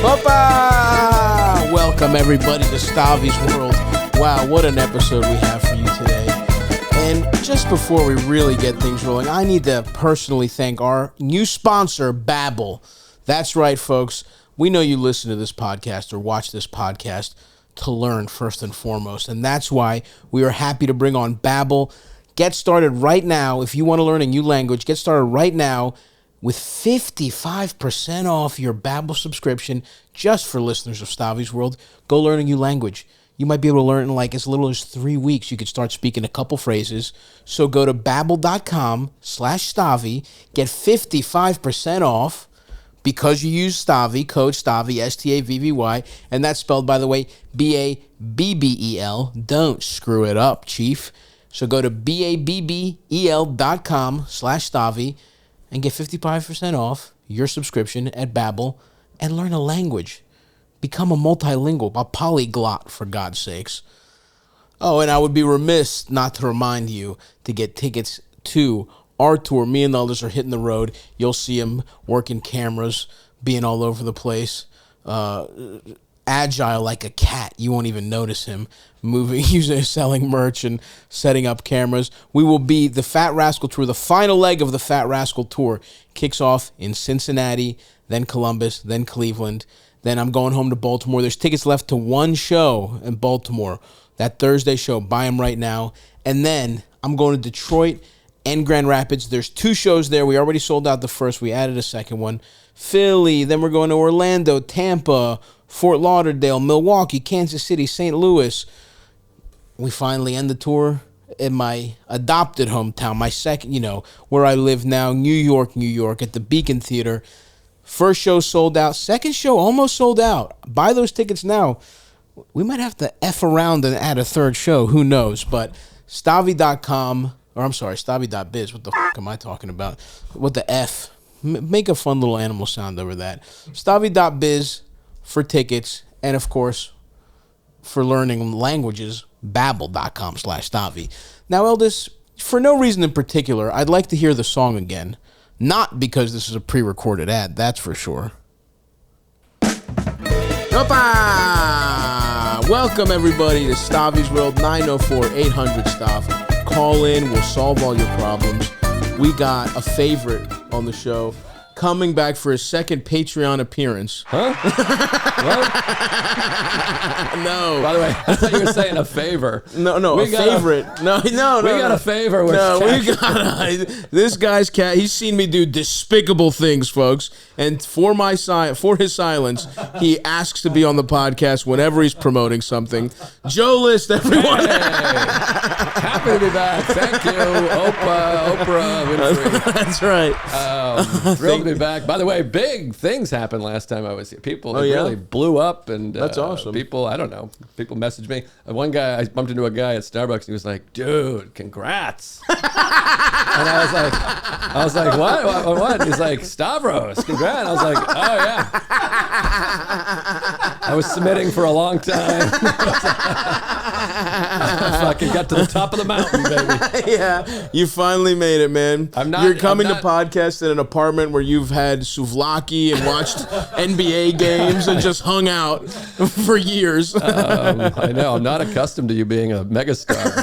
Opa! Welcome everybody to Stavvy's World. Wow, what an episode we have for you today. And just before we really get things rolling, I need to personally thank our new sponsor, Babbel. That's right, folks. We know you listen to this podcast or watch this podcast to learn first and foremost. And that's why we are happy to bring on Babbel. Get started right now. If you want to learn a new language, get started right now with 55% off your Babbel subscription just for listeners of Stavvy's World. Go learn a new language. You might be able to learn in like as little as 3 weeks. You could start speaking a couple phrases. So go to babbel.com/Stavvy. Get 55% off because you use Stavvy, code Stavvy, Stavvy. And that's spelled, by the way, Babbel. Don't screw it up, Chief. So go to babbel.com/Stavvy and get 55% off your subscription at Babbel and learn a language. Become a multilingual, a polyglot, for God's sakes. Oh, and I would be remiss not to remind you to get tickets to our tour. Me and Eldis are hitting the road. You'll see him working cameras, being all over the place. Agile like a cat. You won't even notice him moving, selling merch and setting up cameras. We will be the Fat Rascal Tour. The final leg of the Fat Rascal Tour kicks off in Cincinnati, then Columbus, then Cleveland. Then I'm going home to Baltimore. There's tickets left to one show in Baltimore. That Thursday show. Buy them right now. And then I'm going to Detroit and Grand Rapids. There's 2 shows there. We already sold out the first. We added a second one. Philly. Then we're going to Orlando, Tampa, Fort Lauderdale, Milwaukee, Kansas City, St. Louis. We finally end the tour in my adopted hometown, my second, where I live now, New York, at the Beacon Theater. First show sold out. Second show almost sold out. Buy those tickets now. We might have to F around and add a third show. Who knows? But Stavvy.com, or I'm sorry, Stavvy.biz. What the f*** am I talking about? What the F? Make a fun little animal sound over that. Stavvy.biz for tickets. And, of course, for learning languages, Babbel.com/Stavvy. Now, Eldis, for no reason in particular, I'd like to hear the song again. Not because this is a pre-recorded ad, that's for sure. Opa! Welcome, everybody, to Stavvy's World, 904-800-STAV. Call in, we'll solve all your problems. We got a favorite on the show coming back for his second Patreon appearance. Huh? What? No. By the way, I thought you were saying a favor. No, a favorite. No. We got a favor. We got this guy's cat. He's seen me do despicable things, folks. And for his silence, he asks to be on the podcast whenever he's promoting something. Joe List, everyone. Hey. Happy to be back. Thank you, Oprah Winfrey. That's right. Thrilled to be back. By the way, big things happened last time I was here. People really blew up, and that's awesome. People, I don't know. People messaged me. One guy, I bumped into a guy at Starbucks, and he was like, "Dude, congrats!" And I was like, "What?" He's like, "Stavros, congrats!" I was like, "Oh yeah." I was submitting for a long time. I fucking got to the top of the mountain, baby. Yeah, you finally made it, man. You're coming to podcast in an apartment where you've had souvlaki and watched NBA games and just hung out for years. I know. I'm not accustomed to you being a megastar.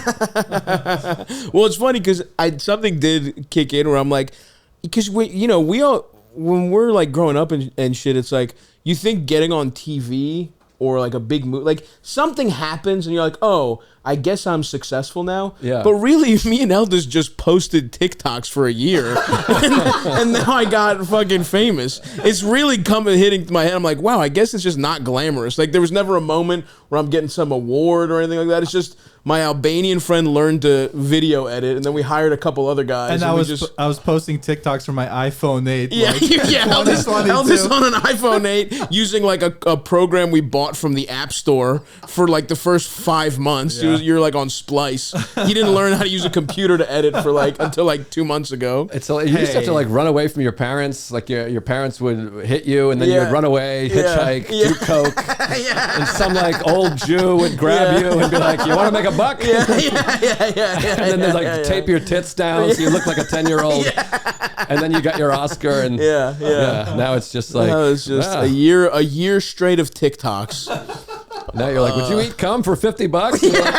Well, it's funny because something did kick in where I'm like, because we all, when we're like growing up and shit, it's like you think getting on TV or like a big movie, like something happens and you're like, oh, I guess I'm successful now. Yeah. But really, me and Eldis just posted TikToks for a year, and now I got fucking famous. It's really hitting my head. I'm like, wow, I guess it's just not glamorous. Like there was never a moment where I'm getting some award or anything like that. It's just my Albanian friend learned to video edit, and then we hired a couple other guys. And I was posting TikToks from my iPhone 8. Yeah, like, Eldis on an iPhone 8 using like a program we bought from the App Store for like the first 5 months. Yeah. You're like on Splice. He didn't learn how to use a computer to edit for like until like 2 months ago. It's you used to have to like run away from your parents. Like your parents would hit you, and then you would run away, hitchhike, do coke, and some like old Jew would grab you and be like, "You want to make a buck?" Yeah. And then they like tape your tits down so you look like a 10-year-old. and then you got your Oscar, and now it's just like a year straight of TikToks. Now you're like, would you eat cum for $50? You're like,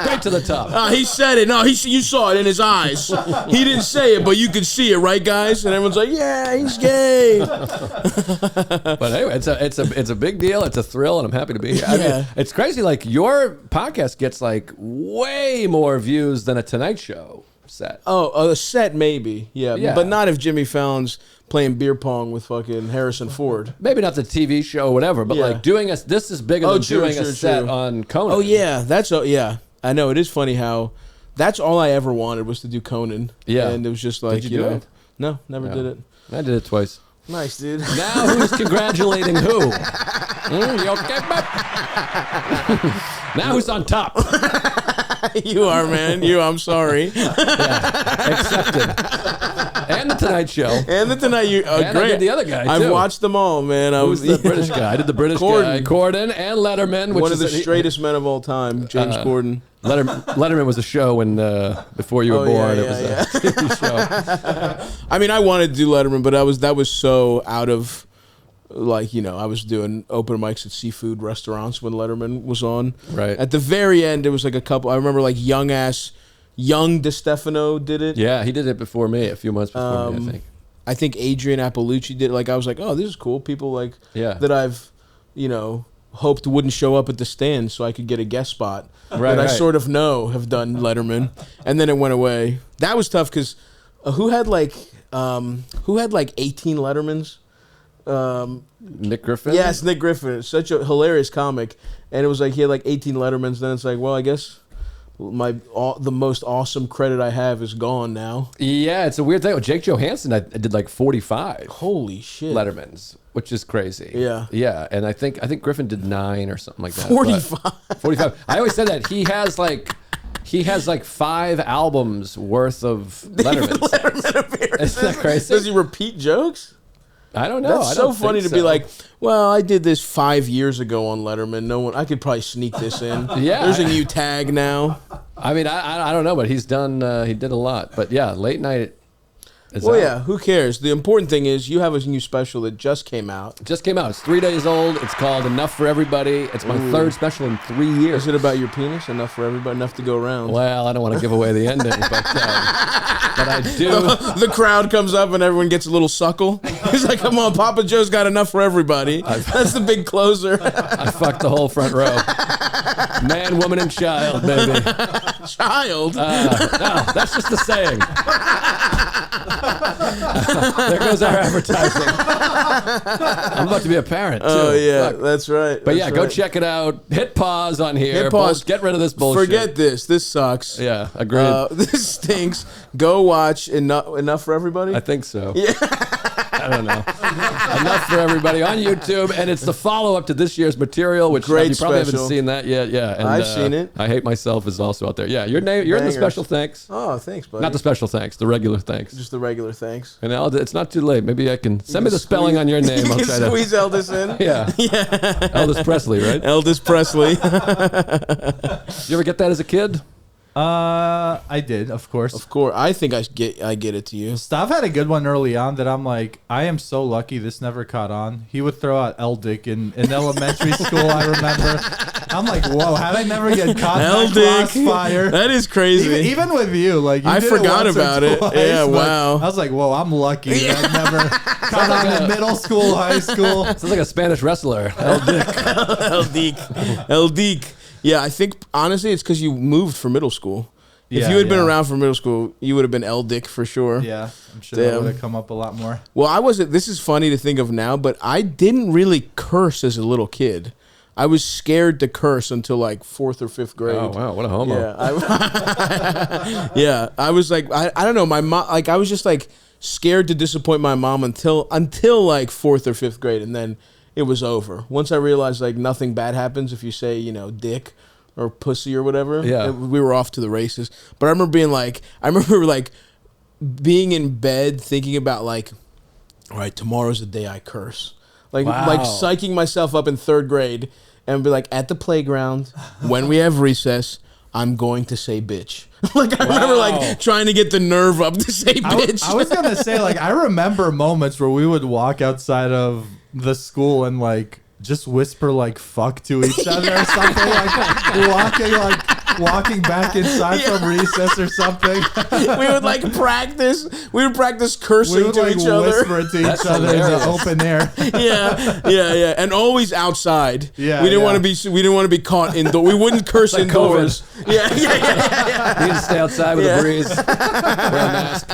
straight to the top. He said it. No, you saw it in his eyes. He didn't say it, but you could see it, right, guys? And everyone's like, yeah, he's gay. But anyway, it's a big deal. It's a thrill, and I'm happy to be here. I mean, it's crazy. Like, your podcast gets like way more views than a Tonight Show set. Oh, a set maybe, yeah, but not if Jimmy Fallon's playing beer pong with fucking Harrison Ford. Maybe not the TV show or whatever, but like doing this is bigger than doing a set on Conan. Oh yeah, I know. It is funny how that's all I ever wanted was to do Conan. Yeah, and it was just like, did you do it? No, never did it. I did it twice. Nice, dude. Now who's congratulating who? You okay, bud? Now who's on top? You are, man. I'm sorry. Accepted. And the Tonight Show. And the Tonight Show. And great. I did the other guy, too. I've watched them all, man. Who's the British guy? I did the British guy. Corden and Letterman. One of the straightest men of all time, James Corden. Letterman was a show when before you were born. It was a TV show. I mean, I wanted to do Letterman, but that was so out of, like, I was doing open mics at seafood restaurants when Letterman was on. Right. At the very end, there was like a couple. I remember like young DeStefano did it. Yeah, he did it before me, a few months before me, I think. I think Adrian Appalucci did it. Like, I was like, oh, this is cool. People like that I've, hoped wouldn't show up at the stand so I could get a guest spot. Right, I sort of know have done Letterman. And then it went away. That was tough because who had like 18 Lettermans? Nick Griffin? Yes, Nick Griffin. Such a hilarious comic. And it was like he had like 18 Lettermans. Then it's like, well, I guess the most awesome credit I have is gone now. Yeah, it's a weird thing. With Jake Johansson, I did like 45. Holy shit. Lettermans, which is crazy. Yeah. Yeah, and I think Griffin did 9 or something like that. 45. 45. I always said that he has like 5 albums worth of Letterman appearances. Isn't that crazy? Does he repeat jokes? I don't know. That's so funny to be like, well, I did this 5 years ago on Letterman. I could probably sneak this in. Yeah. There's a new tag now. I mean, I don't know, but he's done, he did a lot. But yeah, late night is Well, out. yeah, who cares? The important thing is you have a new special that just came out. It just came out. It's 3 days old. It's called Enough for Everybody. It's my third special in 3 years. Is it about your penis? Enough for everybody? Enough to go around? Well, I don't want to give away the ending, but I do. The crowd comes up and everyone gets a little suckle. He's like, come on, Papa Joe's got enough for everybody. That's the big closer. I fucked the whole front row. Man, woman, and child, baby. Child? No, that's just a saying. There goes our advertising. I'm about to be a parent, too. Oh, yeah, that's right. But go check it out. Hit pause on here. Hit pause. Get rid of this bullshit. Forget this. This sucks. Yeah, agreed. This stinks. Go watch Enough for Everybody? I think so. Yeah. I don't know. Enough for Everybody on YouTube, and it's the follow-up to this year's material, which you probably haven't seen that yet. Yeah, and, I've seen it. I Hate Myself is also out there. Yeah, you're in the special thanks. Oh, thanks, buddy. Not the special thanks, the regular thanks. Just the regular thanks. And it's not too late. Maybe I can send me the spelling on your name. I'll try to squeeze Eldis in. Yeah. Eldis Presley, right? Eldis Presley. Did you ever get that as a kid? I did, of course. Of course. I think I get it to you. Stav had a good one early on that I'm like, I am so lucky this never caught on. He would throw out Eldick in elementary school, I remember. I'm like, whoa, how'd I never get caught in the crossfire? That is crazy. Even with you, like, I forgot about it. Yeah, wow. I was like, whoa, I'm lucky that I never caught on in middle school, high school. Sounds like a Spanish wrestler. Eldick. Eldick. Yeah, I think, honestly, it's because you moved for middle school. If you had been around for middle school, you would have been Eldick for sure. Yeah, I'm sure that would have come up a lot more. Well, this is funny to think of now, but I didn't really curse as a little kid. I was scared to curse until like 4th or 5th grade. Oh, wow, what a homo. Yeah, I was like, I don't know, my mom, like, I was just like scared to disappoint my mom until like 4th or 5th grade, and then it was over. Once I realized like nothing bad happens if you say, dick or pussy or whatever. Yeah. We were off to the races. But I remember being in bed thinking about like, all right, tomorrow's the day I curse. Like psyching myself up in 3rd grade and be like, at the playground, when we have recess, I'm going to say bitch. Like, I remember, like, trying to get the nerve up to say bitch. I was going to say, like, I remember moments where we would walk outside of the school and, like, just whisper, like, fuck to each other or something. Like, walking back inside from recess or something. We would, like, practice. We would practice cursing to each other. Whisper to each other in the open air. Yeah. And always outside. Yeah, we didn't want to be caught indoors. We wouldn't curse like indoors. Yeah. You need to stay outside with a breeze. Wear a mask.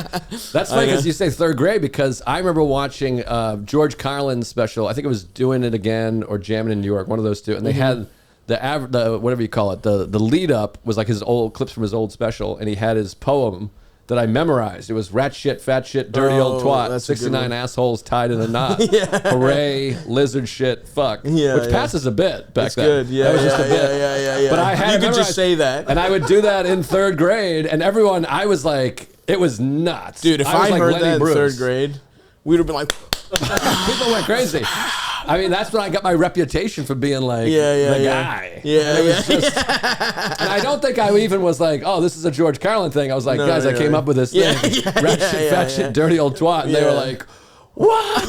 That's funny because you say third grade, because I remember watching George Carlin's special. I think it was Doing It Again or Jamming in New York, one of those two. And they had the whatever you call it, the lead up was like his old clips from his old special, and he had his poem that I memorized. It was rat shit, fat shit, dirty old twat, 69 assholes tied in a knot, hooray, lizard shit, fuck, which passes a bit back then. Good. Yeah, that was just a bit. Yeah. But I had you could just say that, and I would do that in third grade, and everyone, I was like, it was nuts, dude. If I like heard Lenny that Bruce. in third grade, we'd have been like. People went crazy. I mean, that's when I got my reputation for being like the guy. And I don't think I even was like, oh, this is a George Carlin thing. I was like, guys, I came up with this thing. Rat shit, fat shit, dirty old twat. And they were like, what?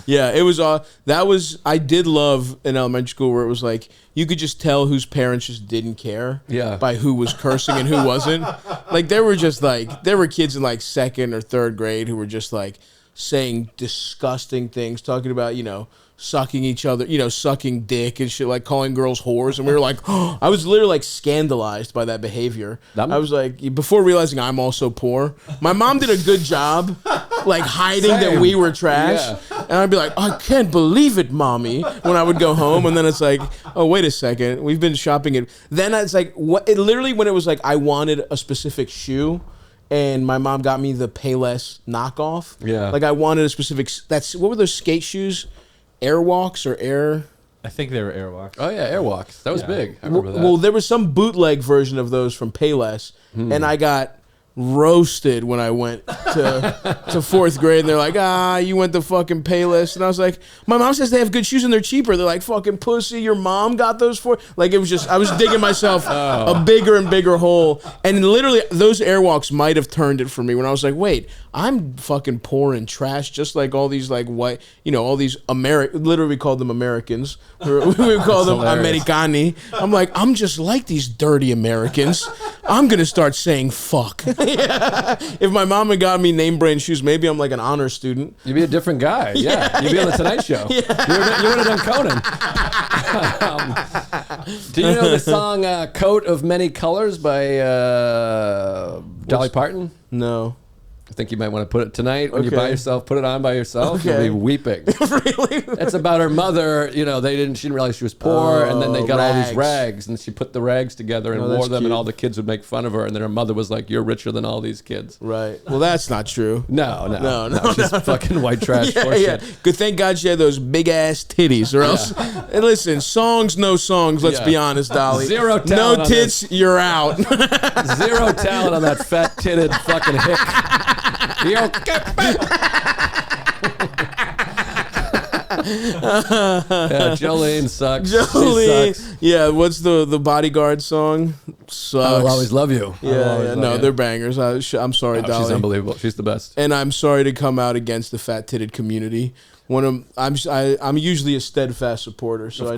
It was that was, I did love in elementary school where it was like you could just tell whose parents just didn't care by who was cursing and who wasn't. Like there were kids in like second or third grade who were just like saying disgusting things, talking about, sucking each other, sucking dick and shit, like calling girls whores. And we were like, I was literally like scandalized by that behavior. I was like, before realizing I'm also poor, my mom did a good job like hiding that we were trash. And I'd be like, I can't believe it, mommy, when I would go home. And then it's like, oh, wait a second, we've been shopping it. Then it's like, literally when it was like, I wanted a specific shoe, and my mom got me the Payless knockoff. Yeah. Like I wanted a specific, what were those skate shoes? Airwalks or Air? I think they were Airwalks. Oh yeah, Airwalks. That was big. I remember that. Well, there was some bootleg version of those from Payless, and I got roasted when I went to fourth grade. And they're like, you went to fucking Payless. And I was like, my mom says they have good shoes and they're cheaper. They're like, fucking pussy, your mom got those for? Like, it was just, I was digging myself a bigger and bigger hole. And literally, those Airwalks might have turned it for me when I was like, wait, I'm fucking poor and trash, just like all these like white, all these literally we called them Americans. We would call them Americani. I'm like, I'm just like these dirty Americans. I'm going to start saying fuck. If my mom had got me name brand shoes, maybe I'm like an honor student. You'd be a different guy. Yeah. You'd be on the Tonight Show. You would have done Conan. Do you know the song Coat of Many Colors by Dolly Parton? No. I think you might want to put it tonight when you buy yourself. Put it on by yourself. Okay. You'll be weeping. Really? It's about her mother. She didn't realize she was poor, and then they got all these rags, and she put the rags together and wore them, and all the kids would make fun of her, and then her mother was like, "You're richer than all these kids." Right. Well, that's not true. No. She's fucking white trash. Shit. Good. Thank God she had those big ass titties, or else. And listen, songs, no songs. Let's be honest, Dolly. Zero talent. No tits, you're out. Zero talent on that fat titted fucking hick. Jolene sucks. Jolene. She sucks. Yeah, what's the Bodyguard song? Sucks. I'll always love you. No, they're bangers. I'm sorry, Dolly. She's unbelievable. She's the best. And I'm sorry to come out against the fat titted community. I'm usually a steadfast supporter, so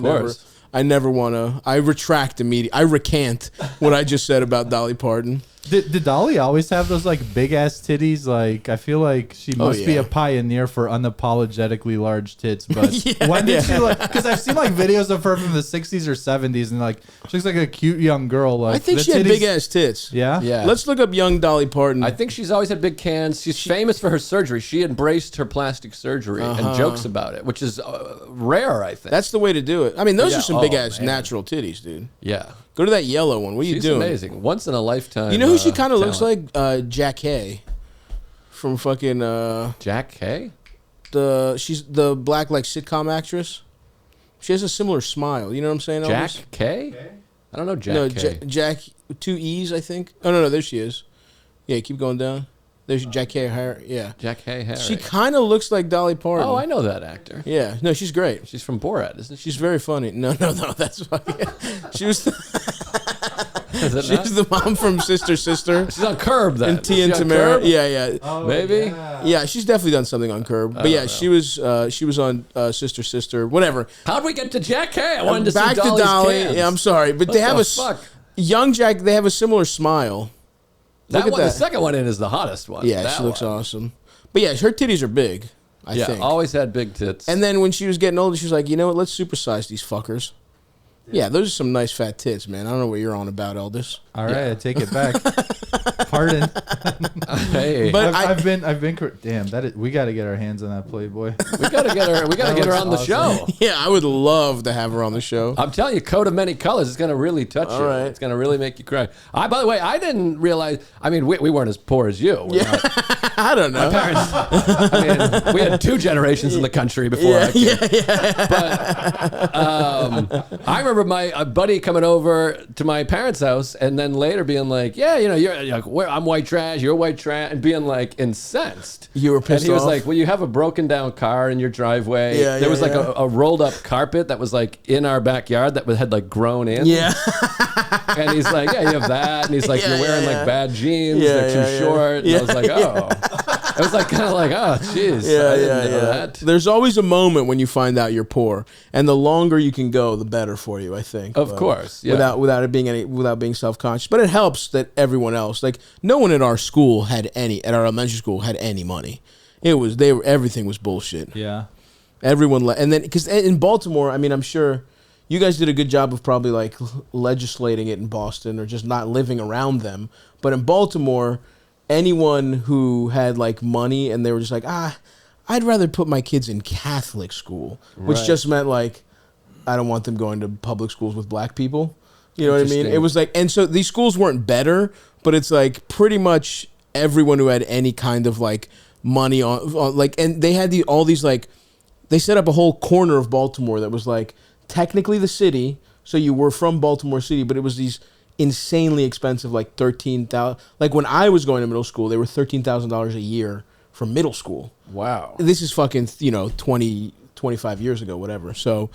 I never want to. I retract immediately. I recant what I just said about Dolly Parton. Did Dolly always have those like big ass titties? Like I feel like she must be a pioneer for unapologetically large tits. But when did she like? Because I've seen like videos of her from the 60s or 70s, and like she looks like a cute young girl. Like I think she had big ass tits. Yeah. Let's look up young Dolly Parton. I think she's always had big cans. She's famous for her surgery. She embraced her plastic surgery and jokes about it, which is rare. I think that's the way to do it. I mean, those are some big ass natural titties, dude. Yeah. Go to that yellow one. What are you doing? She's amazing. Once in a lifetime. You know who she kind of looks like? Jack Hay from fucking Jack Hay? She's the black like sitcom actress. She has a similar smile. You know what I'm saying? Jack Elvis? K? I don't know Jack K. Jack 2 E's, I think. Oh no, there she is. Yeah, keep going down. There's Jack Harry. Yeah. Jack Harry. She kind of looks like Dolly Parton. Oh, I know that actor. Yeah. No, she's great. She's from Borat, isn't she? She's very funny. No. That's fucking. She was. Is it She's the mom from Sister. She's on Curb then. And Tia and Tamara. Yeah. Oh, Maybe. Yeah, she's definitely done something on Curb. But yeah, she was on Sister, whatever. How'd we get to Jack Harry? I wanted to Back see to Dolly's Dolly. cans. Yeah, I'm sorry, but What they have the a fuck? young Jack. They have a similar smile. Look That at one, the that. second one in is the hottest one. Yeah, That she looks one. awesome. But yeah, her titties are big. I think. Always had big tits. And then when she was getting older, she was like, you know what? Let's supersize these fuckers. Yeah, those are some nice fat tits, man. I don't know what you're on about, Eldis. All right, I take it back. Pardon. Hey, But I've been. Damn, we got to get our hands on that Playboy. we gotta get her. We gotta get her looks on the awesome. show. Yeah, I would love to have her on the show. I'm telling you, Coat of Many Colors is going to really touch you. right. It's going to really make you cry. By the way, I didn't realize. I mean, we weren't as poor as you. We're not- I don't know. parents. I mean, we had 2 generations in the country before I came. But I remember my buddy coming over to my parents' house, and then later being like, "Yeah, you know, you're like, I'm white trash, you're white trash," and being like incensed. You were pissed And he was off? like, "Well, you have a broken down car in your driveway. Yeah, there was yeah, like yeah. a rolled up carpet that was like in our backyard that had like grown in." Yeah. And he's like, "Yeah, you have that." And he's like, Yeah, "You're wearing yeah, like yeah. bad jeans. Yeah, They're too yeah, yeah. short." And I was like, "Oh." I was like, kind of like, "Oh, jeez." I didn't know that. There's always a moment when you find out you're poor, and the longer you can go, the better for you. I think. Of But course, yeah. Without being self-conscious, but it helps that everyone else, like no one at our school at our elementary school had any money. Everything was bullshit. Yeah. Everyone and then because in Baltimore, I mean, I'm sure you guys did a good job of probably like legislating it in Boston or just not living around them. But in Baltimore, anyone who had like money and they were just like, I'd rather put my kids in Catholic school, which Right. just meant like, I don't want them going to public schools with black people. You know what I mean? Interesting. It was like, and so these schools weren't better, but it's like pretty much everyone who had any kind of like money on like, and they had all these like, they set up a whole corner of Baltimore that was like technically the city. So you were from Baltimore City, but it was these insanely expensive, like $13,000. Like when I was going to middle school, they were $13,000 a year for middle school. Wow. This is fucking, 20, 25 years ago, whatever. So,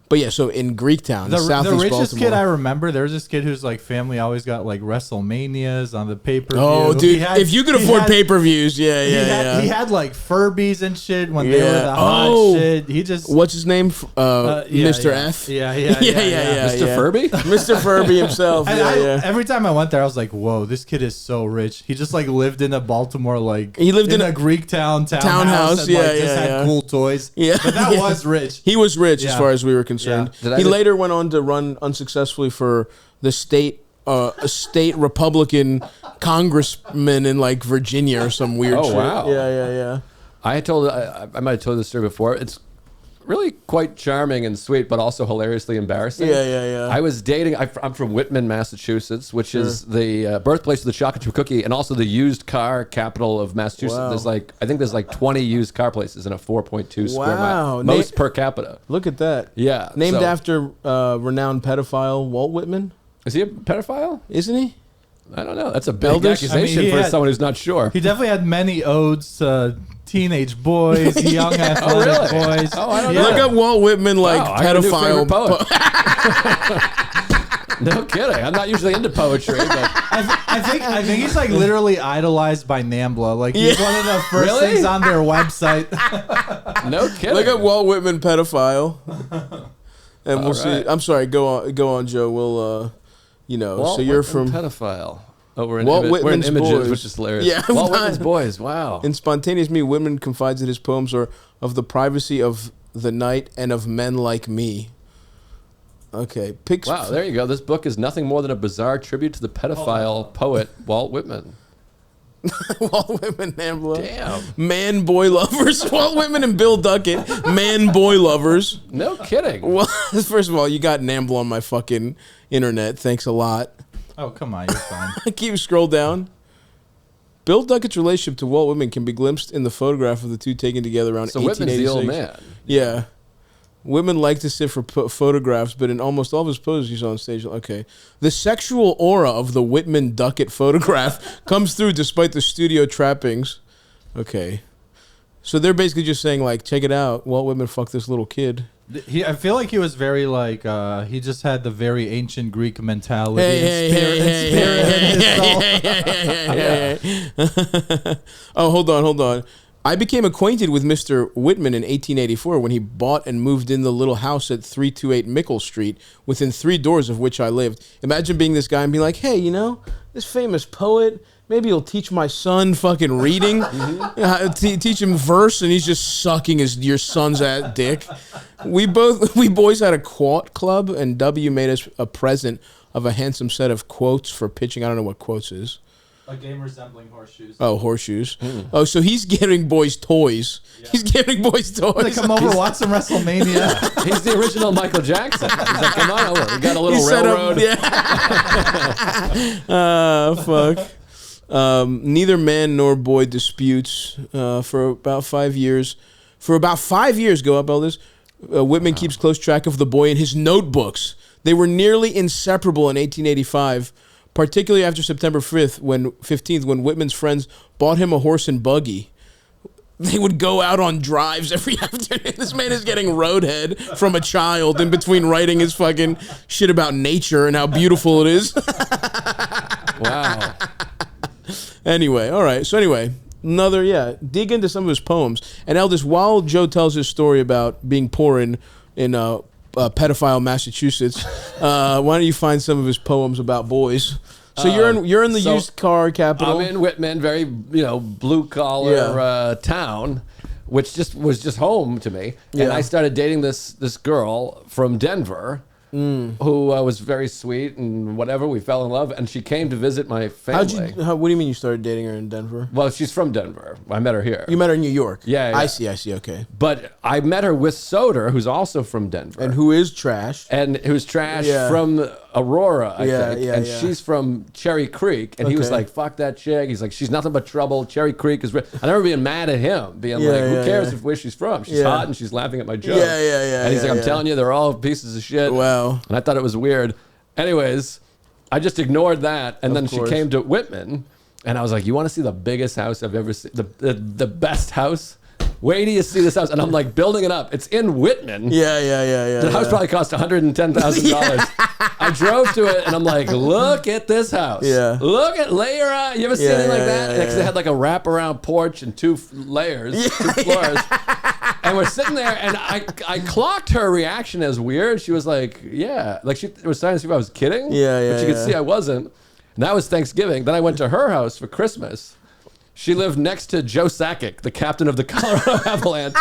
but yeah, so in Greektown, The southeast richest Baltimore. kid I remember, there was this kid whose like family always got like WrestleManias on the pay-per-view. Oh, dude, if you could afford pay-per-views, he had like Furbies and shit when they were the hot shit. He just what's his name? Mr. F. Yeah. Mr. Furby? Mr. Furby himself. And Yeah. every time I went there, I was like, "Whoa, this kid is so rich." He just like lived in a Baltimore He lived in a Greek townhouse. townhouse, And, yeah, like, just yeah, had yeah. cool toys. Yeah. but that Yeah. was rich. He was rich as Yeah. far as we were concerned. Yeah. He later went on to run unsuccessfully for the a state Republican congressman in like Virginia or some weird shit. Wow. Yeah. I might have told this story before. It's really quite charming and sweet, but also hilariously embarrassing. Yeah. I was dating. I'm from Whitman, Massachusetts, which is the birthplace of the chocolate chip cookie, and also the used car capital of Massachusetts. Wow. There's like 20 used car places in a 4.2 square mile, Wow. most per capita. Look at that. Yeah, Named so- after renowned pedophile Walt Whitman, Is he a pedophile? isn't he? I don't know. That's a big Eldis? accusation I mean, he for had- someone who's not sure. He definitely had many odes to teenage boys, young athletic really? boys. Oh, I don't Yeah. know. Look up Walt Whitman like Wow, I got a new favorite pedophile. poet. No kidding. I'm not usually into poetry, but I think he's like literally idolized by NAMBLA. Like he's Yeah. one of the first Really? things on their website. no kidding. Look up Walt Whitman pedophile, and we'll see. right. I'm sorry. Go on, Joe. We'll Walt so you're Whitman from pedophile. Oh, we're in, Walt we're in Whitman's images, Boys. which is hilarious. Yeah, Walt not- Whitman's Boys. Wow. In Spontaneous Me, Whitman confides that his poems are of the privacy of the night and of men like me. Okay, pics. Wow, there you go. This book is nothing more than a bizarre tribute to the pedophile poet Walt Whitman. Walt Whitman, NAMBLA. Damn. Man, boy lovers. Walt Whitman and Bill Duckett. Man, boy lovers. No kidding. Well, first of all, you got NAMBLA on my fucking internet. Thanks a lot. Oh come on, you're fine. Keep scroll down. Bill Duckett's relationship to Walt Whitman can be glimpsed in the photograph of the two taken together around So 1886. Whitman's the old man. Yeah. Whitman liked to sit for photographs, but in almost all of his poses he's on stage. Okay. The sexual aura of the Whitman Duckett photograph comes through despite the studio trappings. Okay. So they're basically just saying, like, check it out. Walt Whitman fucked this little kid. I feel like he was very, like, he just had the very ancient Greek mentality. Oh, hold on. I became acquainted with Mr. Whitman in 1884 when he bought and moved in the little house at 328 Mickle Street, within 3 doors of which I lived. Imagine being this guy and being like, hey, you know, this famous poet, maybe he'll teach my son fucking reading, teach him verse, and he's just sucking your son's dick. We boys had a quote club, and W made us a present of a handsome set of quotes for pitching. I don't know what quotes is. A game resembling horseshoes. Oh, horseshoes. Oh, so he's getting boys toys. Yeah. He's getting boys toys. They come over, watch some WrestleMania. He's the original Michael Jackson. He's like, come on over. We got a little railroad. Fuck. Neither man nor boy disputes for about 5 years. For about 5 years, go up, Eldis. Whitman keeps close track of the boy in his notebooks. They were nearly inseparable in 1885. Particularly after September 15th, when Whitman's friends bought him a horse and buggy. They would go out on drives every afternoon. This man is getting roadhead from a child in between writing his fucking shit about nature and how beautiful it is. Wow. Anyway, all right. So anyway, dig into some of his poems. And Eldis, while Joe tells his story about being poor in pedophile Massachusetts, why don't you find some of his poems about boys? So you're in the used car capital. I'm in Whitman, very blue collar town, which was just home to me. Yeah. And I started dating this girl from Denver. Who was very sweet and whatever. We fell in love, and she came to visit my family. What do you mean you started dating her in Denver? Well, she's from Denver. I met her here. You met her in New York? Yeah. I see, okay. But I met her with Soder, who's also from Denver. And who is trash. And who's trash from Aurora, I think. And she's from Cherry Creek. And he was like, fuck that chick. He's like, she's nothing but trouble. Cherry Creek is... I remember being mad at him, being like, who cares where she's from? She's hot and she's laughing at my jokes. And he's like, I'm telling you, they're all pieces of shit. Wow. And I thought it was weird. Anyways, I just ignored that. And then she came to Whitman. And I was like, you want to see the biggest house I've ever seen? The best house? Wait till you see this house. And I'm like building it up. It's in Whitman. Yeah. The house probably cost $110,000. I drove to it and I'm like, look at this house. Yeah. Look at layer on. You ever seen anything like that? Because they had like a wraparound porch and 2 layers, 2 floors. And we're sitting there and I clocked her reaction as weird. She was like, yeah. Like she was trying to see if I was kidding. But she could see I wasn't. And that was Thanksgiving. Then I went to her house for Christmas. She lived next to Joe Sakic, the captain of the Colorado Avalanche.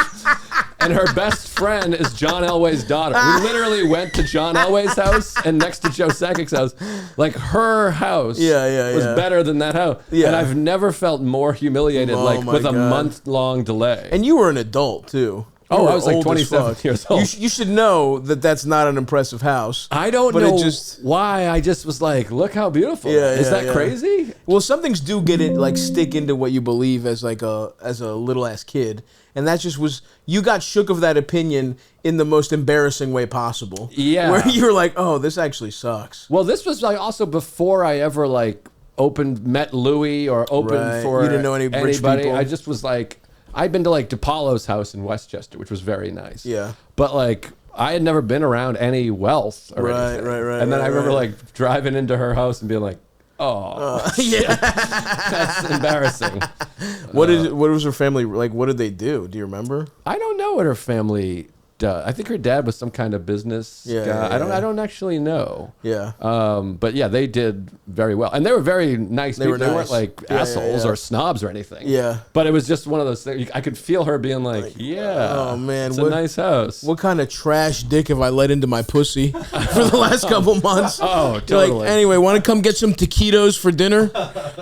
And her best friend is John Elway's daughter. We literally went to John Elway's house and next to Joe Sakic's house. Like her house was better than that house. Yeah. And I've never felt more humiliated with a month-long delay. And you were an adult too. Oh, I was like 27 years old. You should know that that's not an impressive house. I don't know why. I just was like, look how beautiful. Is that crazy? Well, some things do stick into what you believe as a little ass kid. And that just was, you got shook of that opinion in the most embarrassing way possible. Yeah. Where you were like, oh, this actually sucks. Well, this was like also before I ever met Louis or opened for you didn't know anybody. Rich people. I just was like, I'd been to DePaulo's house in Westchester, which was very nice. Yeah. But I had never been around any wealth or anything. Right. And then I remember driving into her house and being like, oh, yeah, that's embarrassing. What was her family like? What did they do? Do you remember? I don't know what her family does. I think her dad was some kind of business guy. I don't actually know. Yeah. But yeah, they did very well, and they were very nice people. They weren't like assholes or snobs or anything. Yeah. But it was just one of those things. I could feel her being like, oh man, it's a nice house. What kind of trash dick have I let into my pussy for the last couple months? Oh, totally. Anyway, want to come get some taquitos for dinner?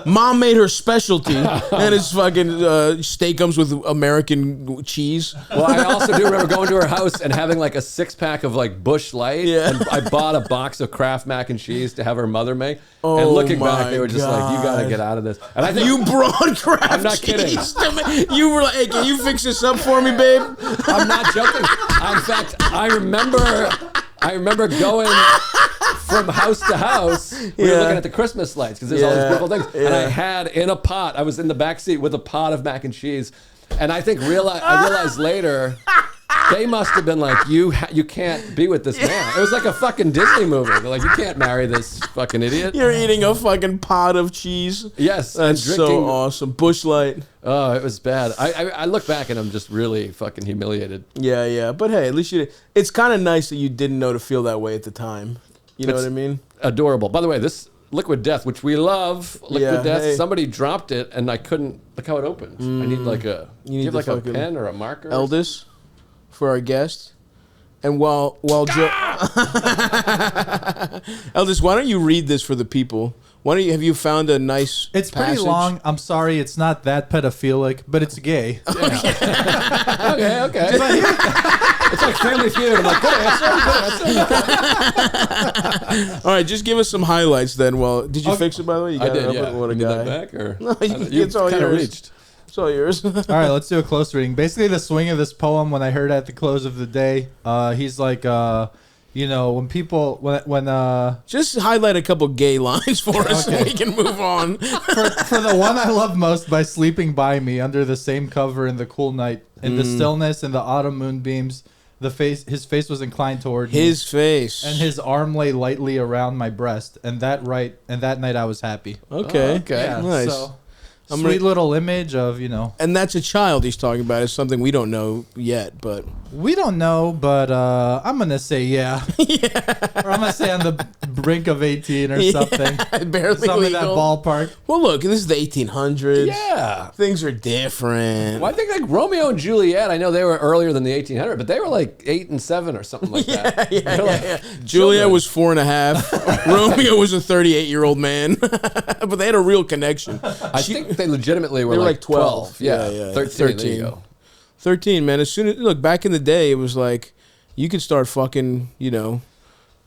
Mom made her specialty, and it's fucking steak comes with American cheese. Well, I also do remember going to her house house and having like a 6-pack of like Busch Light. Yeah. And I bought a box of Kraft mac and cheese to have her mother make. Oh, and looking back, my they were just like, you gotta God. get out of this. And I think You brought Kraft I'm not kidding. cheese to me. You were like, hey, can you fix this up for me, babe? I'm not joking. In fact, I remember going from house to house. We were looking at the Christmas lights because there's all these beautiful things. And I had in a pot. I was in the back seat with a pot of mac and cheese. And I think I realized later they must have been like, you can't be with this man. It was like a fucking Disney movie. They're like, you can't marry this fucking idiot. You're eating a fucking pot of cheese. Yes, That's and drinking, so awesome. Busch Light. Oh, it was bad. I look back and I'm just really fucking humiliated. Yeah. But hey, at least you. It's kind of nice that you didn't know to feel that way at the time. You know It's what I mean? Adorable. By the way, this Liquid Death, which we love, Liquid Death. Hey. Somebody dropped it and I couldn't. Look how it opens. I need like a. Do you have like a pen or a marker? Eldis, for our guest. And while Joe, Eldis, why don't you read this for the people? Have you found a nice? It's pretty passage? long. I'm sorry, it's not that pedophilic, but it's gay. Okay. It's like Family Feud. I'm like, good answer. All right, just give us some highlights then. Well, did you fix it by the way? You I got it did. up? Yeah. What a You need guy! that back or No, you it's all kind of yours. reached. It's all yours. All right, let's do a close reading. Basically, the swing of this poem, when I heard it at the close of the day, he's like, when people, Just highlight a couple gay lines for us so we can move on. for the one I love most, by sleeping by me under the same cover in the cool night, in the stillness and the autumn moonbeams, his face was inclined toward me. His face. And his arm lay lightly around my breast, and that night I was happy. Okay. Okay. Yeah, Nice. So, sweet little image of, And that's a child he's talking about. It's something we don't know yet, but we don't know, but I'm going to say yeah. Or I'm going to say on the brink of 18 or something. Barely Something in that legal. ballpark. Well, look, this is the 1800s. Yeah. Things are different. Well, I think like Romeo and Juliet, I know they were earlier than the 1800s, but they were like 8 and 7 or something like that. Yeah. Juliet was 4.5. Romeo was a 38-year-old man. But they had a real connection. I think they legitimately were They were like like 12. 12. Yeah. Yeah. 13. There you go. 13, man. As soon as look back in the day, it was like you could start fucking.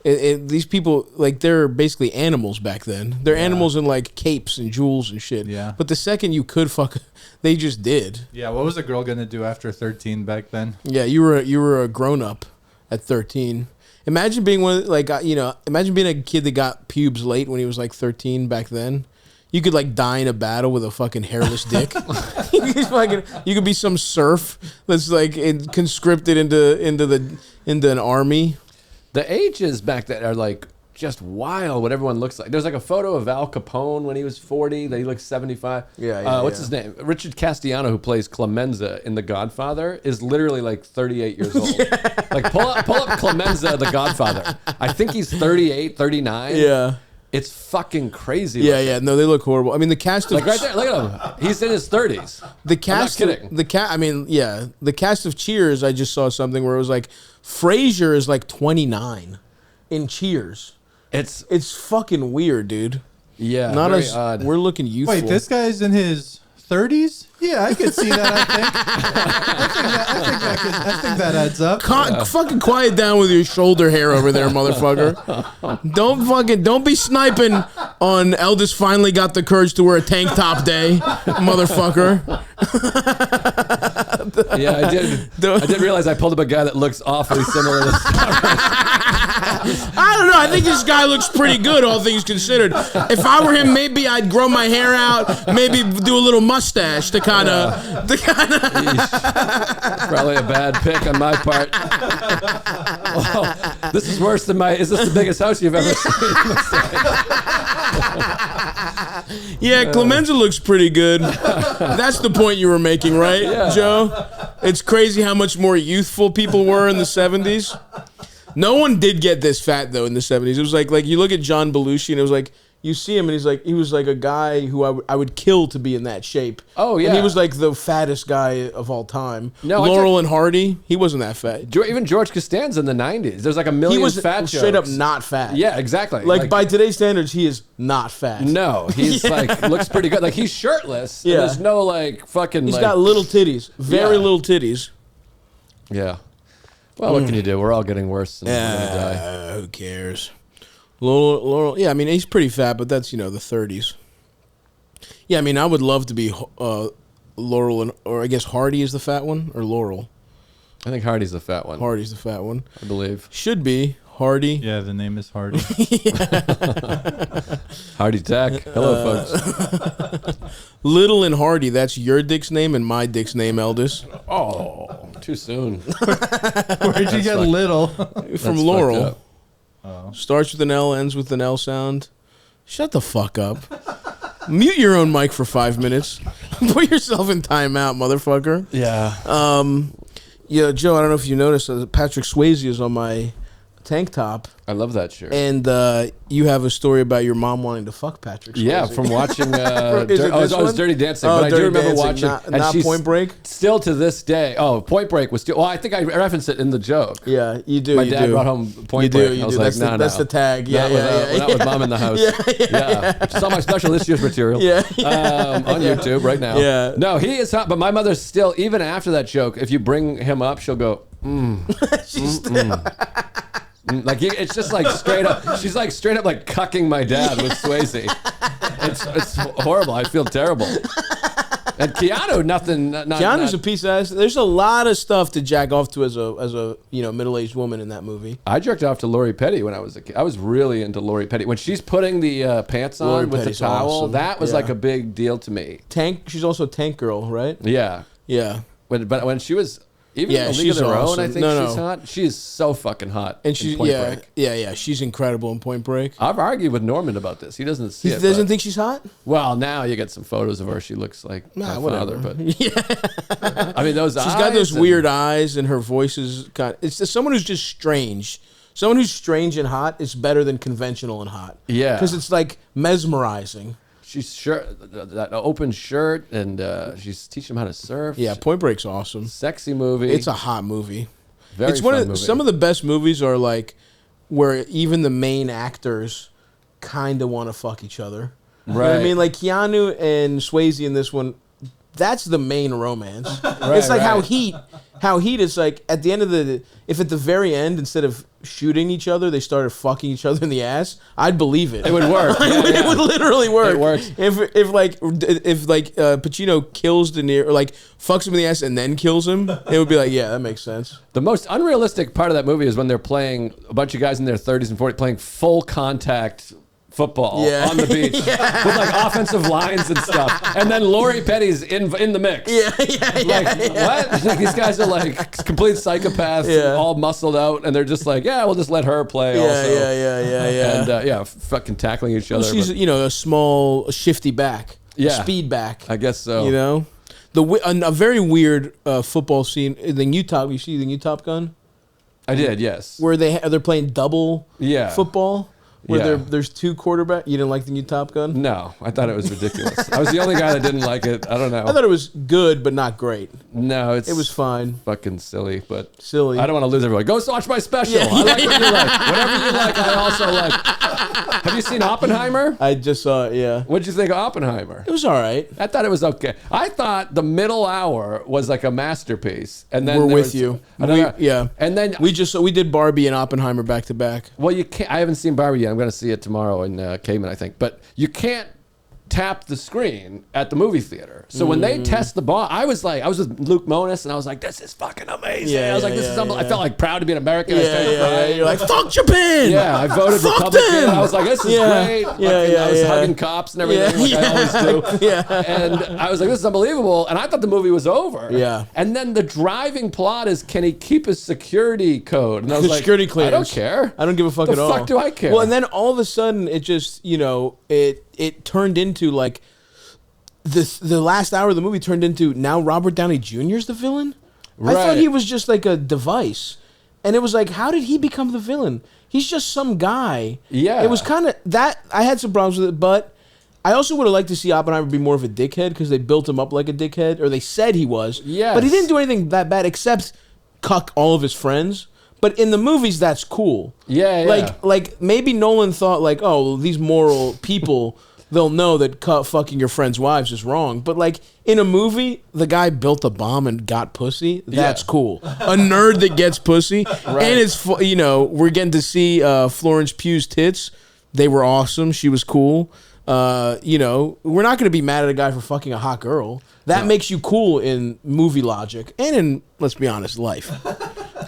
These people like they're basically animals back then. They're animals in like capes and jewels and shit. Yeah. But the second you could fuck, they just did. Yeah, what was a girl going to do after 13 back then? Yeah, you were a grown up at 13. Imagine being imagine being a kid that got pubes late when he was like 13 back then. You could like die in a battle with a fucking hairless dick. You could be some serf that's like conscripted into an army. The ages back then are like just wild. What everyone looks like. There's like a photo of Al Capone when he was 40. That he looks 75. What's his name? Richard Castellano, who plays Clemenza in The Godfather, is literally like 38 years old. Like pull up Clemenza, The Godfather. I think he's 38, 39. Yeah. It's fucking crazy. Yeah. No, they look horrible. I mean, the cast of Like right there, look at him. He's in his 30s. The cast, I'm not kidding. The cast of Cheers. I just saw something where it was like Frasier is like 29 in Cheers. It's fucking weird, dude. Yeah, Not very as odd. we're looking youthful. Wait, this guy's in his 30s? Yeah, I could see that, I think that adds up. Fucking quiet down with your shoulder hair over there, motherfucker. Don't be sniping on Eldis finally got the courage to wear a tank top day, motherfucker. Yeah, I did realize I pulled up a guy that looks awfully similar to this. I don't know. I think this guy looks pretty good, all things considered. If I were him, maybe I'd grow my hair out, maybe do a little mustache to kind of. Probably a bad pick on my part. Well, this is worse than Is this the biggest house you've ever seen? Yeah, Clemenza looks pretty good. That's the point you were making, right, Joe? It's crazy how much more youthful people were in the 70s. No one did get this fat though in the 70s. It was like you look at John Belushi and it was like you see him and he was like a guy who I would kill to be in that shape. Oh yeah, and he was like the fattest guy of all time. No, Laurel and Hardy, he wasn't that fat. Even George Costanza in the 90s. There's like a million He was fat straight jokes. up not fat. Yeah, exactly. Like by today's standards, he is not fat. No, he's like looks pretty good. Like he's shirtless. Yeah. And there's no like fucking. He's got little titties, very little titties. Yeah. Well, what can you do? We're all getting worse, and we're gonna die. Who cares? Laurel, yeah, I mean, he's pretty fat, but that's, the 30s. Yeah, I mean, I would love to be Laurel, or I guess Hardy is the fat one, or Laurel. I think Hardy's the fat one. Hardy's the fat one. I believe. Should be Hardy. Yeah, the name is Hardy. Hardy Tech. Hello, folks. Little and Hardy, that's your dick's name and my dick's name, Eldis. Oh, too soon. Where'd you get little? From Laurel. Starts with an L, ends with an L sound. Shut the fuck up. Mute your own mic for 5 minutes. Put yourself in timeout, motherfucker. Yeah. Yeah, Joe, I don't know if you noticed, Patrick Swayze is on my tank top. I love that shirt. And you have a story about your mom wanting to fuck Patrick Swayze. Yeah, from watching it was Dirty Dancing, but I do remember watching. Not Point Break? Still to this day. Oh, Point Break was still. Well, I think I referenced it in the joke. Yeah, you do. My dad brought home Point Break. You do. That's the tag. Yeah, Not with mom in the house. Yeah. It's all my special this year's material. Yeah. On YouTube right now. Yeah. No, he is hot, but my mother still, even after that joke, if you bring him up, she'll go, She's still. Like it's just like straight up. She's like straight up like cucking my dad with Swayze. It's horrible. I feel terrible. And Keanu, nothing. Keanu's a piece of ass. There's a lot of stuff to jack off to as a middle-aged woman in that movie. I jerked off to Lori Petty when I was a kid. I was really into Lori Petty when she's putting the pants on Lori with Petty's the towel. awesome. That was like a big deal to me. Tank. She's also Tank Girl, right? Yeah. Yeah. But when she was. Even in League of Their Own, I think she's hot. She is so fucking hot. And she's Point Break. Yeah. She's incredible in Point Break. I've argued with Norman about this. He doesn't see it. He doesn't think she's hot? Well, now you get some photos of her. She looks like my father. But yeah. I mean, those eyes. She's got those weird eyes, and her voice is kind. It's just someone who's just strange. Someone who's strange and hot is better than conventional and hot. Yeah. Because it's like mesmerizing. She's that open shirt, and she's teaching him how to surf. Yeah, Point Break's awesome. Sexy movie. It's a hot movie. Very fun movie. Some of the best movies are like where even the main actors kind of want to fuck each other. Right. You know what I mean? Like Keanu and Swayze in this one, that's the main romance. It's like how Heat is like at the end of if at the very end, instead of shooting each other, they started fucking each other in the ass, I'd believe it. It would work. It would literally work. It works. If Pacino kills De Niro, or like fucks him in the ass and then kills him, it would be like, yeah, that makes sense. The most unrealistic part of that movie is when they're playing a bunch of guys in their 30s and 40s playing full contact football on the beach with like offensive lines and stuff, and then Lori Petty's in the mix. What? Like, these guys are like complete psychopaths, all muscled out, and they're just like, yeah, we'll just let her play. And fucking tackling each other. She's a small, shifty back, speed back. I guess so. You know, a very weird football scene in the new Top. You see the new Top Gun? I did, yes. Where they're playing double football. Where there's two quarterbacks. You didn't like the new Top Gun? No, I thought it was ridiculous. I was the only guy that didn't like it. I don't know. I thought it was good, but not great. No, it was fine. Fucking silly, but silly. I don't want to lose everyone. Go watch my special. I like what you like. Whatever you like, I also like. Have you seen Oppenheimer? I just saw it, yeah. What did you think of Oppenheimer? It was all right. I thought it was okay. I thought the middle hour was like a masterpiece, and then we're with you. And then we did Barbie and Oppenheimer back to back. Well, you can't. I haven't seen Barbie yet. I'm going to see it tomorrow in Cayman, I think. But you can't tap the screen at the movie theater. So when they test the ball, I was with Luke Monis, and I was like, this is fucking amazing. I was like, this is unbelievable. I felt like proud to be an American. You're like, fuck Japan. Yeah, I voted Republican. I was like, this is great. I was hugging cops and everything, like I always do. And I was like, this is unbelievable. And I thought the movie was over. Yeah. And then the driving plot is, can he keep his security code? And I was like, security clearance. I don't care. I don't give a fuck at all. The fuck do I care? Well, and then all of a sudden, it just, it turned into like the last hour of the movie turned into now Robert Downey Jr. is the villain. Right. I thought he was just like a device, and it was like, how did he become the villain? He's just some guy. Yeah, it was kind of that. I had some problems with it, but I also would have liked to see Oppenheimer be more of a dickhead because they built him up like a dickhead, or they said he was. Yeah, but he didn't do anything that bad except cuck all of his friends. But in the movies, that's cool. Yeah. Like maybe Nolan thought like, oh, these moral people, they'll know that fucking your friend's wives is wrong. But like in a movie, the guy built a bomb and got pussy. That's cool. A nerd that gets pussy, and it's we're getting to see Florence Pugh's tits. They were awesome. She was cool. We're not going to be mad at a guy for fucking a hot girl. That makes you cool in movie logic and in, let's be honest, life.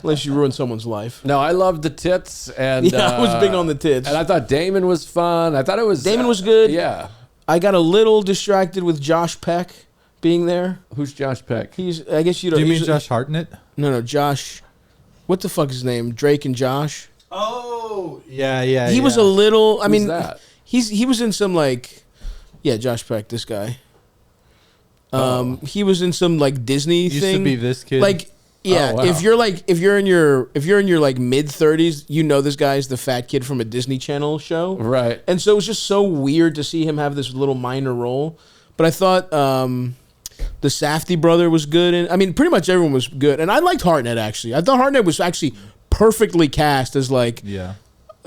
Unless you ruin someone's life. No, I loved the tits, and I was big on the tits. And I thought Damon was fun. I thought it was Damon was good. Yeah, I got a little distracted with Josh Peck being there. Who's Josh Peck? I guess you don't. Do you mean Josh Hartnett? No, Josh. What the fuck is his name? Drake and Josh. Oh, yeah. He was a little. Who's that? He was in some Josh Peck. This guy. He was in some like Disney Used thing. to be this kid. Like, yeah, wow. if you're in your like mid 30s, this guy's the fat kid from a Disney Channel show, Right. And so it was just so weird to see him have this little minor role. But I thought the Safdie brother was good, and pretty much everyone was good. And I liked Hartnett actually. I thought Hartnett was actually perfectly cast as like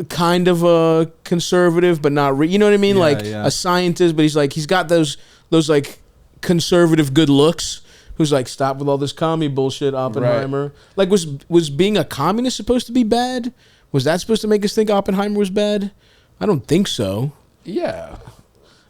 kind of a conservative, but not you know what I mean, a scientist. But he's got those like conservative good looks. Who's like, stop with all this commie bullshit, Oppenheimer. Right. Like, was being a communist supposed to be bad? Was that supposed to make us think Oppenheimer was bad? I don't think so. Yeah.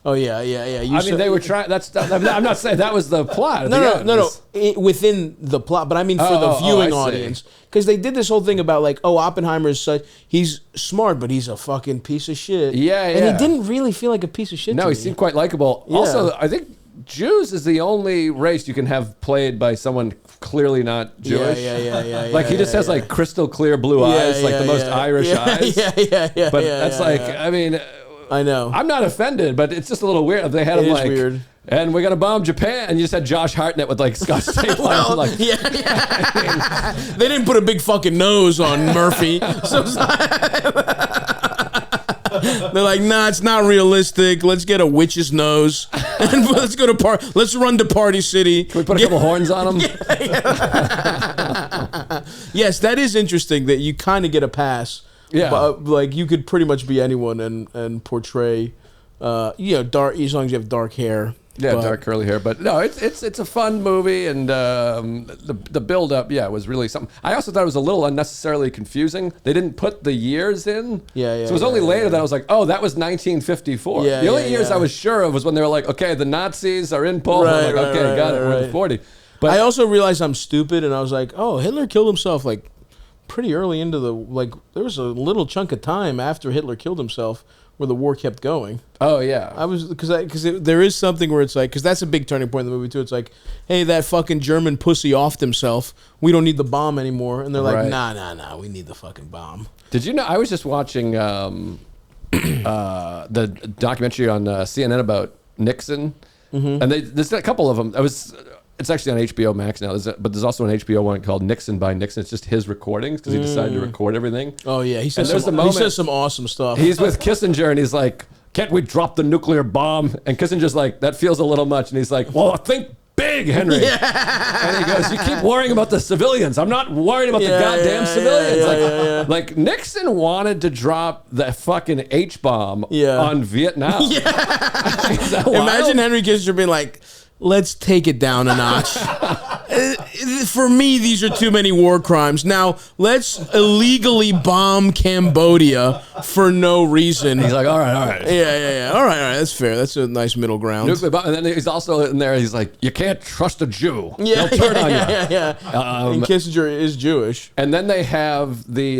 Oh, yeah. They were trying. I'm not saying that was the plot. No. Within the plot, but I mean for the viewing audience. Because they did this whole thing about like, Oppenheimer is he's smart, but he's a fucking piece of shit. Yeah. And he didn't really feel like a piece of shit to me. me. He seemed quite likable. Yeah. Also, I think Jews is the only race you can have played by someone clearly not Jewish. Yeah. Like he just has like crystal clear blue eyes, like the most Irish eyes. Yeah. But that's I know. I'm not offended, but it's just a little weird. They had him like, weird. And we're gonna bomb Japan, and you just had Josh Hartnett with like Scotch tape on. Like, they didn't put a big fucking nose on Murphy. So they're like, nah, it's not realistic. Let's get a witch's nose and let's go to let's run to Party City. Can we put a couple horns on him? Yes, that is interesting that you kind of get a pass. Yeah, but, like you could pretty much be anyone and portray, dark as long as you have dark hair. Yeah, dark curly hair. But no, it's a fun movie, and the build up, was really something. I also thought it was a little unnecessarily confusing. They didn't put the years in. Yeah. So it was only later that I was like, oh, that was 1954. Yeah, the only years I was sure of was when they were like, okay, the Nazis are in Poland. I'm like, okay, got it. We're in 40. But I also realized I'm stupid, and I was like, oh, Hitler killed himself like pretty early into there was a little chunk of time after Hitler killed himself where the war kept going. Oh yeah, I was because there is something where it's like, because that's a big turning point in the movie too. It's like, hey, that fucking German pussy offed himself. We don't need the bomb anymore, and they're like, nah, we need the fucking bomb. Did you know? I was just watching the documentary on CNN about Nixon, and there's a couple of them. It's actually on HBO Max now, but there's also an HBO one called Nixon by Nixon. It's just his recordings because he decided to record everything. Oh, yeah. He says some awesome stuff. He's with Kissinger, and he's like, can't we drop the nuclear bomb? And Kissinger's like, that feels a little much. And he's like, well, think big, Henry. And he goes, you keep worrying about the civilians. I'm not worried about the goddamn civilians. Like Nixon wanted to drop the fucking H-bomb on Vietnam. Imagine Henry Kissinger being like, let's take it down a notch. For me, these are too many war crimes. Now, let's illegally bomb Cambodia for no reason. He's like, all right. Yeah. All right. That's fair. That's a nice middle ground. Nuclear bomb. And then he's also in there, he's like, you can't trust a Jew. They'll turn on you. And Kissinger is Jewish. And then they have he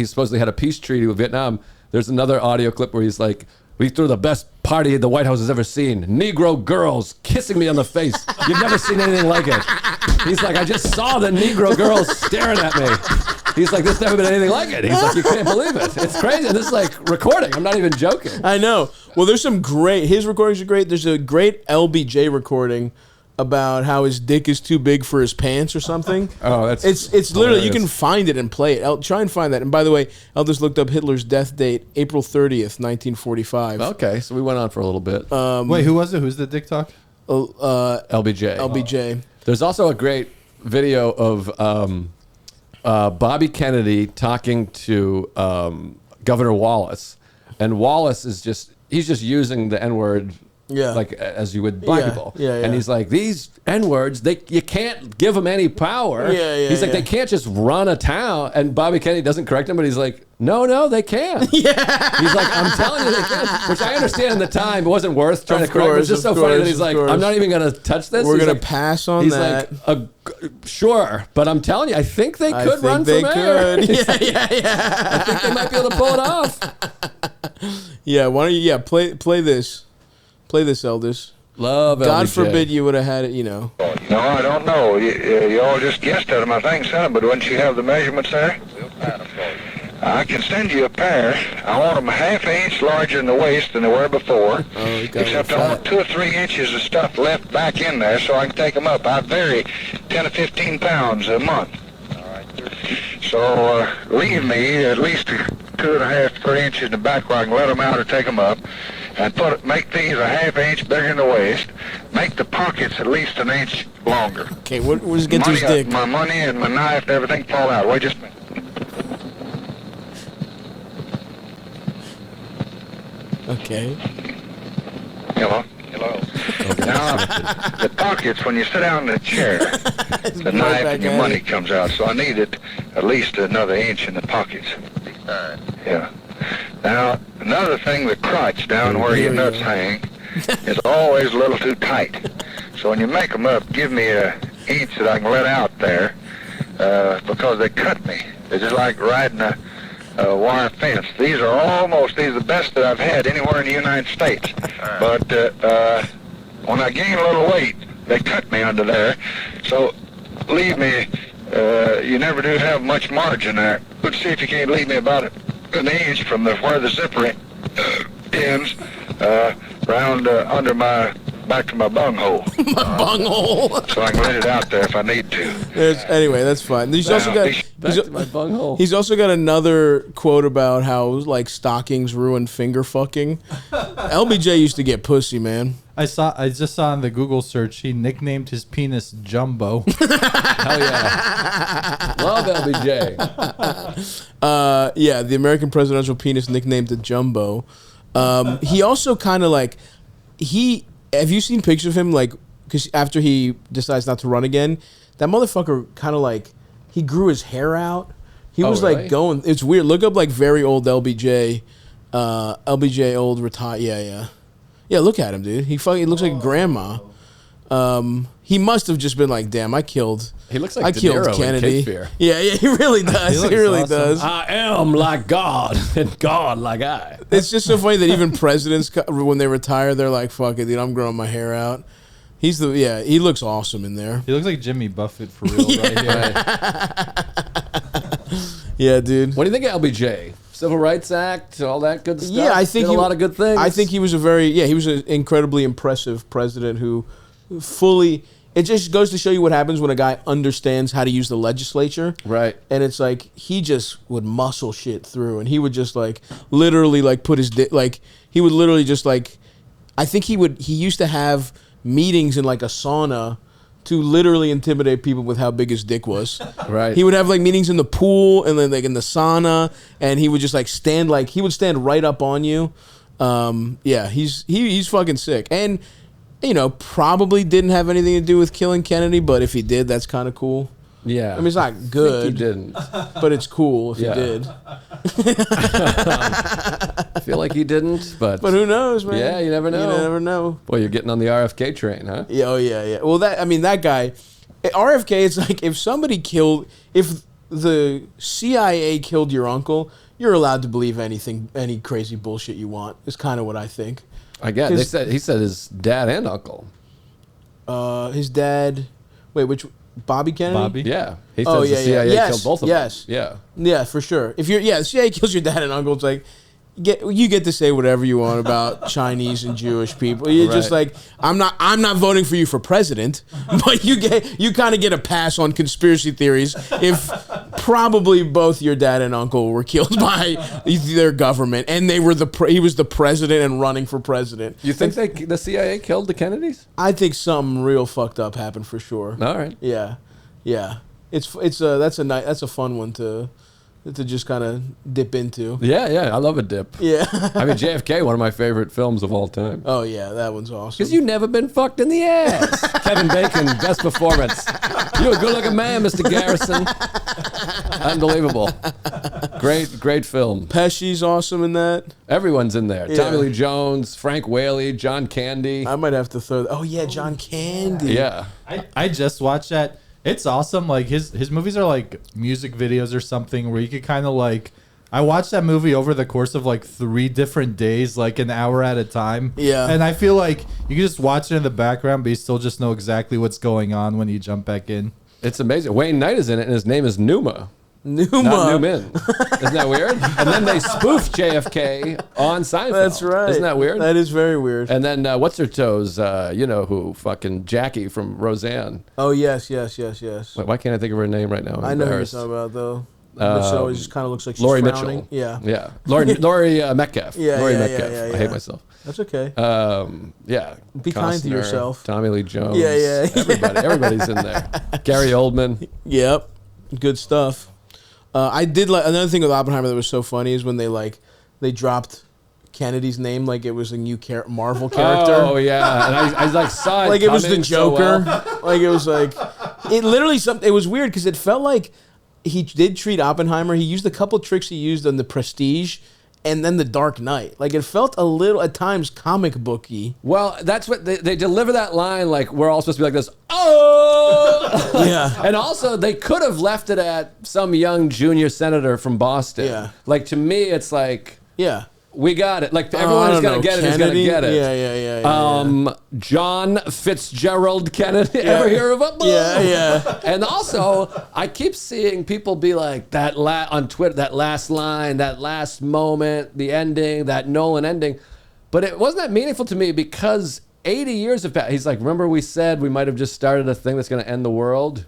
supposedly had a peace treaty with Vietnam. There's another audio clip where he's like, we threw the best party the White House has ever seen. Negro girls kissing me on the face. You've never seen anything like it. He's like, I just saw the Negro girls staring at me. He's like, there's never been anything like it. He's like, you can't believe it. It's crazy. This is like recording. I'm not even joking. I know. Well, there's his recordings are great. There's a great LBJ recording about how his dick is too big for his pants or something. Oh, that's it's literally, you can find it and play it. Try and find that. And by the way, Eldis looked up Hitler's death date, April 30th, 1945. Okay, so we went on for a little bit. Wait, who was it? Who's the dick talk? LBJ. LBJ. There's also a great video of Bobby Kennedy talking to Governor Wallace, and Wallace is just he's just using the N-word. Yeah. Like as you would black people. Yeah. And he's like, these N-words, you can't give them any power. He's like, they can't just run a town. And Bobby Kennedy doesn't correct him, but he's like, no, they can. Yeah. He's like, I'm telling you they can. Which I understand in the time, it wasn't worth trying to correct. It was just so funny that he's like, I'm not even going to touch this. We're going to pass on that. He's like, sure, but I'm telling you, I think they could run for mayor. Yeah. I think they might be able to pull it off. Yeah, why don't you, play this. Play this, Eldis. Love God LBJ. forbid you would have had it, No, I don't know. You all just guessed at them, I think, son, but wouldn't you have the measurements there? I can send you a pair. I want them a ½ inch larger in the waist than they were before. Except I want 2 or 3 inches of stuff left back in there so I can take them up. I vary 10 to 15 pounds a month. So leave me at least 2.5 to 3 inches in the back where I can let them out or take them up. And make these a ½ inch bigger in the waist. Make the pockets at least an inch longer. Okay, where's get this dick? My money and my knife and everything fall out. Wait just a minute. Okay. Hello. Now, the pockets, when you sit down in a chair, the knife and your money comes out. So I need it at least another inch in the pockets. Yeah. Now, another thing, the crotch down where your nuts hang is always a little too tight. So when you make them up, give me an inch that I can let out there because they cut me. They're just like riding a wire fence. These are the best that I've had anywhere in the United States. But when I gain a little weight, they cut me under there. So leave me, you never do have much margin there. Let's see if you can't leave me about an inch from where the zipper ends, round under back to my bunghole. My bunghole. So I can let it out there if I need to. Anyway, that's fine. He's also got back to my bunghole. He's also got another quote about how like stockings ruin finger fucking. LBJ used to get pussy, man. I just saw in the Google search he nicknamed his penis Jumbo. Hell yeah. Love LBJ. The American presidential penis nicknamed it Jumbo. He also kind of like have you seen pictures of him, like, because after he decides not to run again, that motherfucker kind of like, he grew his hair out. He was really? like going, it's weird. Look up like very old LBJ, old retired, yeah, look at him, dude. He looks like grandma. He must have just been like, damn, I killed Kennedy. Yeah, he really does. He really does. I am like God, and God like I. It's just so funny that even presidents, when they retire, they're like, fuck it, dude, I'm growing my hair out. He looks awesome in there. He looks like Jimmy Buffett for real right here. Yeah, dude. What do you think of LBJ? Civil Rights Act, all that good stuff? Yeah, I think did a lot of good things. I think he was he was an incredibly impressive president who fully, it just goes to show you what happens when a guy understands how to use the legislature. Right. And it's like, he just would muscle shit through, and he would just like, literally like put his, he would literally just like, I think he used to have meetings in like a sauna to literally intimidate people with how big his dick was. Right. He would have like meetings in the pool and then like in the sauna, and he would just like stand right up on you. He's fucking sick. And probably didn't have anything to do with killing Kennedy, but if he did, that's kind of cool. Yeah. I mean, it's not good. He didn't. But it's cool if he did. I feel like he didn't, but who knows, man? Yeah, you never know. You never know. Boy, you're getting on the RFK train, huh? Yeah, oh yeah. Well, that guy, RFK, it's like if the CIA killed your uncle, you're allowed to believe any crazy bullshit you want. Is kind of what I think. I guess he said his dad and uncle. His dad. Wait, which Bobby Kennedy? Bobby. Yeah. He says the CIA killed both of them. Yes. Yeah. Yeah, for sure. If the CIA kills your dad and uncle, it's like you get to say whatever you want about Chinese and Jewish people. You're just like, I'm not voting for you for president, but you kind of get a pass on conspiracy theories if probably both your dad and uncle were killed by their government, and he was the president and running for president. You think the CIA killed the Kennedys? I think something real fucked up happened for sure. All right. Yeah. That's a fun one to to just kind of dip into. Yeah, I love a dip. Yeah. I mean, JFK, one of my favorite films of all time. Oh, yeah, that one's awesome. Because you've never been fucked in the ass. Kevin Bacon, best performance. You're a good-looking man, Mr. Garrison. Unbelievable. Great film. Pesci's awesome in that. Everyone's in there. Yeah. Tommy Lee Jones, Frank Whaley, John Candy. I might have to throw... Oh, yeah, John Candy. Yeah. I just watched that. It's awesome. Like his movies are like music videos or something where you could kind of like. I watched that movie over the course of like 3 different days, like an hour at a time. Yeah. And I feel like you can just watch it in the background, but you still just know exactly what's going on when you jump back in. It's amazing. Wayne Knight is in it, and his name is Numa. Numa. Not Newman. Isn't that weird? And then they spoofed JFK on Seinfeld. That's right. Isn't that weird? That is very weird. And then what's her toes? You know who? Fucking Jackie from Roseanne. Oh, yes. Wait, why can't I think of her name right now? I know who you're talking about, though. But she always just kind of looks like she's Laurie frowning. Mitchell. Yeah. Laurie Metcalf. Yeah, Laurie yeah, Metcalf. yeah, yeah, I hate yeah. myself. That's okay. Yeah. Be kind to Costner, yourself. Tommy Lee Jones. Yeah. Everybody's in there. Gary Oldman. Yep. Good stuff. I did like another thing with Oppenheimer that was so funny is when they dropped Kennedy's name like it was a new Marvel character. Oh yeah, and I like saw it like it was the coming so Joker. well. Like it was like it literally something. It was weird because it felt like he did treat Oppenheimer. He used a couple tricks he used on the Prestige. And then the Dark Knight. Like, it felt a little, at times, comic booky. Well, that's what they deliver that line like we're all supposed to be like this. Oh, yeah. And also, they could have left it at some young junior senator from Boston. Yeah. Like, to me, it's like, yeah, we got it. Like, everyone who's gonna get it is gonna get it. Yeah. John Fitzgerald Kennedy. Ever hear of him? Yeah. And also, I keep seeing people be like on Twitter, that last line, that last moment, the ending, that Nolan ending. But it wasn't that meaningful to me because 80 years have passed. He's like, remember we said we might have just started a thing that's going to end the world?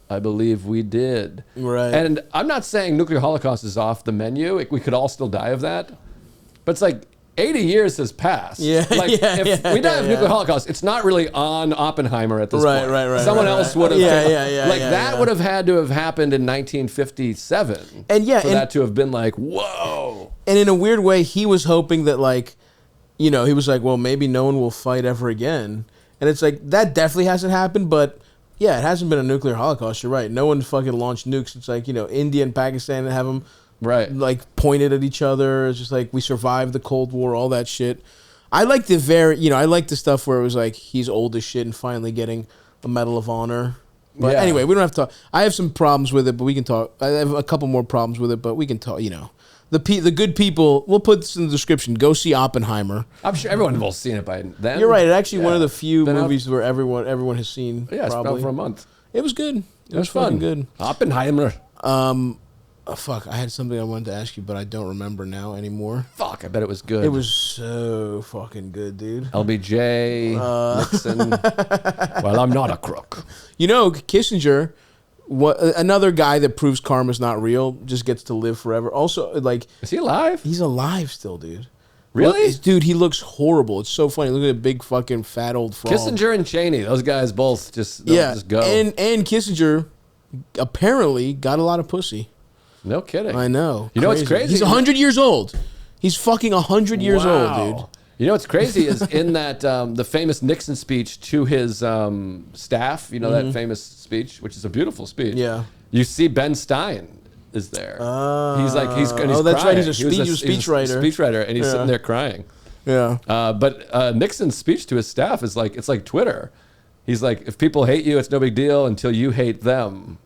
I believe we did. Right. And I'm not saying nuclear holocaust is off the menu. We could all still die of that. But it's like 80 years has passed. Yeah, like if we die of nuclear holocaust, it's not really on Oppenheimer at this point. Right. Someone else would have. That would have had to have happened in 1957. And for that to have been like, whoa. And in a weird way, he was hoping that he was like, well, maybe no one will fight ever again. And it's like that definitely hasn't happened, but yeah, it hasn't been a nuclear holocaust. You're right. No one fucking launched nukes. It's like India and Pakistan have them. Right. Like pointed at each other. It's just like we survived the Cold War, all that shit. I like I like the stuff where it was like he's old as shit and finally getting a Medal of Honor. But anyway, we don't have to talk. I have some problems with it, but we can talk. I have a couple more problems with it, but we can talk, The good people, we'll put this in the description. Go see Oppenheimer. I'm sure everyone will have seen it by then. You're right. It's actually one of the few movies where everyone has seen. Yeah, it's been for a month. It was good. It was fun. Good. Oppenheimer. Fuck, I had something I wanted to ask you, but I don't remember now anymore. Fuck, I bet it was good. It was so fucking good, dude. LBJ, Nixon. Well, I'm not a crook. Kissinger, another guy that proves karma's not real, just gets to live forever. Also, is he alive? He's alive still, dude. Really? Dude, he looks horrible. It's so funny. Look at a big fucking fat old frog. Kissinger and Cheney, those guys both just go. And Kissinger apparently got a lot of pussy. No kidding. I know. You know what's crazy? He's 100 years old. He's fucking 100 years old, dude. You know what's crazy is in that the famous Nixon speech to his staff, that famous speech, which is a beautiful speech. Yeah. You see Ben Stein is there. He's that's crying. right. He's a speechwriter. Speechwriter, and he's sitting there crying. Yeah. But Nixon's speech to his staff is it's like Twitter. He's like, if people hate you, it's no big deal until you hate them.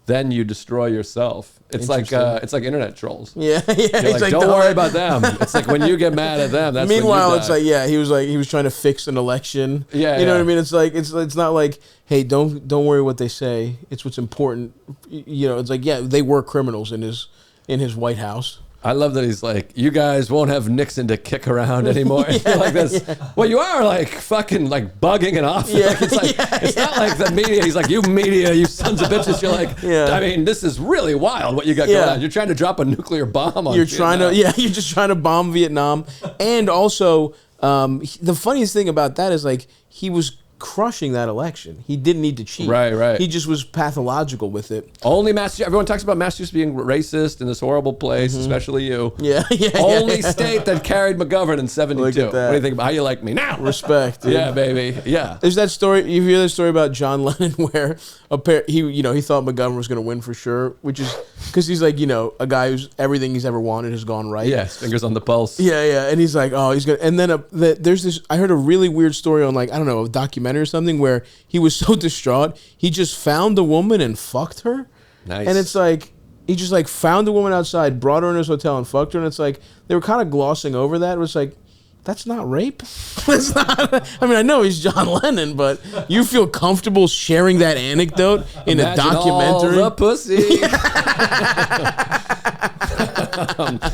Then you destroy yourself. It's like internet trolls. Yeah. You're like, don't worry about them. It's like when you get mad at them. That's meanwhile, when you die. he was trying to fix an election. Yeah, you know what I mean. It's like it's not like, hey, don't worry what they say. It's what's important. It's like, yeah, they were criminals in his White House. I love that he's like, you guys won't have Nixon to kick around anymore. Like this. Yeah. Well, you are fucking bugging it off. Yeah. It's not like the media. He's like, you media, you sons of bitches. You're like, I mean, this is really wild what you got going on. You're trying to drop a nuclear bomb on Vietnam. You're just trying to bomb Vietnam. And also, the funniest thing about that is he was crushing that election. He didn't need to cheat. Right. He just was pathological with it. Only Massachusetts. Everyone talks about Massachusetts being racist in this horrible place, especially you. Yeah. Only state that carried McGovern in 72. What do that. you think about how you like me now? Respect. Dude. Yeah, baby. Yeah. There's that story. You hear that story about John Lennon where he thought McGovern was going to win for sure, which is because he's like, a guy who's everything he's ever wanted has gone right. Yes, fingers on the pulse. Yeah, and he's like, oh, he's gonna. And then there's this. I heard a really weird story on a documentary or something where he was so distraught he just found a woman and fucked her. Nice. And it's like he just like found a woman outside, brought her in his hotel and fucked her. And it's like they were kind of glossing over that. It was like, that's not rape. That's not. I mean, I know he's John Lennon, but you feel comfortable sharing that anecdote in a documentary? All the pussy.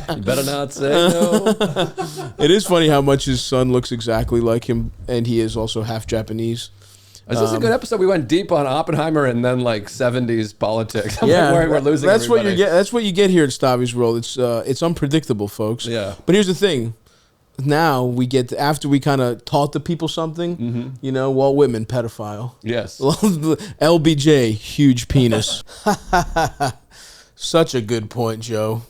You better not say no. It is funny how much his son looks exactly like him, and he is also half Japanese. Is this a good episode? We went deep on Oppenheimer and then 70s politics. I'm yeah, worried we're losing. That's everybody. what you get. That's what you get here at Stavvy's World. It's unpredictable, folks. Yeah. But here's the thing. Now we get after we kind of taught the people something. Walt Whitman, pedophile. Yes. LBJ, huge penis. Such a good point, Joe.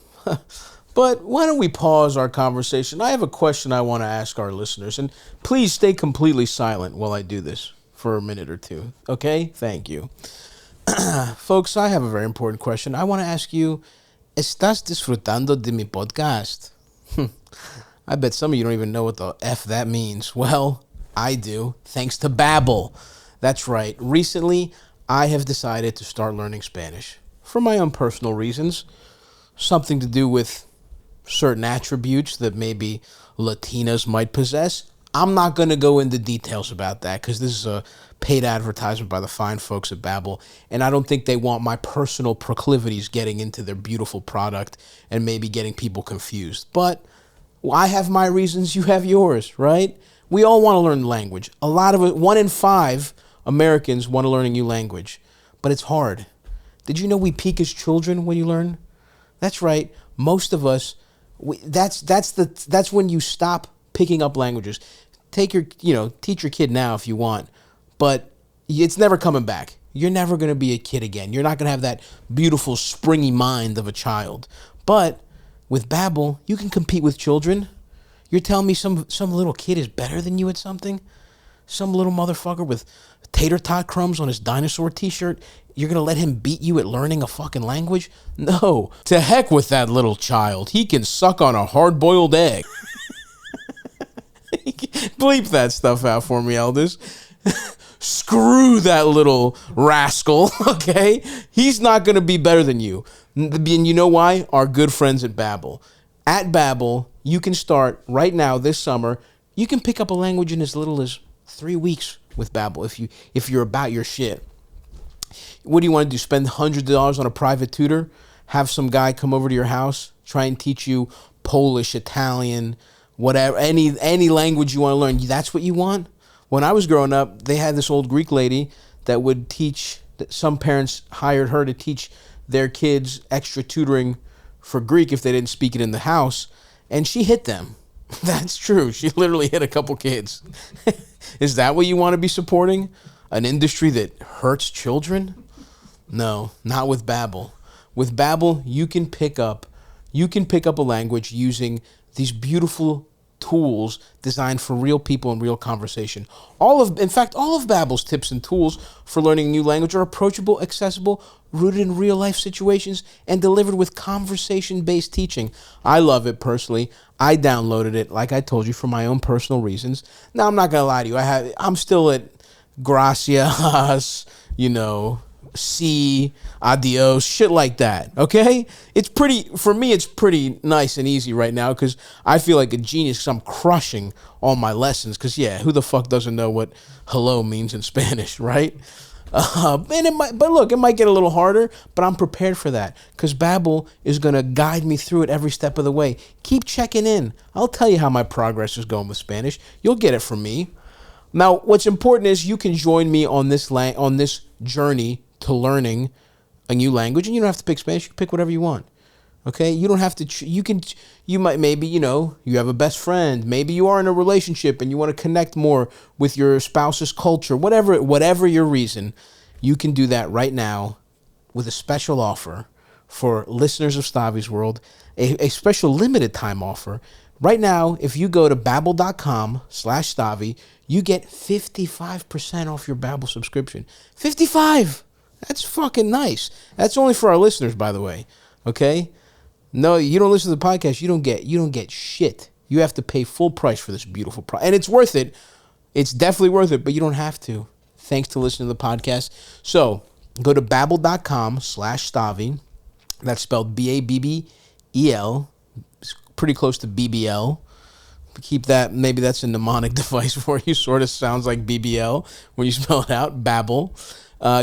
But why don't we pause our conversation? I have a question I want to ask our listeners, and please stay completely silent while I do this for a minute or two. Okay? Thank you. Folks, I have a very important question. I want to ask you, ¿Estás disfrutando de mi podcast? I bet some of you don't even know what the F that means. Well, I do, thanks to Babbel. That's right. Recently, I have decided to start learning Spanish for my own personal reasons. Something to do with certain attributes that maybe Latinas might possess. I'm not going to go into details about that because this is a paid advertisement by the fine folks at Babbel, and I don't think they want my personal proclivities getting into their beautiful product and maybe getting people confused. But I have my reasons, you have yours, right? We all want to learn language. A lot of it, 1 in 5 Americans want to learn a new language, but it's hard. Did you know we peak as children when you learn? That's right. Most of us, that's when you stop picking up languages. Teach your kid now if you want, but it's never coming back. You're never going to be a kid again. You're not going to have that beautiful springy mind of a child. But with Babbel, you can compete with children. You're telling me some little kid is better than you at something? Some little motherfucker with tater tot crumbs on his dinosaur t-shirt, you're going to let him beat you at learning a fucking language? No. To heck with that little child. He can suck on a hard-boiled egg. Bleep that stuff out for me, Eldis. Screw that little rascal, okay? He's not going to be better than you. And you know why? Our good friends at Babbel. At Babbel, you can start right now this summer. You can pick up a language in as little as 3 weeks with Babbel if you're about your shit. What do you want to do? Spend hundreds of dollars on a private tutor? Have some guy come over to your house, try and teach you Polish, Italian, whatever, any language you want to learn. That's what you want? When I was growing up, they had this old Greek lady that would teach, some parents hired her to teach their kids extra tutoring for Greek if they didn't speak it in the house, and she hit them. That's true. She literally hit a couple kids. Is that what you want to be supporting? An industry that hurts children? No, not with Babbel. With Babbel, you can pick up a language using these beautiful tools designed for real people and real conversation. In fact, all of Babbel's tips and tools for learning a new language are approachable, accessible, rooted in real life situations, and delivered with conversation-based teaching. I love it personally. I downloaded it, like I told you, for my own personal reasons. Now, I'm not gonna lie to you. I'm still at gracias, see, adios, shit like that, okay? For me, it's pretty nice and easy right now because I feel like a genius because I'm crushing all my lessons because, who the fuck doesn't know what hello means in Spanish, right? But it might get a little harder, but I'm prepared for that because Babbel is going to guide me through it every step of the way. Keep checking in. I'll tell you how my progress is going with Spanish. You'll get it from me. Now, what's important is you can join me on this journey to learning a new language, and you don't have to pick Spanish. You can pick whatever you want. Okay, you don't have to. You might maybe you have a best friend. Maybe you are in a relationship and you want to connect more with your spouse's culture. Whatever your reason, you can do that right now with a special offer for listeners of Stavvy's World. A special limited time offer. Right now, if you go to babbel.com/Stavvy, you get 55% off your Babbel subscription. 55. That's fucking nice. That's only for our listeners, by the way. Okay. No, you don't listen to the podcast. You don't get shit. You have to pay full price for this beautiful product. And it's worth it. It's definitely worth it, but you don't have to. Thanks to listening to the podcast. So go to babbel.com/Stavvy. That's spelled Babbel. It's pretty close to BBL. Keep that. Maybe that's a mnemonic device for you. Sort of sounds like BBL when you spell it out. Babbel.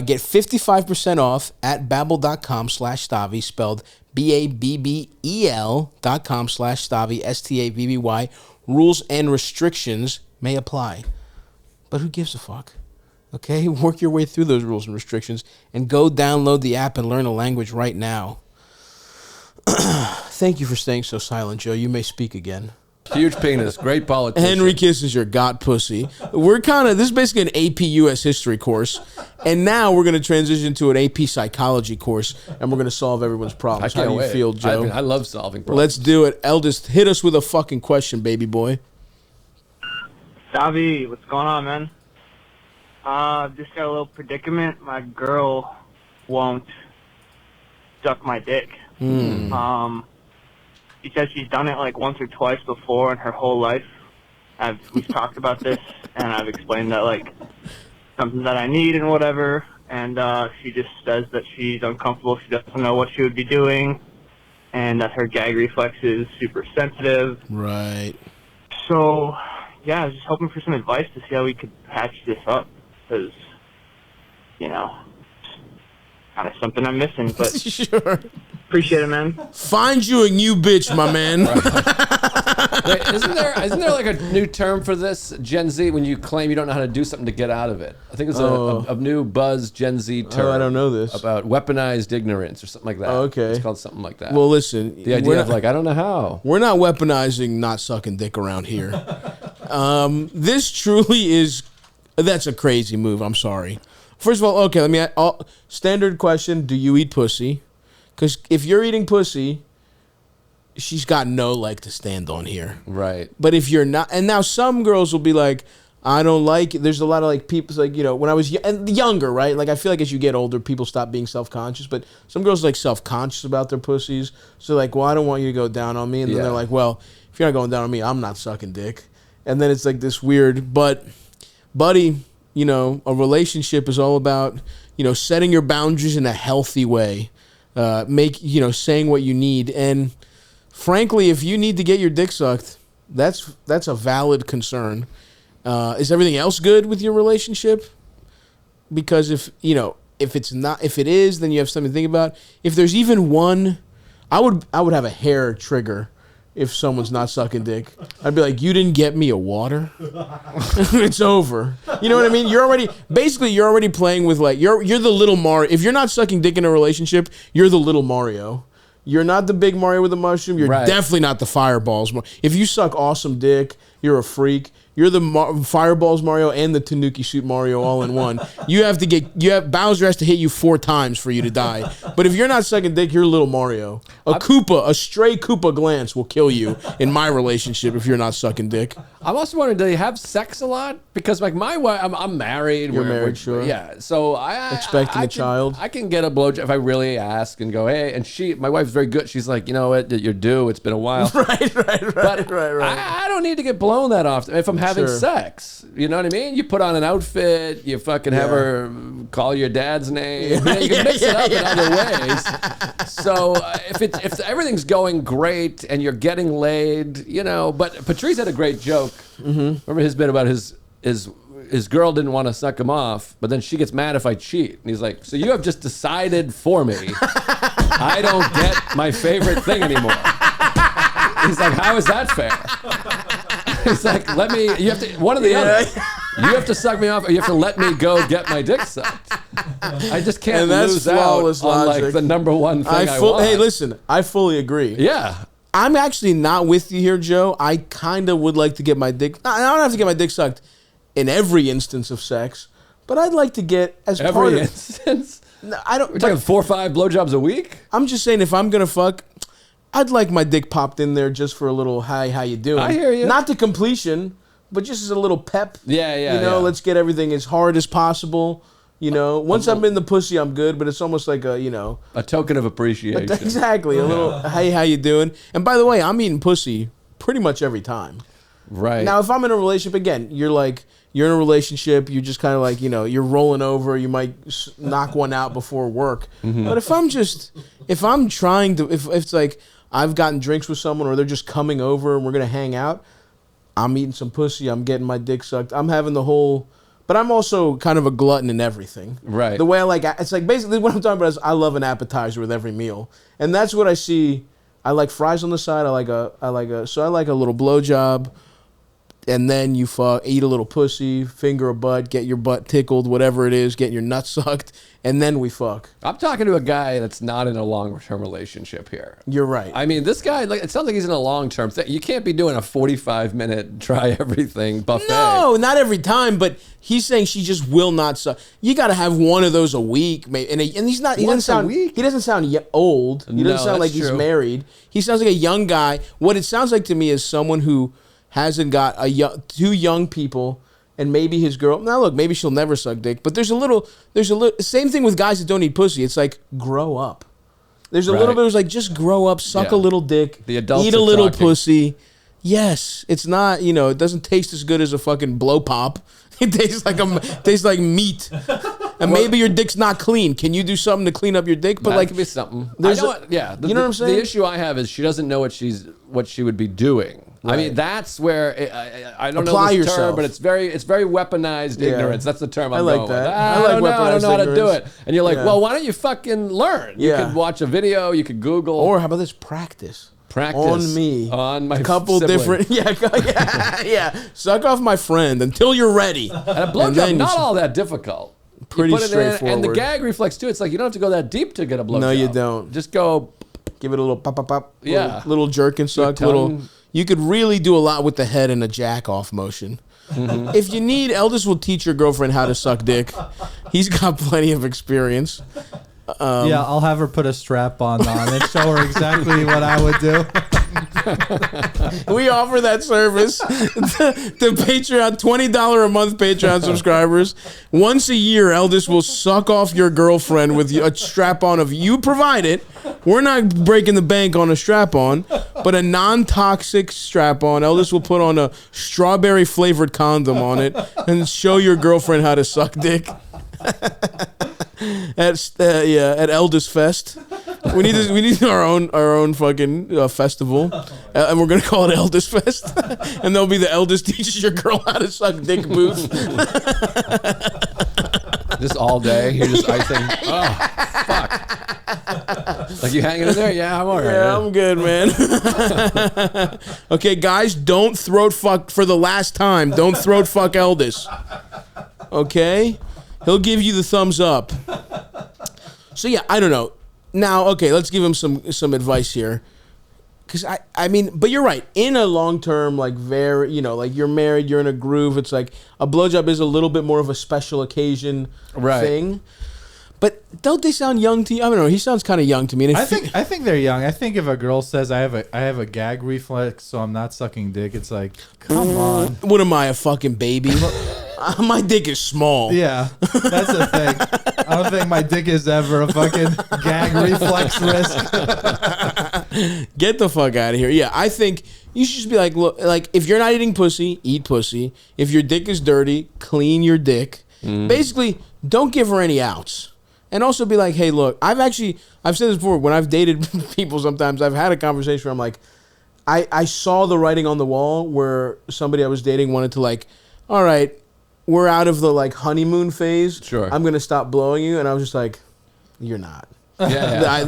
Get 55% off at babbel.com/Stavvy, spelled Babbel.com/Stavvy, STAVVY. Rules and restrictions may apply. But who gives a fuck? Okay? Work your way through those rules and restrictions and go download the app and learn a language right now. Thank you for staying so silent, Joe. You may speak again. Huge penis, great politician. Henry Kissinger got pussy. This is basically an AP U.S. history course, and now we're going to transition to an AP psychology course, and we're going to solve everyone's problems. How do you feel, Joe? I love solving problems. Let's do it. Eldis, hit us with a fucking question, baby boy. Stavvy, what's going on, man? Just got a little predicament. My girl won't suck my dick. She says she's done it like once or twice before in her whole life. We've talked about this, and I've explained that like something that I need and whatever. And she just says that she's uncomfortable. She doesn't know what she would be doing, and that her gag reflex is super sensitive. Right. So, yeah, I was just hoping for some advice to see how we could patch this up, because it's kind of something I'm missing. But sure. Appreciate it, man. Find you a new bitch, my man. Wait, isn't there like a new term for this, Gen Z, when you claim you don't know how to do something to get out of it? I think it's a new buzz Gen Z term. Oh, I don't know this. About weaponized ignorance or something like that. Oh, okay. It's called something like that. Well, listen. The idea of like, I don't know how. We're not weaponizing not sucking dick around here. This truly is, that's a crazy move. I'm sorry. First of all, okay, standard question, do you eat pussy? Because if you're eating pussy, she's got no leg to stand on here. Right. But if you're not, and now some girls will be like, I don't like it. There's a lot of like people, like, when I was younger, right? Like I feel like as you get older, people stop being self-conscious. But some girls are like self-conscious about their pussies. So like, well, I don't want you to go down on me. And then they're like, well, if you're not going down on me, I'm not sucking dick. And then it's like this weird, but buddy, a relationship is all about, setting your boundaries in a healthy way. Saying what you need. And frankly, if you need to get your dick sucked, that's a valid concern. Is everything else good with your relationship? Because if it is, then you have something to think about. If there's even one, I would have a hair trigger if someone's not sucking dick. I'd be like, you didn't get me a water? It's over. You know what I mean? You're already playing with like, you're the little Mario. If you're not sucking dick in a relationship, you're the little Mario. You're not the big Mario with a mushroom. You're definitely not the Fireballs. If you suck awesome dick, you're a freak. You're the Fireballs Mario and the Tanuki Suit Mario all in one. Bowser has to hit you 4 times for you to die. But if you're not sucking dick, you're little Mario. A stray Koopa glance will kill you in my relationship if you're not sucking dick. I'm also wondering, do they have sex a lot? Because like my wife, I'm married. You're married, sure. Yeah, so expecting a child. I can get a blowjob if I really ask and go, hey. And my wife's very good. She's like, you know what, you're due. It's been a while. Right. I don't need to get blown that often if I'm having sex. You know what I mean? You put on an outfit. You fucking have her call your dad's name. You can mix it up in other ways. So if everything's going great and you're getting laid, But Patrice had a great joke. Mm-hmm. Remember his bit about his girl didn't want to suck him off, but then she gets mad if I cheat. And he's like, so you have just decided for me I don't get my favorite thing anymore. He's like, how is that fair? He's like, one or the other. You have to suck me off or you have to let me go get my dick sucked. I just can't And that's lose out flawless on like logic. the number one thing I want. Hey, listen, I fully agree. Yeah. I'm actually not with you here, Joe. I kind of would like to get my dick. I don't have to get my dick sucked in every instance of sex, but I'd like to get as part Every of instance. No, I don't. We're talking 4 or 5 blowjobs a week. I'm just saying, if I'm gonna fuck, I'd like my dick popped in there just for a little hi, how you doing? I hear you. Not to completion, but just as a little pep. Yeah, yeah. You know, yeah. let's get everything as hard as possible. You know, once I'm in the pussy, I'm good. But it's almost like a, a token of appreciation. Exactly, a little hey, how you doing? And by the way, I'm eating pussy pretty much every time. Right. Now, if I'm in a relationship, again, you're in a relationship, you're just kind of like, you're rolling over, you might knock one out before work. Mm-hmm. But if I'm trying to, if it's like I've gotten drinks with someone or they're just coming over and we're going to hang out, I'm eating some pussy, I'm getting my dick sucked, I'm having the whole, but I'm also kind of a glutton in everything. Right. The way it's like basically what I'm talking about is I love an appetizer with every meal. And that's what I see. I like fries on the side, I like a little blowjob. And then you eat a little pussy, finger a butt, get your butt tickled, whatever it is, get your nuts sucked, and then we fuck. I'm talking to a guy that's not in a long-term relationship here. You're right. I mean, this guy, it sounds like he's in a long-term thing. You can't be doing a 45-minute try everything buffet. No, not every time, but he's saying she just will not suck. You got to have one of those a week, maybe. And he's not. He Once doesn't sound. a week? He doesn't sound old. He doesn't sound like he's married. He sounds like a young guy. What it sounds like to me is someone who hasn't got two young people, and maybe his girl. Now look, maybe she'll never suck dick, but there's a little. Same thing with guys that don't eat pussy. It's like grow up. There's a little bit of like just grow up, suck a little dick, the adults eat a little talking. pussy. Yes, it's not. It doesn't taste as good as a fucking blow pop. It tastes like meat. And maybe your dick's not clean. Can you do something to clean up your dick? But That could be something. you know what I'm saying? The issue I have is she doesn't know what she would be doing. Right. I mean, that's where I don't Apply know this yourself. term, but it's very weaponized ignorance. That's the term I'm like going that. with. I don't know how to do it. And you're like, Yeah. well, why don't you fucking learn? You could watch a video. You could Google. Or how about this practice on me, on my couple sibling. different. Yeah. Suck off my friend until you're ready. And a blowjob, not all that difficult. Pretty You put it in, straightforward. and the gag reflex too. It's like you don't have to go that deep to get a blowjob. No, you don't. Just go. Give it a little pop, pop, pop. Yeah. Little jerk and suck. tongue. You could really do a lot with the head and a jack off motion. Mm-hmm. If you need, Eldis will teach your girlfriend how to suck dick. He's got plenty of experience. Yeah, I'll have her put a strap on and show her exactly what I would do. We offer that service to Patreon, $20 a month Patreon subscribers. Once a year, Eldis will suck off your girlfriend with a strap on of you provide it. We're not breaking the bank on a strap on, but a non-toxic strap on. Eldis will put on a strawberry flavored condom on it and show your girlfriend how to suck dick. At Eldis Fest. We need our own fucking festival, and we're gonna call it Eldis Fest, and there'll be the Eldis teaches your girl how to suck dick booth. Just all day, you're just icing. Oh, fuck! Like you hanging in there? Yeah, I'm alright. Yeah, I'm good, man. Okay, guys, don't throat fuck for the last time. Don't throat fuck Eldis. Okay, he'll give you the thumbs up. So yeah, I don't know. Now, okay, let's give him some advice here. Because I mean, but you're right. In a long term, like very, like you're married, you're in a groove. It's like a blowjob is a little bit more of a special occasion thing. But don't they sound young to you? I don't know. He sounds kind of young to me. And I think they're young. I think if a girl says I have a gag reflex, so I'm not sucking dick, it's like, come on. What am I, a fucking baby? My dick is small. Yeah, that's the thing. I don't think my dick is ever a fucking gag reflex risk. Get the fuck out of here. Yeah, I think you should just be like, look, like if you're not eating pussy, eat pussy. If your dick is dirty, clean your dick. Basically, don't give her any outs. And also be like, hey, look, I've said this before, when I've dated people sometimes, I've had a conversation where I'm like, I saw the writing on the wall where somebody I was dating wanted to like, all right, we're out of the like honeymoon phase. Sure. I'm going to stop blowing you. And I was just like, you're not. Yeah.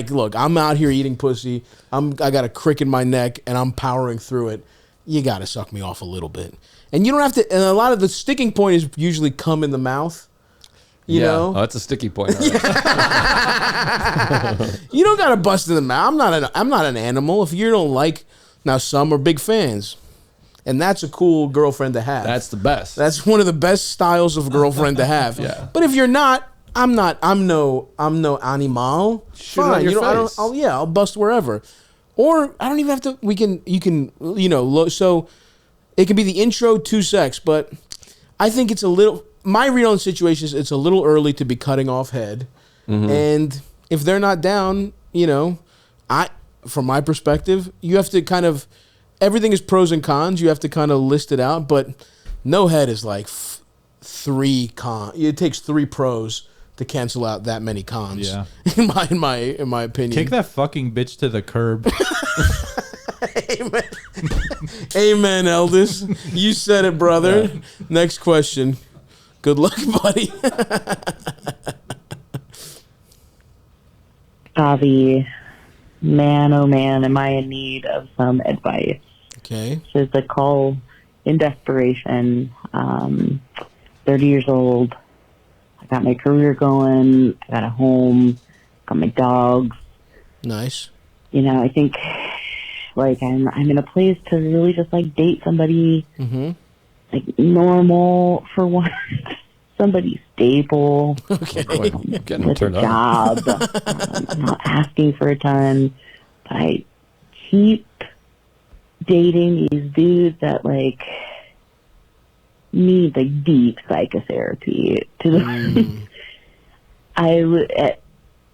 Look, I'm out here eating pussy. I got a crick in my neck and I'm powering through it. You got to suck me off a little bit. And you don't have to, and a lot of the sticking point is usually cum in the mouth. You know? Oh, that's a sticky point. You don't gotta bust in the mouth. I'm not an animal. If you don't like, now some are big fans, and that's a cool girlfriend to have. That's the best. That's one of the best styles of girlfriend to have. Yeah. But if you're not, I'm no animal. Shoot it Fine. on your You know, face. I'll bust wherever, or I don't even have to. You can so it can be the intro to sex, but I think it's a little. My read on the situation is it's a little early to be cutting off head, and if they're not down, from my perspective, you have to kind of everything is pros and cons. You have to kind of list it out, but no head is like 3 cons. It takes 3 pros to cancel out that many cons. Yeah. in my opinion. Kick that fucking bitch to the curb. Amen, Eldis. You said it, brother. Yeah. Next question. Good luck, buddy. Stavvy, man, oh man, am I in need of some advice? Okay. This is a call in desperation. 30 years old. I got my career going. I got a home. Got my dogs. Nice. I think like I'm in a place to really just like date somebody like normal for once. Somebody stable. Okay. Getting with a turned job. I'm not asking for a ton, but I keep dating these dudes that like need like deep psychotherapy to the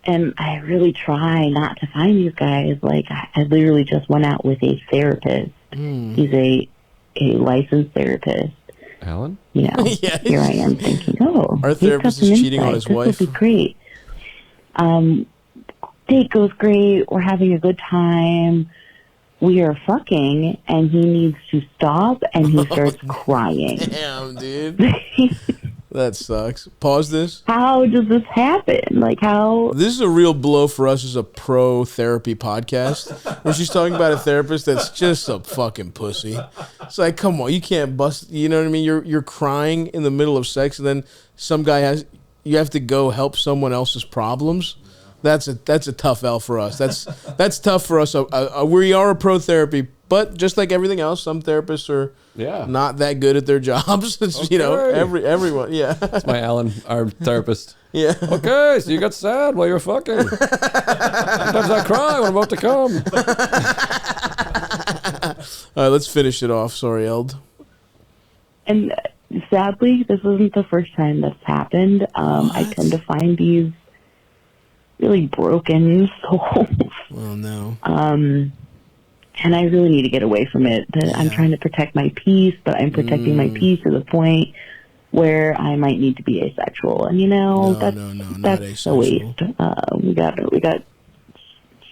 and I really try not to find these guys. Like I literally just went out with a therapist. He's a licensed therapist. Alan? Yeah, here I am thinking, our therapist is cheating on his wife. This would be great. Date goes great. We're having a good time. We are fucking, and he needs to stop, and he starts crying. Damn, dude. That sucks. Pause this. How does this happen? Like, how? This is a real blow for us as a pro therapy podcast, where she's talking about a therapist that's just a fucking pussy. It's like, come on, you can't bust. You know what I mean? You're crying in the middle of sex, and then some guy you have to go help someone else's problems. That's a tough L for us. That's tough for us. We are a pro therapy, but just like everything else, some therapists are not that good at their jobs. It's, everyone. Yeah, that's my Alan, our therapist. Yeah. Okay, so you got sad while you were fucking. Sometimes I cry when I'm about to come. All right, let's finish it off. Sorry, Eld. And sadly, this isn't the first time that's happened. I tend to find these really broken souls. Oh no. And I really need to get away from it. I'm trying to protect my peace, but I'm protecting my peace to the point where I might need to be asexual. And that's a waste. We got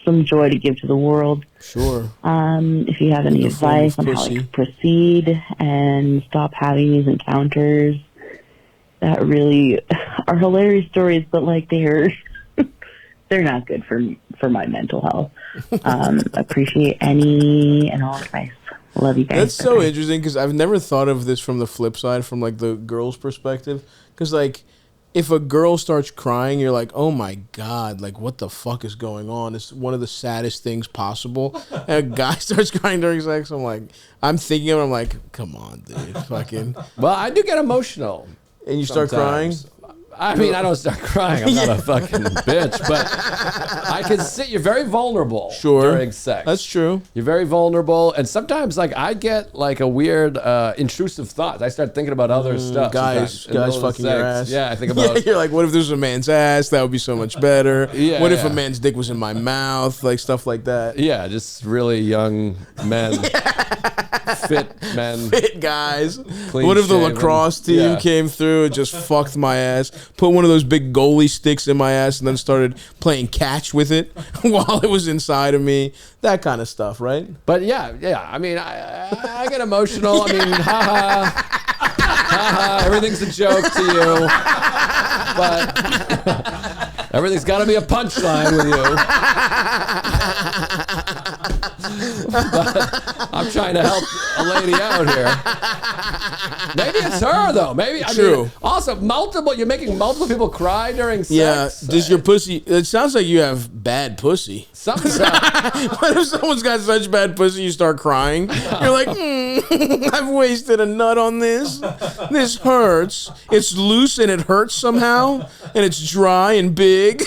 some joy to give to the world. Sure. If you have any advice on how I can proceed and stop having these encounters that really are hilarious stories, but like they're not good for my mental health. Appreciate any and all advice. Love you guys. That's so interesting because I've never thought of this from the flip side, from like the girl's perspective. Because like, if a girl starts crying, you're like, oh my God, like what the fuck is going on? It's one of the saddest things possible. And a guy starts crying during sex, I'm thinking of it, I'm like, come on, dude, fucking. Well, I do get emotional. And you start crying? I mean, I don't start crying. I'm not a fucking bitch, but I can sit. You're very vulnerable during sex. That's true. You're very vulnerable, and sometimes, like, I get like a weird, intrusive thought. I start thinking about other stuff. Guys fucking your ass. Yeah, I think about. Yeah, you're like, what if this was a man's ass? That would be so much better. Yeah. What if a man's dick was in my mouth? Like stuff like that. Yeah, just really young men. Fit men. Fit guys. What if the lacrosse team came through and just fucked my ass, put one of those big goalie sticks in my ass, and then started playing catch with it while it was inside of me? That kind of stuff, right? But yeah. I mean, I get emotional. I mean, haha, everything's a joke to you. But everything's got to be a punchline with you. But I'm trying to help a lady out here. Maybe it's her though. Maybe I mean, also you're making multiple people cry during sex. Yeah. Does your pussy? It sounds like you have bad pussy. What if someone's got such bad pussy you start crying? You're like, I've wasted a nut on this. This hurts. It's loose and it hurts somehow, and it's dry and big.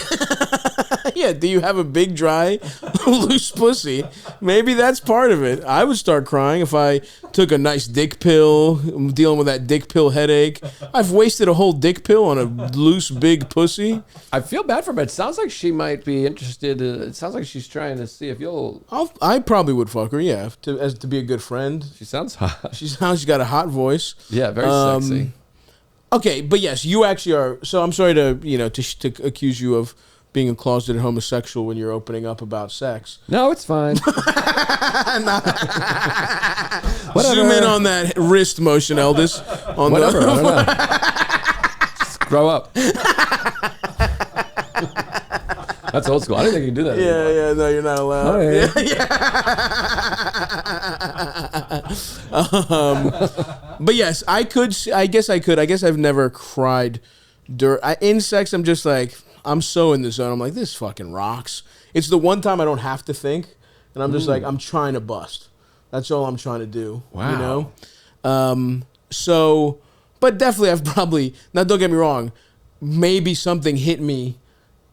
Yeah, do you have a big, dry, loose pussy? Maybe that's part of it. I would start crying if I took a nice dick pill. I'm dealing with that dick pill headache. I've wasted a whole dick pill on a loose, big pussy. I feel bad for her, but it sounds like she might be interested. It sounds like she's trying to see if you'll... I probably would fuck her, yeah, to be a good friend. She sounds hot. She's got a hot voice. Yeah, very sexy. Okay, but yes, you actually are. So I'm sorry to to accuse you of being a closeted homosexual when you're opening up about sex. No, it's fine. Zoom in on that wrist motion, Eldis. Whatever. I don't know. Just grow up. That's old school. I don't think you can do that anymore. Yeah, no, you're not allowed. But yes, I could. I guess I could. I guess I've never cried in sex. I'm just like, I'm so in the zone. I'm like, this fucking rocks. It's the one time I don't have to think, and I'm just like, I'm trying to bust. That's all I'm trying to do. Wow. You know? So, but definitely I've probably, now don't get me wrong, maybe something hit me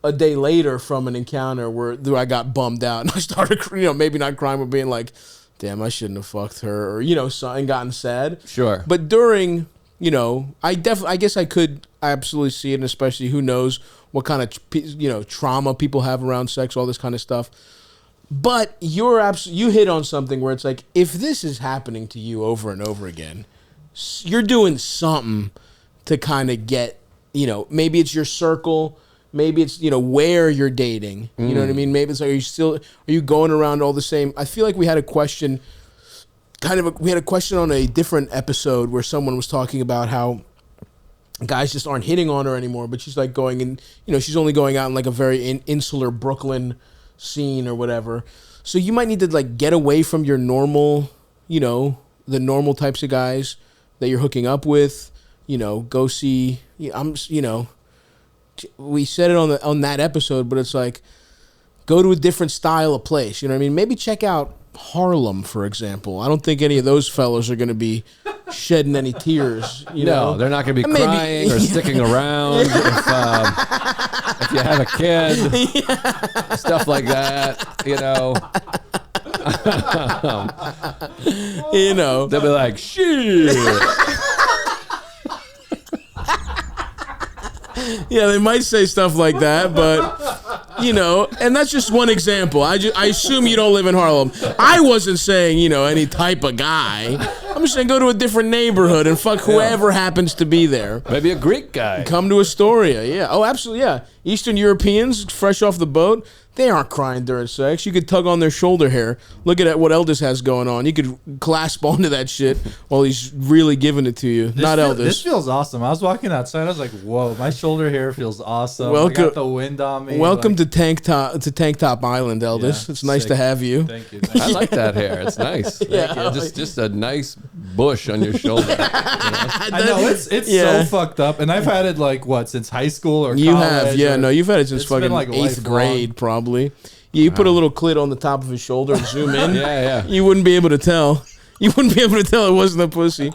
a day later from an encounter where I got bummed out and I started, maybe not crying, but being like, damn, I shouldn't have fucked her, or, and gotten sad. Sure. But during, I guess I could absolutely see it, and especially who knows what kind of, trauma people have around sex, all this kind of stuff. But you hit on something where it's like, if this is happening to you over and over again, you're doing something to kind of get, maybe it's your circle, maybe it's, where you're dating. You know what I mean? Maybe it's like, are you going around all the same? I feel like we had a question, on a different episode where someone was talking about how guys just aren't hitting on her anymore, but she's like going in, she's only going out in like a very insular Brooklyn scene or whatever. So you might need to like get away from your normal, the normal types of guys that you're hooking up with, go see, we said it on that episode, but it's like, go to a different style of place. You know what I mean? Maybe check out Harlem, for examul. I don't think any of those fellas are going to be shedding any tears. No, they're not going to be crying or sticking around if you have a kid, stuff like that. They'll be like, shit. Yeah, they might say stuff like that, but and that's just one example. I assume you don't live in Harlem. I wasn't saying, any type of guy. I'm just saying go to a different neighborhood and fuck whoever happens to be there. Maybe a Greek guy. Come to Astoria, yeah. Oh, absolutely, yeah. Eastern Europeans, fresh off the boat, they aren't crying during sex. You could tug on their shoulder hair. Look at what Eldis has going on. You could clasp onto that shit while he's really giving it to you. Eldis. This feels awesome. I was walking outside. I was like, whoa, my shoulder hair feels awesome. I got the wind on me. Welcome to Tank Top Island, Eldis. Yeah, it's nice to have you. Thank you. I like that hair. It's nice. Yeah. Just a nice bush on your shoulder. I know it's so fucked up, and I've had it since high school or you college. You've had it since fucking like 8th grade probably. Yeah, you put a little clit on the top of his shoulder and zoom in. Yeah. You wouldn't be able to tell. You wouldn't be able to tell it wasn't a pussy.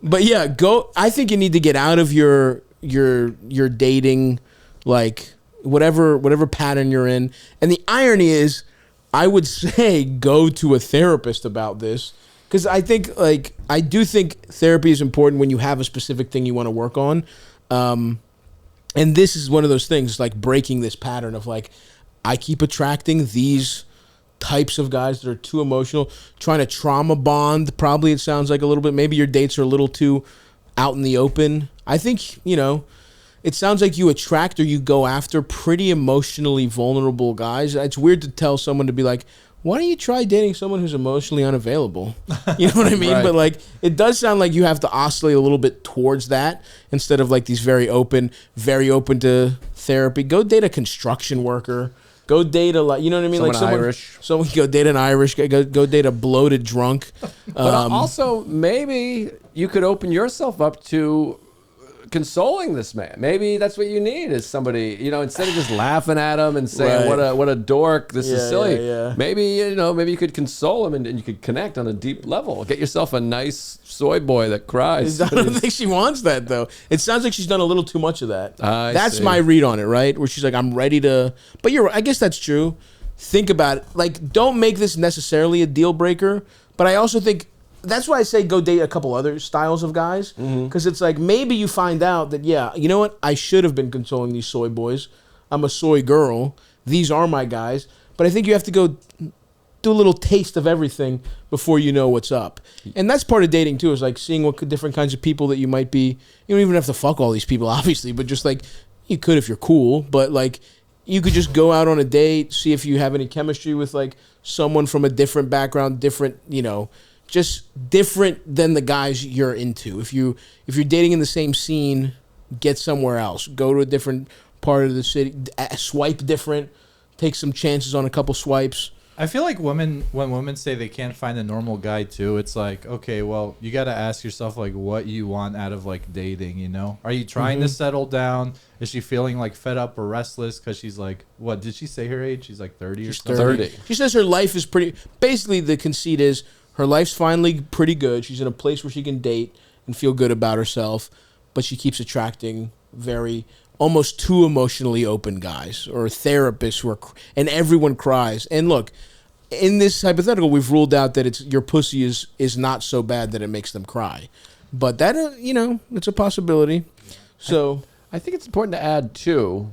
But yeah, go. I think you need to get out of your dating, like whatever pattern you're in. And the irony is, I would say go to a therapist about this, because I do think therapy is important when you have a specific thing you want to work on. And this is one of those things, like breaking this pattern of like, I keep attracting these types of guys that are too emotional, trying to trauma bond. Probably it sounds like a little bit. Maybe your dates are a little too out in the open. I think, it sounds like you attract or you go after pretty emotionally vulnerable guys. It's weird to tell someone to be like, why don't you try dating someone who's emotionally unavailable? You know what I mean? Right. But it does sound like you have to oscillate a little bit towards that instead of like these very open to therapy. Go date a construction worker. Go date a lot. You know what I mean? Someone Irish. Someone go date an Irish guy. Go date a bloated drunk. But also, maybe you could open yourself up to consoling this man. Maybe that's what you need is somebody, instead of just laughing at him and saying, what a dork, this is silly. Yeah. Maybe, maybe you could console him and you could connect on a deep level. Get yourself a nice soy boy that cries. I don't think she wants that, though. It sounds like she's done a little too much of that. That's see. my read on it, right? Where she's like, I'm ready to... But I guess that's true. Think about it. Like, don't make this necessarily a deal breaker. But I also think... That's why I say go date a couple other styles of guys. Because it's like, maybe you find out that, you know what? I should have been consoling these soy boys. I'm a soy girl. These are my guys. But I think you have to go do a little taste of everything before you know what's up. And that's part of dating, too, is like seeing what different kinds of people that you might be. You don't even have to fuck all these people, obviously. But just like, you could if you're cool. But like, you could just go out on a date, see if you have any chemistry with like someone from a different background, different, just different than the guys you're into. If you're dating in the same scene, get somewhere else. Go to a different part of the city. Swipe different. Take some chances on a couple swipes. I feel like when women say they can't find a normal guy too, it's like, okay, well, you got to ask yourself like what you want out of like dating, Are you trying to settle down? Is she feeling like fed up or restless because she's like, what did she say her age? She's like 30 or something? 30. She says her life is pretty... Basically, the conceit is her life's finally pretty good. She's in a place where she can date and feel good about herself, but she keeps attracting almost too emotionally open guys or therapists who are... And everyone cries. And look... In this hypothetical, we've ruled out that your pussy is not so bad that it makes them cry, but that it's a possibility. So I think it's important to add too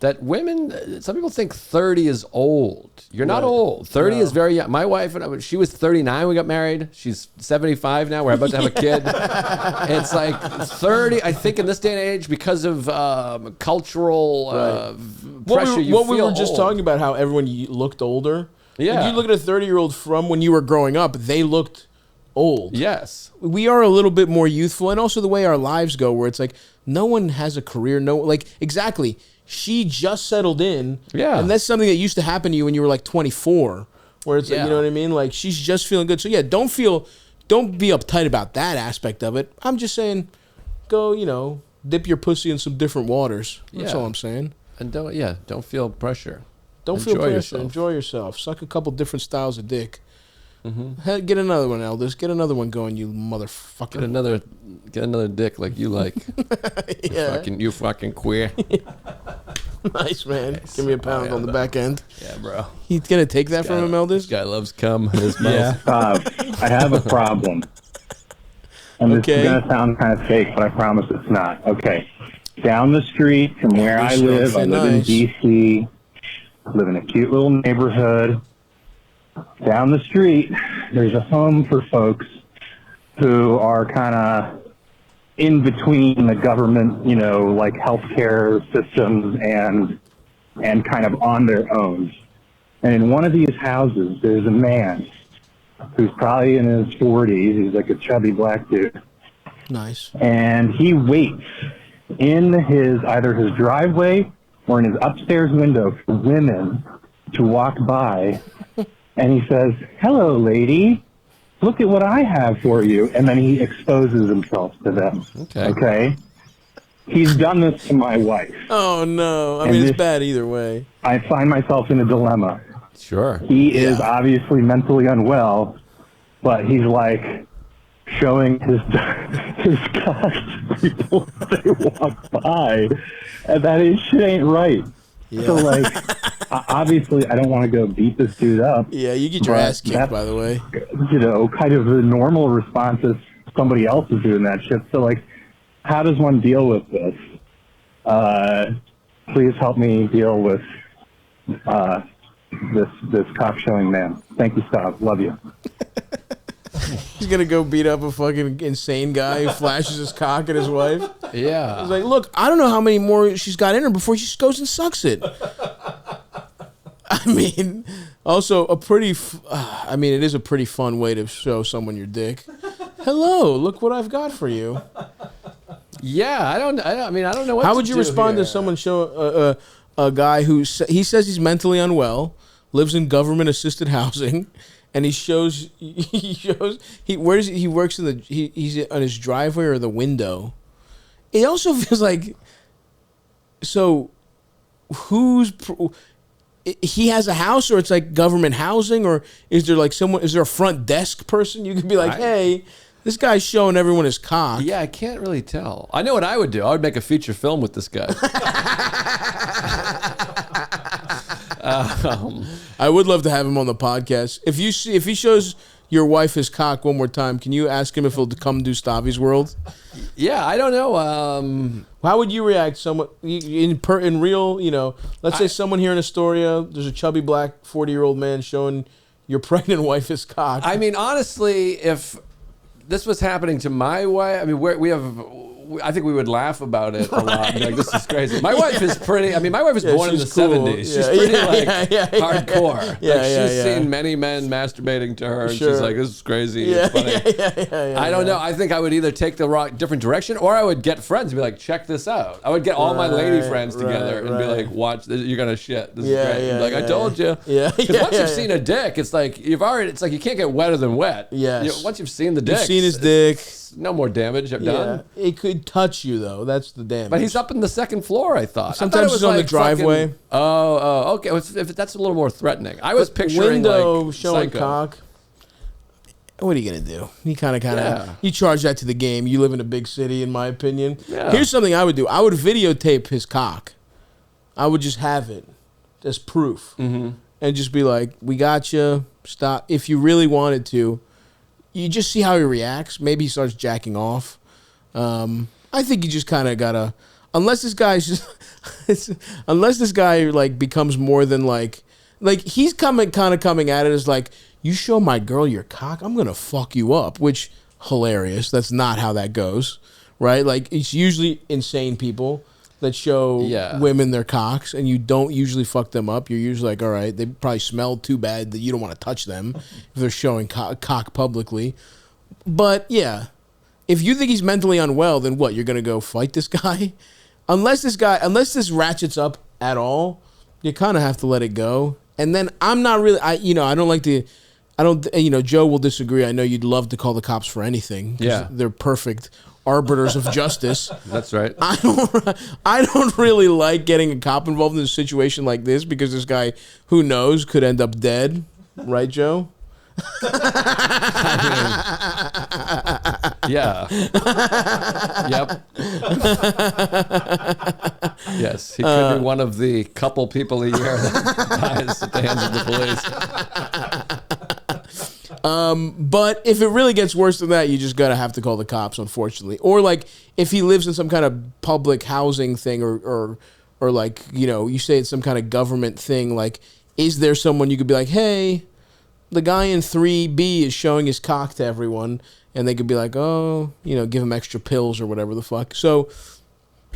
that women. Some people think 30 is old. You're not old. 30 is very young. My wife she was 39 when we got married. She's 75 now. We're about to have a kid. It's like 30. I think in this day and age, because of cultural pressure, we were just talking about how everyone looked older. Yeah. If you look at a 30-year-old from when you were growing up, they looked old. Yes. We are a little bit more youthful, and also the way our lives go, where it's like no one has a career. Exactly. She just settled in. Yeah. And that's something that used to happen to you when you were like 24, where it's like, you know what I mean? Like, she's just feeling good. So yeah, don't be uptight about that aspect of it. I'm just saying, go, dip your pussy in some different waters. That's all I'm saying. And don't feel pressure. Don't feel pressure. Enjoy yourself. Suck a couple different styles of dick. Get another one, Eldis. Get another one going, you motherfucker. Get another dick like you like. You fucking queer. Nice, man. Give me a pound on the back end. Yeah, bro. He's gonna take that from him, Eldis? This guy loves cum in his mouth. I have a problem. And this is gonna sound kind of fake, but I promise it's not. Okay. Down the street from where I live in DC. Live in a cute little neighborhood. Down the street, there's a home for folks who are kind of in between the government, like healthcare systems and kind of on their own. And in one of these houses, there's a man who's probably in his 40s. He's like a chubby black dude. Nice. And he waits in either his driveway or in his upstairs window for women to walk by, and he says, "Hello, lady. Look at what I have for you." And then he exposes himself to them. Okay? He's done this to my wife. Oh, no. I mean, it's bad either way. I find myself in a dilemma. Sure. He is obviously mentally unwell, but he's like showing his cock to people as they walk by, and that shit ain't right. Yeah. So, like, obviously, I don't want to go beat this dude up. Yeah, you get your ass kicked, by the way. Kind of the normal response is somebody else is doing that shit. So, like, how does one deal with this? Please help me deal with this cock-showing man. Thank you, Stav. Love you. He's gonna go beat up a fucking insane guy who flashes his cock at his wife. Yeah. He's like, look, I don't know how many more she's got in her before she goes and sucks it. I mean, also it is a pretty fun way to show someone your dick. Hello, look what I've got for you. Yeah, I don't know what How to would you do respond here. to someone show a guy who he says he's mentally unwell, lives in government assisted housing, and he works in he's on his driveway or the window. It also feels like, so he has a house, or it's like government housing, or is there a front desk person you could be like, hey, this guy's showing everyone his cock? Yeah, I can't really tell. I know what I would do. I would make a feature film with this guy. I would love to have him on the podcast. If he shows your wife his cock one more time, can you ask him if he'll come do Stavvy's World? Yeah, I don't know. How would you react? Someone in real, let's say someone here in Astoria, there's a chubby black 40-year-old man showing your pregnant wife his cock. I mean, honestly, if this was happening to my wife, I mean, I think we would laugh about it a lot. And be like, this is crazy. My wife is pretty. I mean, my wife was born in the 70s. She's pretty hardcore. She's seen many men masturbating to her, and she's like, "This is crazy." It's funny. I don't know. I think I would either take the different direction, or I would get friends and be like, "Check this out." I would get all my lady friends together and be like, "Watch this. You're gonna shit. This is great." And be like, I told you. Because once you've seen a dick, it's like you can't get wetter than wet. Once you've seen the dick, you've seen his dick. No more damage done. It could touch you, though. That's the damage. But he's up in the second floor, I thought. Sometimes he's on the driveway. Okay. If that's a little more threatening. I was picturing window like showing Psycho. cock. What are you going to do? You kind of, you charge that to the game. You live in a big city, in my opinion. Yeah. Here's something I would do. I would videotape his cock. I would just have it as proof. Mm-hmm. And just be like, we got you. Stop. If you really wanted to, you just see how he reacts. Maybe he starts jacking off. I think you just kind of gotta, unless this guy like becomes more than like he's coming at it as like, you show my girl your cock, I'm gonna fuck you up, which hilarious. That's not how that goes, right? Like, it's usually insane people that show women their cocks, and you don't usually fuck them up. You're usually like, all right, they probably smell too bad that you don't want to touch them if they're showing cock publicly. But yeah, if you think he's mentally unwell, then what? You're gonna go fight this guy? Unless this ratchets up at all, you kind of have to let it go. And then I'm not really, Joe will disagree. I know you'd love to call the cops for anything. Yeah, they're perfect arbiters of justice. That's right. I don't really like getting a cop involved in a situation like this, because this guy, who knows, could end up dead. Right, Joe? Yeah. Yep. Yes, he could be one of the couple people a year that dies at the hands of the police. But if it really gets worse than that, you just gotta have to call the cops, unfortunately. Or like, if he lives in some kind of public housing thing, or like, you say it's some kind of government thing, like, is there someone you could be like, hey, the guy in 3B is showing his cock to everyone, and they could be like, oh, give him extra pills or whatever the fuck. So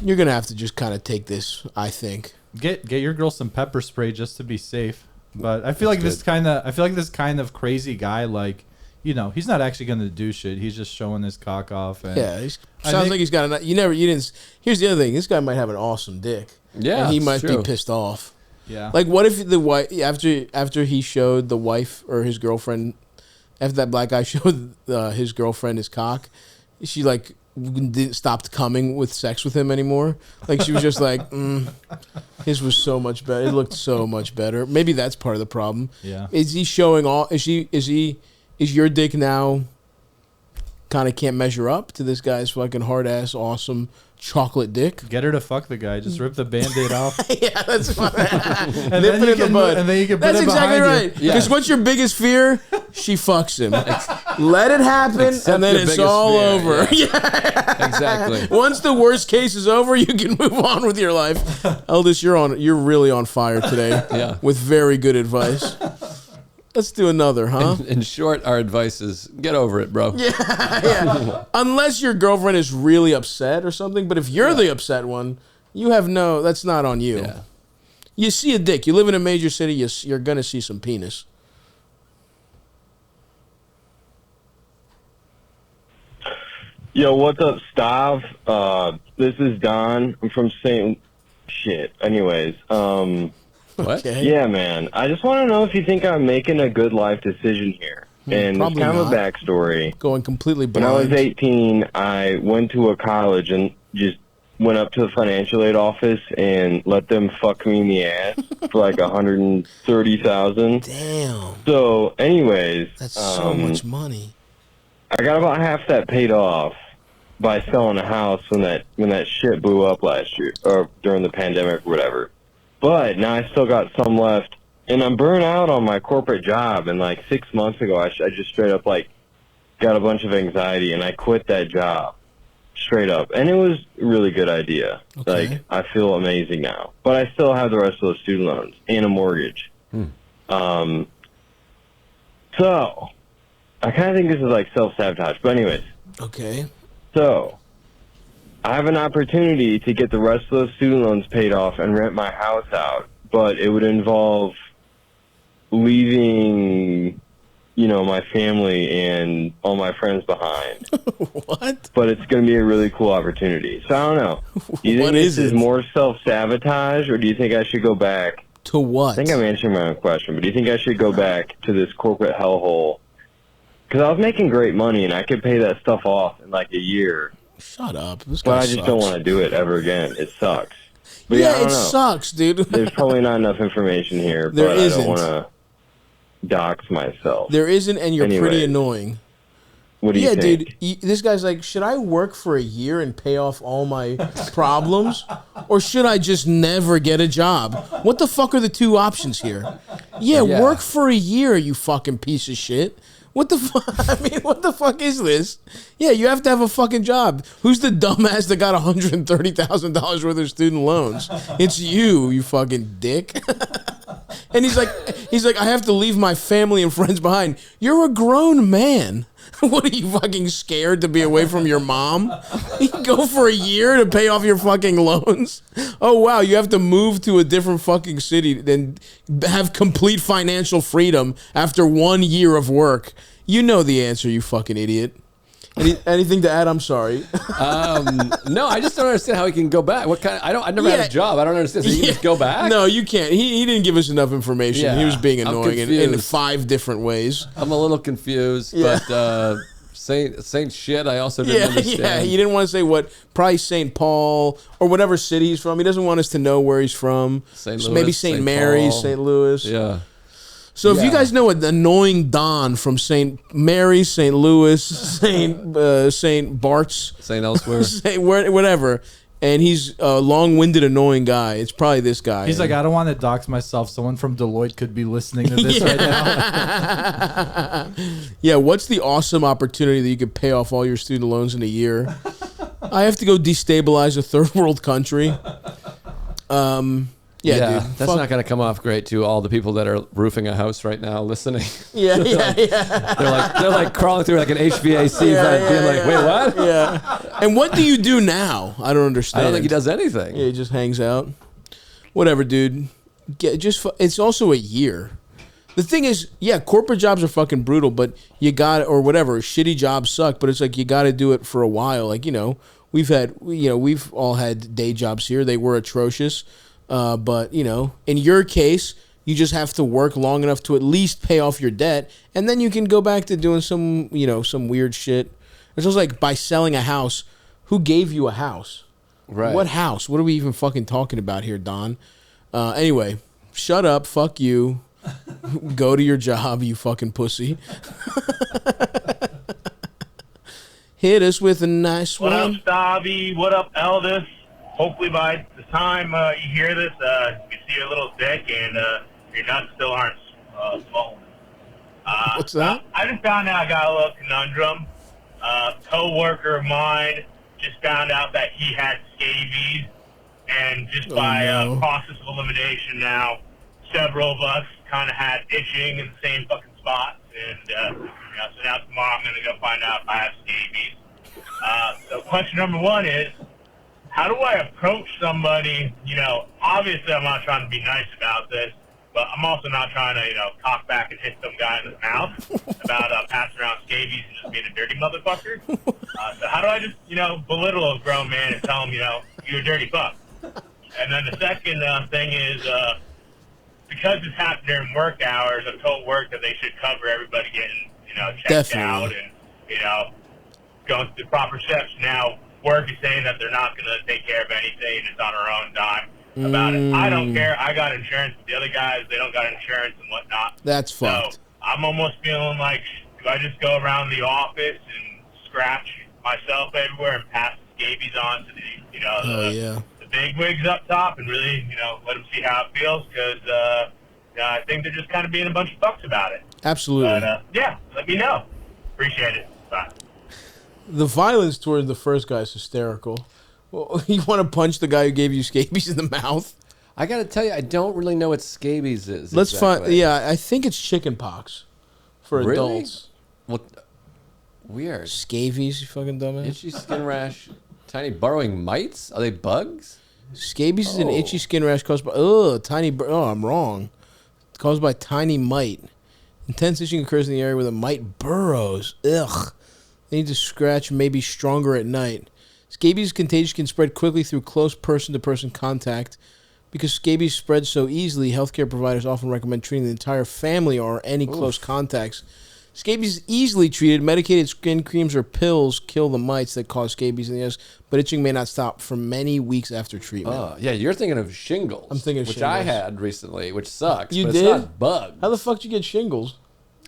you're gonna have to just kind of take this, I think. Get your girl some pepper spray just to be safe. But I feel like this kind of crazy guy, like, he's not actually gonna do shit. He's just showing his cock off. And sounds like he's got a. Here's the other thing. This guy might have an awesome dick. Yeah, and he might be pissed off. Yeah. Like, what if the wife, after he showed the wife or his girlfriend, after that black guy showed his girlfriend his cock, she like stopped coming with sex with him anymore. Like, she was just like, his was so much better. It looked so much better. Maybe that's part of the problem. Yeah. Is he showing all? Is your dick now kind of can't measure up to this guy's fucking hard ass awesome chocolate dick? Get her to fuck the guy. Just rip the Band-Aid off. Yeah, that's fine. And then you can put that's it exactly behind right. Because what's your biggest fear? She fucks him. Let it happen, and then it's all over. Yeah. Exactly. Once the worst case is over, you can move on with your life. Eldis, you're really on fire today. Yeah. With very good advice. Let's do another, huh? In short, our advice is get over it, bro. Yeah. Unless your girlfriend is really upset or something. But if you're the upset one, that's not on you. Yeah. You see a dick. You live in a major city, you're going to see some penis. Yo, what's up, Stav? This is Don. I'm from St. Shit. Anyways, what? Okay. Yeah, man. I just want to know if you think I'm making a good life decision here. And it's kind of a backstory. Going completely blind. When I was 18, I went to a college and just went up to the financial aid office and let them fuck me in the ass for like $130,000. Damn. So, anyways, that's so much money. I got about half that paid off by selling a house when that shit blew up last year or during the pandemic or whatever. But now I still got some left. And I'm burnt out on my corporate job. And like 6 months ago, I just straight up like got a bunch of anxiety and I quit that job straight up. And it was a really good idea. Okay. Like I feel amazing now, but I still have the rest of those student loans and a mortgage. So I kind of think this is like self-sabotage, but anyways. Okay. So I have an opportunity to get the rest of those student loans paid off and rent my house out, but it would involve leaving, my family and all my friends behind. What? But it's going to be a really cool opportunity. So I don't know. Do you think this is more self-sabotage, or do you think I should go back? To what? I think I'm answering my own question, but do you think I should go back to this corporate hellhole? Because I was making great money, and I could pay that stuff off in like a year. Shut up. But I just don't want to do it ever again. It sucks. But yeah, I don't know. Sucks, dude. There's probably not enough information here, but I don't want to dox myself. There isn't, and you're pretty annoying. What do you think? Yeah, dude, this guy's like, should I work for a year and pay off all my problems? Or should I just never get a job? What the fuck are the two options here? Yeah, work for a year, you fucking piece of shit. What the fuck? I mean, what the fuck is this? Yeah, you have to have a fucking job. Who's the dumbass that got $130,000 worth of student loans? It's you fucking dick. And he's like, I have to leave my family and friends behind. You're a grown man. What are you fucking scared to be away from your mom? You go for a year to pay off your fucking loans? Oh wow, you have to move to a different fucking city and have complete financial freedom after 1 year of work. You know the answer, you fucking idiot. Anything to add? I'm sorry. No, I just don't understand how he can go back. What kind? I never had a job. I don't understand. So you can just go back? No, you can't. He didn't give us enough information. Yeah, he was being annoying in 5 different ways. I'm a little confused, but Saint shit, I also didn't understand. Yeah, he didn't want to say what. Probably St. Paul or whatever city he's from. He doesn't want us to know where he's from. St. Louis, maybe St. Mary's, St. Louis. Yeah. So if you guys know an annoying Don from St. Mary's, St. Louis, St. Bart's, St. Elsewhere, whatever, and he's a long-winded, annoying guy, it's probably this guy. He's like, I don't want to dox myself. Someone from Deloitte could be listening to this right now. Yeah, what's the awesome opportunity that you could pay off all your student loans in a year? I have to go destabilize a third world country. Yeah, dude. That's not going to come off great to all the people that are roofing a house right now listening. Yeah. They're like crawling through like an HVAC vent, being like, wait, what? Yeah. And what do you do now? I don't understand. I don't think he does anything. Yeah, he just hangs out. Whatever, dude. It's also a year. The thing is, yeah, corporate jobs are fucking brutal, but you got or whatever. Shitty jobs suck, but it's like you got to do it for a while. Like we've all had day jobs here. They were atrocious. But, in your case, you just have to work long enough to at least pay off your debt, and then you can go back to doing some weird shit. It's just like by selling a house. Who gave you a house? Right. What house? What are we even fucking talking about here, Don? Anyway, shut up. Fuck you. Go to your job, you fucking pussy. Hit us with a nice one. What up, Stavvy? What up, Eldis? Hopefully by the time you hear this, you can see your little dick and your nuts still aren't swollen. What's that? I just found out I got a little conundrum. A coworker of mine just found out that he had scabies, and just by process of elimination now, several of us kind of had itching in the same fucking spots, and so now tomorrow I'm going to go find out if I have scabies. So question number 1 is, how do I approach somebody? Obviously I'm not trying to be nice about this, but I'm also not trying to, cock back and hit some guy in the mouth about passing around scabies and just being a dirty motherfucker. So how do I just, belittle a grown man and tell him, you're a dirty fuck? And then the second thing is, because it's happened during work hours, I've told work that they should cover everybody getting, checked out and, going through the proper steps. Now, work is saying that they're not going to take care of anything. It's on our own dime about it. I don't care. I got insurance. The other guys, they don't got insurance and whatnot. That's fucked. So I'm almost feeling like, do I just go around the office and scratch myself everywhere and pass the scabies on to the, the big wigs up top and really, let them see how it feels? Because I think they're just kind of being a bunch of fucks about it. Absolutely. But, let me know. Appreciate it. Bye. The violence toward the first guy is hysterical. Well, you want to punch the guy who gave you scabies in the mouth? I got to tell you, I don't really know what scabies is. Let's find. Yeah, I think it's chicken pox for adults. Well, weird. Scabies, you fucking dumbass. Itchy skin rash, tiny burrowing mites. Are they bugs? Scabies is an itchy skin rash caused by I'm wrong. Caused by tiny mite. Intense itching occurs in the area where the mite burrows. Ugh. They need to scratch, maybe stronger at night. Scabies contagion can spread quickly through close person-to-person contact. Because scabies spread so easily, healthcare providers often recommend treating the entire family or any close contacts. Scabies is easily treated. Medicated skin creams or pills kill the mites that cause scabies in the ass, but itching may not stop for many weeks after treatment. Oh, yeah, you're thinking of shingles. I'm thinking of which shingles. I had recently, which sucks. You but did? It's not bugs. How the fuck did you get shingles?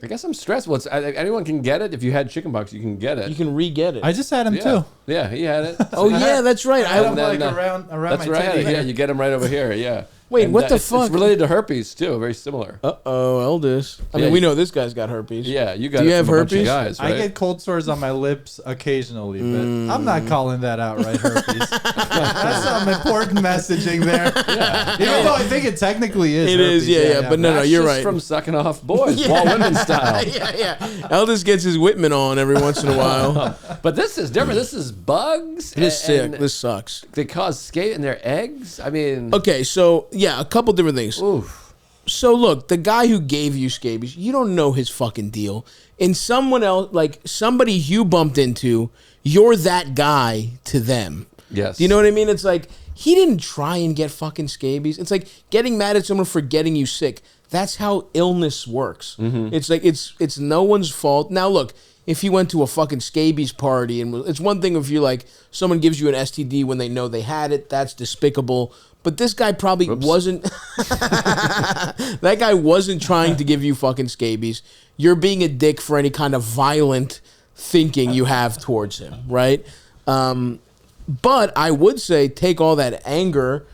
I guess I'm stressed. Well, anyone can get it. If you had chickenpox, you can get it. You can re-get it. I just had him too. Yeah, he had it. Oh yeah, that's right. I had him like around that's my right. titty. Yeah, you get them right over here. Yeah. Wait, And, what the fuck? It's related to herpes too. Very similar. Eldis. I mean, we know this guy's got herpes. Yeah, you got. Do it you have from a bunch of herpes? guys, right? I get cold sores on my lips occasionally, but I'm not calling that outright herpes. That's some important messaging there. Yeah. Even though I think it technically is. It herpes. is, yeah. But no, That's you're just right. From sucking off boys, Walt Whitman style. yeah. Eldis gets his Whitman on every once in a while. But this is different. This is bugs. It is sick. This sucks. They cause scate in their eggs. I mean. Okay, so yeah, a couple different things. Oof. So look, the guy who gave you scabies, you don't know his fucking deal. And someone else, like somebody you bumped into, you're that guy to them. Yes. Do you know what I mean? It's like, he didn't try and get fucking scabies. It's like getting mad at someone for getting you sick. That's how illness works. It's like, it's no one's fault. Now look, if you went to a fucking scabies party, and it's one thing if you like, someone gives you an STD when they know they had it, that's despicable. But this guy probably wasn't. That guy wasn't trying to give you fucking scabies. You're being a dick for any kind of violent thinking you have towards him, right? But I would say take all that anger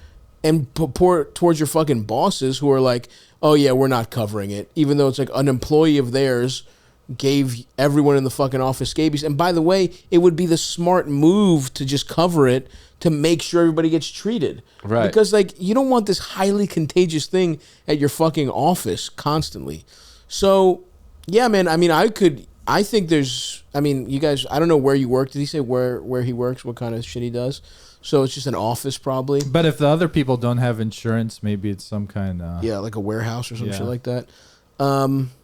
and pour it towards your fucking bosses who are like, oh yeah, we're not covering it. Even though it's like an employee of theirs gave everyone in the fucking office scabies. And by the way, it would be the smart move to just cover it to make sure everybody gets treated. Right. Because, like, you don't want this highly contagious thing at your fucking office constantly. So, yeah, man, I mean, I think there's, I mean, you guys, I don't know where you work. Did he say where he works, what kind of shit he does? So it's just an office probably. But if the other people don't have insurance, maybe it's some kind of... Yeah, like a warehouse or some shit like that.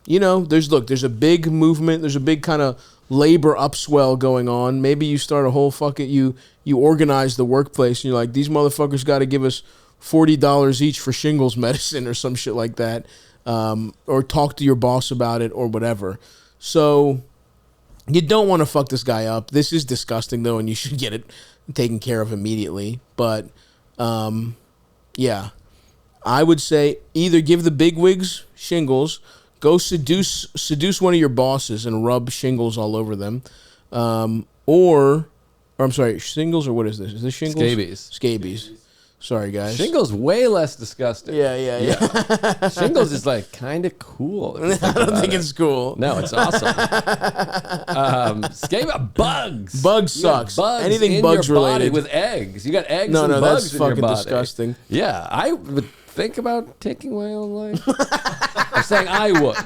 You know, there's a big movement. There's a big kind of labor upswell going on. Maybe you start a whole fucking, you organize the workplace and you're like, these motherfuckers got to give us $40 each for shingles medicine or some shit like that. Or talk to your boss about it or whatever. So you don't want to fuck this guy up. This is disgusting though, and you should get it taken care of immediately. But yeah, I would say either give the bigwigs shingles, go seduce one of your bosses and rub shingles all over them, or I'm sorry, shingles or what is this? Is this shingles? Scabies. Sorry, guys. Shingles way less disgusting. Yeah. Shingles is like kind of cool. I don't think it's cool. No, it's awesome. Bugs. Bugs sucks. Bugs Anything in bugs your body related with eggs. You got eggs No, and bugs that's in your fucking body. disgusting. Yeah, I would think about taking my own life. I'm saying I would.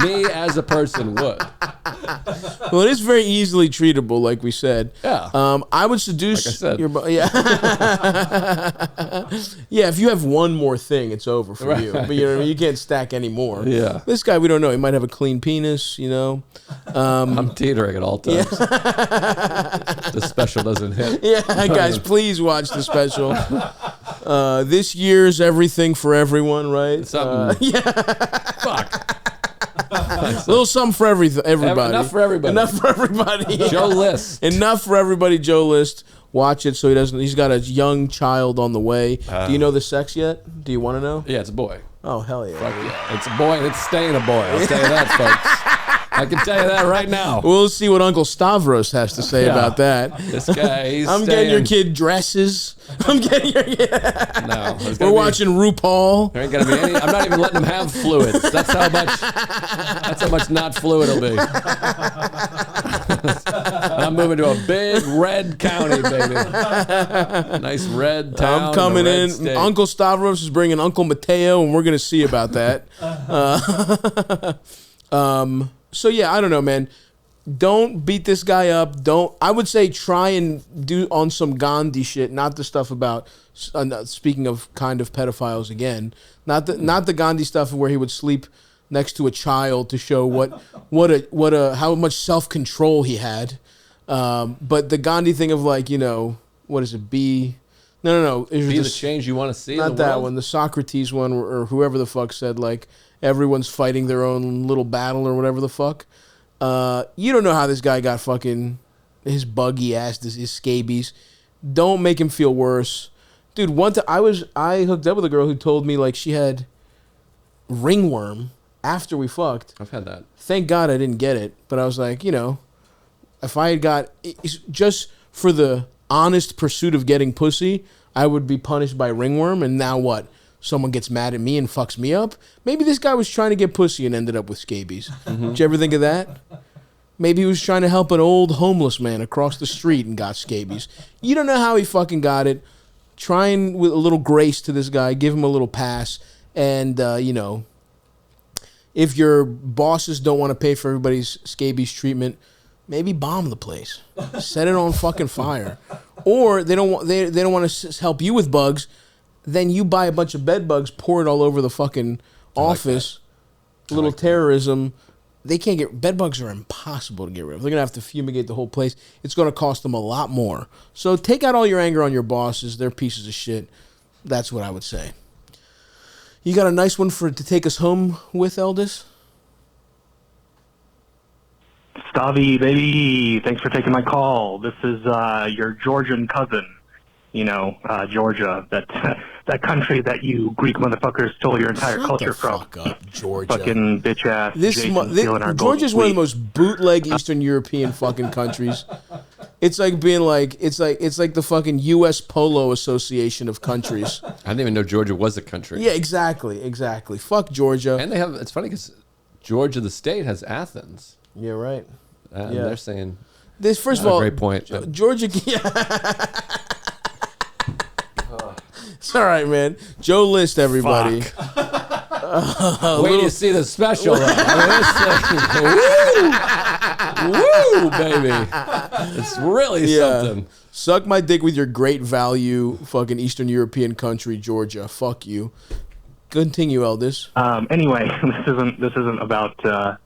Me as a person would. Well, it is very easily treatable, like we said. Yeah. I would seduce Like I said. your yeah. Yeah, if you have one more thing, it's over for you. But you know what I mean? You can't stack any more. Yeah. This guy, we don't know. He might have a clean penis, you know. I'm teetering at all times. The special doesn't hit. Yeah, guys, please watch the special. This year's everything for everyone, right? Something. Yeah. Fuck. A little something for everybody. Enough for everybody. Enough for everybody. Joe List. Enough for everybody. Joe List. Watch it so he doesn't. He's got a young child on the way. Do you know the sex yet? Do you want to know? Yeah, it's a boy. Oh hell yeah! Fuck yeah. It's a boy and it's staying a boy. I'll tell you that, folks. I can tell you that right now. We'll see what Uncle Stavros has to say about that. This guy, he's I'm getting your kid dresses. I'm getting your. No, we're watching RuPaul. There ain't gonna be any. I'm not even letting him have fluids. That's how much. That's how much not fluid it'll be. I'm moving to a big red county, baby. Nice red town. I'm coming in. State. Uncle Stavros is bringing Uncle Mateo, and we're gonna see about that. So yeah, I don't know, man. Don't beat this guy up. I would say try and do on some Gandhi shit, not the stuff about. Speaking of kind of pedophiles again, not the Gandhi stuff where he would sleep next to a child to show how much self-control he had. But the Gandhi thing of like, what is it? Be the change you want to see. Not in the that world? one. The Socrates one, or whoever the fuck said like everyone's fighting their own little battle or whatever the fuck. You don't know how this guy got fucking his buggy ass, his scabies. Don't make him feel worse, dude. One time I hooked up with a girl who told me like she had ringworm after we fucked. I've had that. Thank God I didn't get it, but I was like, if I had got just for the honest pursuit of getting pussy, I would be punished by ringworm. And now what? Someone gets mad at me and fucks me up. Maybe this guy was trying to get pussy and ended up with scabies. Mm-hmm. Did you ever think of that? Maybe he was trying to help an old homeless man across the street and got scabies. You don't know how he fucking got it. Try and with a little grace to this guy, give him a little pass, and if your bosses don't want to pay for everybody's scabies treatment, maybe bomb the place, set it on fucking fire, or they don't want to help you with bugs. Then you buy a bunch of bed bugs, pour it all over the fucking office. Little terrorism. They can't get bed bugs are impossible to get rid of. They're gonna have to fumigate the whole place. It's gonna cost them a lot more. So take out all your anger on your bosses. They're pieces of shit. That's what I would say. You got a nice one to take us home with, Eldis? Stavvy, baby, thanks for taking my call. This is your Georgian cousin. Georgia, that country that you Greek motherfuckers stole your entire culture from. Fuck up, Georgia. Fucking bitch ass. Georgia's one of the most bootleg Eastern European fucking countries. It's like being like it's like the fucking U.S. Polo Association of countries. I didn't even know Georgia was a country. Yeah, exactly. Fuck Georgia. And it's funny because Georgia, the state, has Athens. Yeah, right. And they're saying this. First of all, great point. Georgia. It's all right, man. Joe List, everybody. Wait till you see the special. Woo, baby. It's really something. Suck my dick with your great value, fucking Eastern European country, Georgia. Fuck you. Continue, Eldis. Anyway, this isn't about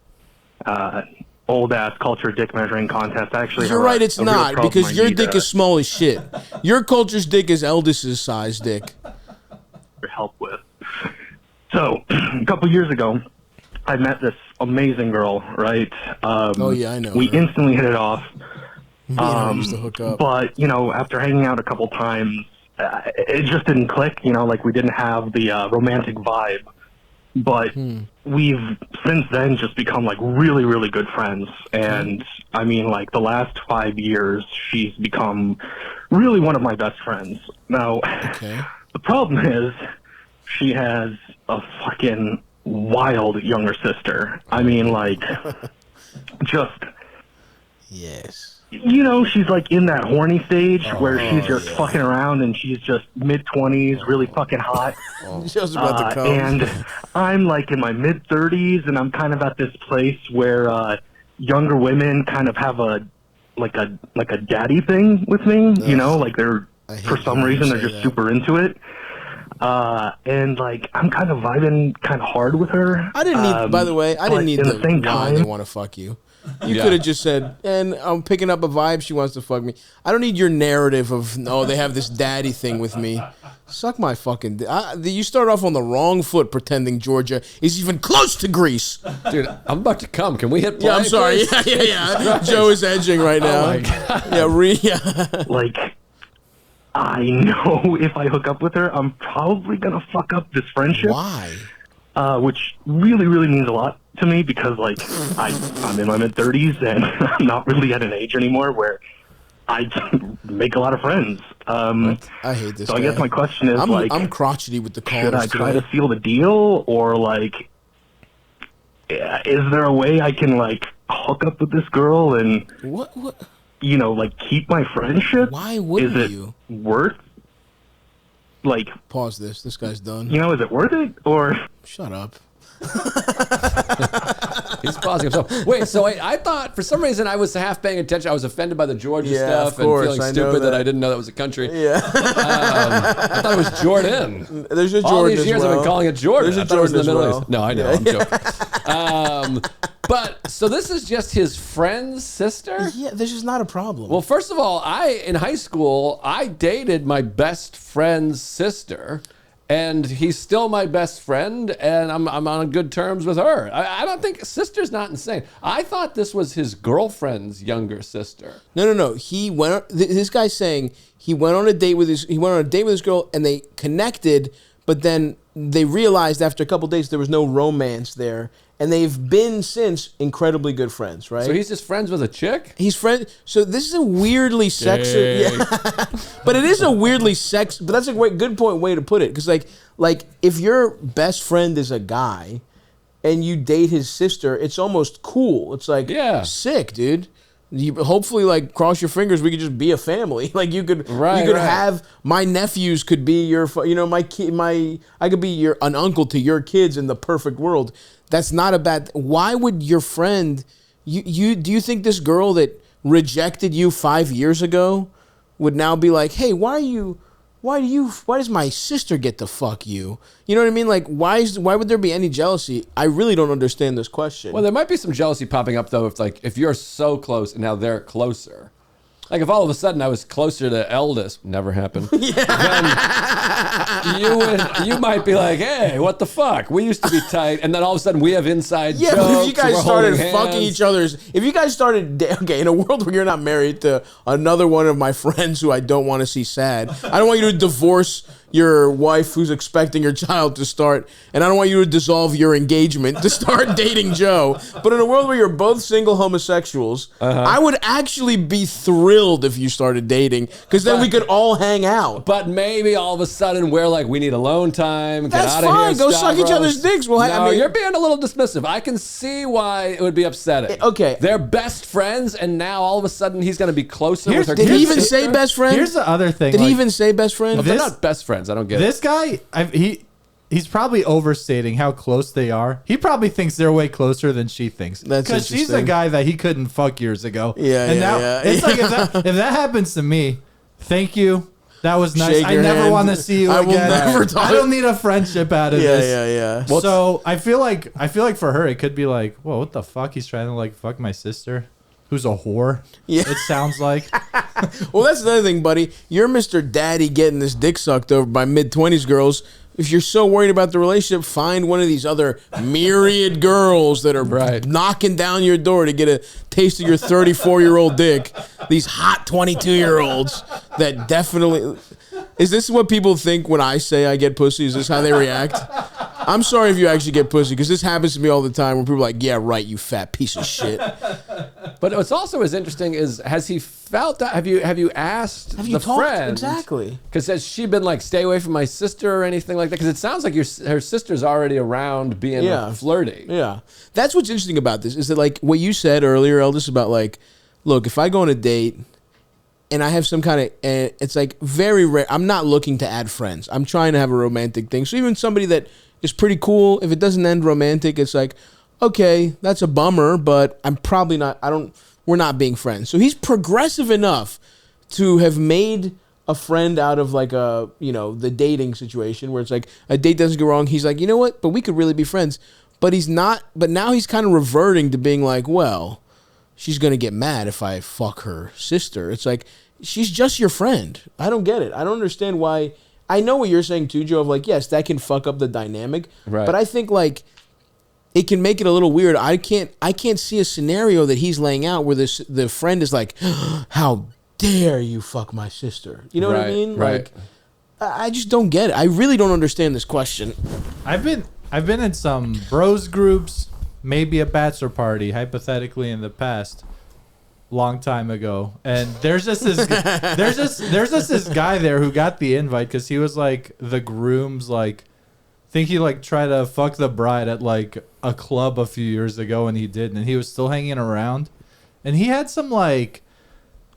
old ass culture dick measuring contest. Actually, you're right. It's not because your dick is small as shit. Your culture's dick is Eldis's size dick. Help with. So, a couple years ago, I met this amazing girl. Right? Oh yeah, I know. We instantly hit it off. Used to hook up. But after hanging out a couple times, it just didn't click. Like we didn't have the romantic vibe. But we've since then just become like really, really good friends. And I mean, like the last 5 years, she's become really one of my best friends. Now, the problem is she has a fucking wild younger sister. I mean, like, just... Yes. She's like in that horny stage where she's just fucking around and she's just mid-20s, really fucking hot. Just about to come. And I'm like in my mid-30s and I'm kind of at this place where younger women kind of have a daddy thing with me, like they're, for some reason, they're just super into it. And like I'm kind of vibing kind of hard with her. I didn't need, by the way, I didn't need the same time they want to fuck you. You could have just said, and I'm picking up a vibe. She wants to fuck me. I don't need your narrative of, no, they have this daddy thing with me. Suck my fucking... you start off on the wrong foot pretending Georgia is even close to Greece. Dude, I'm about to come. Can we hit play? Yeah, I'm sorry. Yeah. Joe is edging right now. Oh, my God. Yeah, Like, I know if I hook up with her, I'm probably going to fuck up this friendship. Why? Which really, really means a lot to me because, like, I'm in my mid-30s and I'm not really at an age anymore where I make a lot of friends. I hate this So guy. I guess my question is, I'm crotchety with the callers should I try today. to seal the deal, or, like, is there a way I can, like, hook up with this girl and, What? you know, like, keep my friendship? Why wouldn't Is it you? worth, like... Pause this. This guy's done. You know, is it worth it, or... Shut up. He's pausing himself. Wait, so I thought for some reason I was half paying attention. I was offended by the Georgia stuff and feeling stupid that I didn't know that was a country. Yeah. I thought it was Jordan. There's a Jordan. All these years I've been calling it Jordan. There's a I thought it was in the Jordan Middle as East. No, I know. I'm joking. But so this is just his friend's sister? Yeah, this is not a problem. Well, first of all, in high school, I dated my best friend's sister. And he's still my best friend, and I'm on good terms with her. I don't think sister's not insane. I thought this was his girlfriend's younger sister. No. He went. This guy's saying he went on a date with his girl, and they connected, but then they realized after a couple days there was no romance there, and they've been since incredibly good friends, right? So he's just friends with a chick? He's friend. So this is a weirdly sexy, yeah. But it is a weirdly sex. But that's a good way to put it, because like if your best friend is a guy, and you date his sister, it's almost cool. It's like sick, dude. You hopefully like cross your fingers. We could just be a family. Like you could have my nephews could be your, I could be an uncle to your kids in the perfect world. That's not a bad. Why would your friend? Do you think this girl that rejected you 5 years ago would now be like, hey, why does my sister get to fuck you? You know what I mean? Like, why would there be any jealousy? I really don't understand this question. Well, there might be some jealousy popping up though, if you're so close and now they're closer. Like if all of a sudden I was closer to Eldis, never happened. Then you might be like, hey, what the fuck? We used to be tight, and then all of a sudden we have inside jokes. Yeah, but if you guys started fucking hands. each other's, if you guys started, in a world where you're not married to another one of my friends who I don't want to see sad, I don't want you to divorce your wife who's expecting your child to start, and I don't want you to dissolve your engagement to start dating Joe. But in a world where you're both single homosexuals, I would actually be thrilled if you started dating, because then we could all hang out. But maybe all of a sudden we're like, we need alone time. Get That's out of fine. here, Go suck each other's dicks. Well, no, I mean, you're being a little dismissive. I can see why it would be upsetting. Okay. They're best friends, and now all of a sudden he's going to be closer with her. Did he even sister? say best friend? Here's the other thing. Did he even say best friend? But they're not best friends. I don't get this it. guy, he's probably overstating how close they are. He probably thinks they're way closer than she thinks. Because she's a guy that he couldn't fuck years ago. Yeah, It's like if that happens to me, thank you. That was nice. Shake I your never hand. want to see you I again. will never talk. I don't need a friendship out of this. Yeah. So I feel like for her it could be like, whoa, what the fuck? He's trying to like fuck my sister, who's a whore. Yeah. It sounds like. Well, that's another thing, buddy. You're Mr. Daddy getting this dick sucked over by mid-20s girls. If you're so worried about the relationship, find one of these other myriad girls that are knocking down your door to get a taste of your 34-year-old dick. These hot 22-year-olds that definitely... Is this what people think when I say I get pussy? Is this how they react? I'm sorry if you actually get pussy, because this happens to me all the time where people are like, yeah, right, you fat piece of shit. But what's also as interesting is, has he felt that? Have you asked Have you the talked? friend? Exactly. Because has she been like, stay away from my sister or anything like that? Because it sounds like her sister's already around being flirty. Yeah. That's what's interesting about this, is that like what you said earlier, Eldis, about like, look, if I go on a date and I have some kind of, it's like very rare. I'm not looking to add friends. I'm trying to have a romantic thing. So even somebody that is pretty cool, if it doesn't end romantic, it's like, okay, that's a bummer, but I'm probably not, we're not being friends. So he's progressive enough to have made a friend out of like the dating situation where it's like a date doesn't go wrong. He's like, you know what? But we could really be friends. But he's not, but now he's kind of reverting to being like, well, she's going to get mad if I fuck her sister. It's like, she's just your friend. I don't get it. I don't understand why. I know what you're saying too, Joe, of like, yes, that can fuck up the dynamic. Right. But I think like it can make it a little weird. I can't see a scenario that he's laying out where the friend is like, how dare you fuck my sister? You know what I mean? Right. Like, I just don't get it. I really don't understand this question. I've been in some bros groups, maybe a bachelor party, hypothetically in the past, long time ago, and there's just this guy there who got the invite because he was like the groom's like, think he like tried to fuck the bride at like a club a few years ago, and he didn't, and he was still hanging around, and he had some like.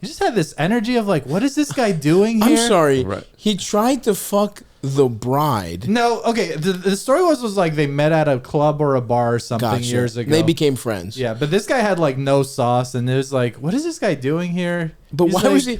He just had this energy of like, what is this guy doing here? I'm sorry. Right. He tried to fuck the bride. No, okay. The story was like they met at a club or a bar or something years ago. They became friends. Yeah, but this guy had like no sauce, and it was like, what is this guy doing here? But why was he?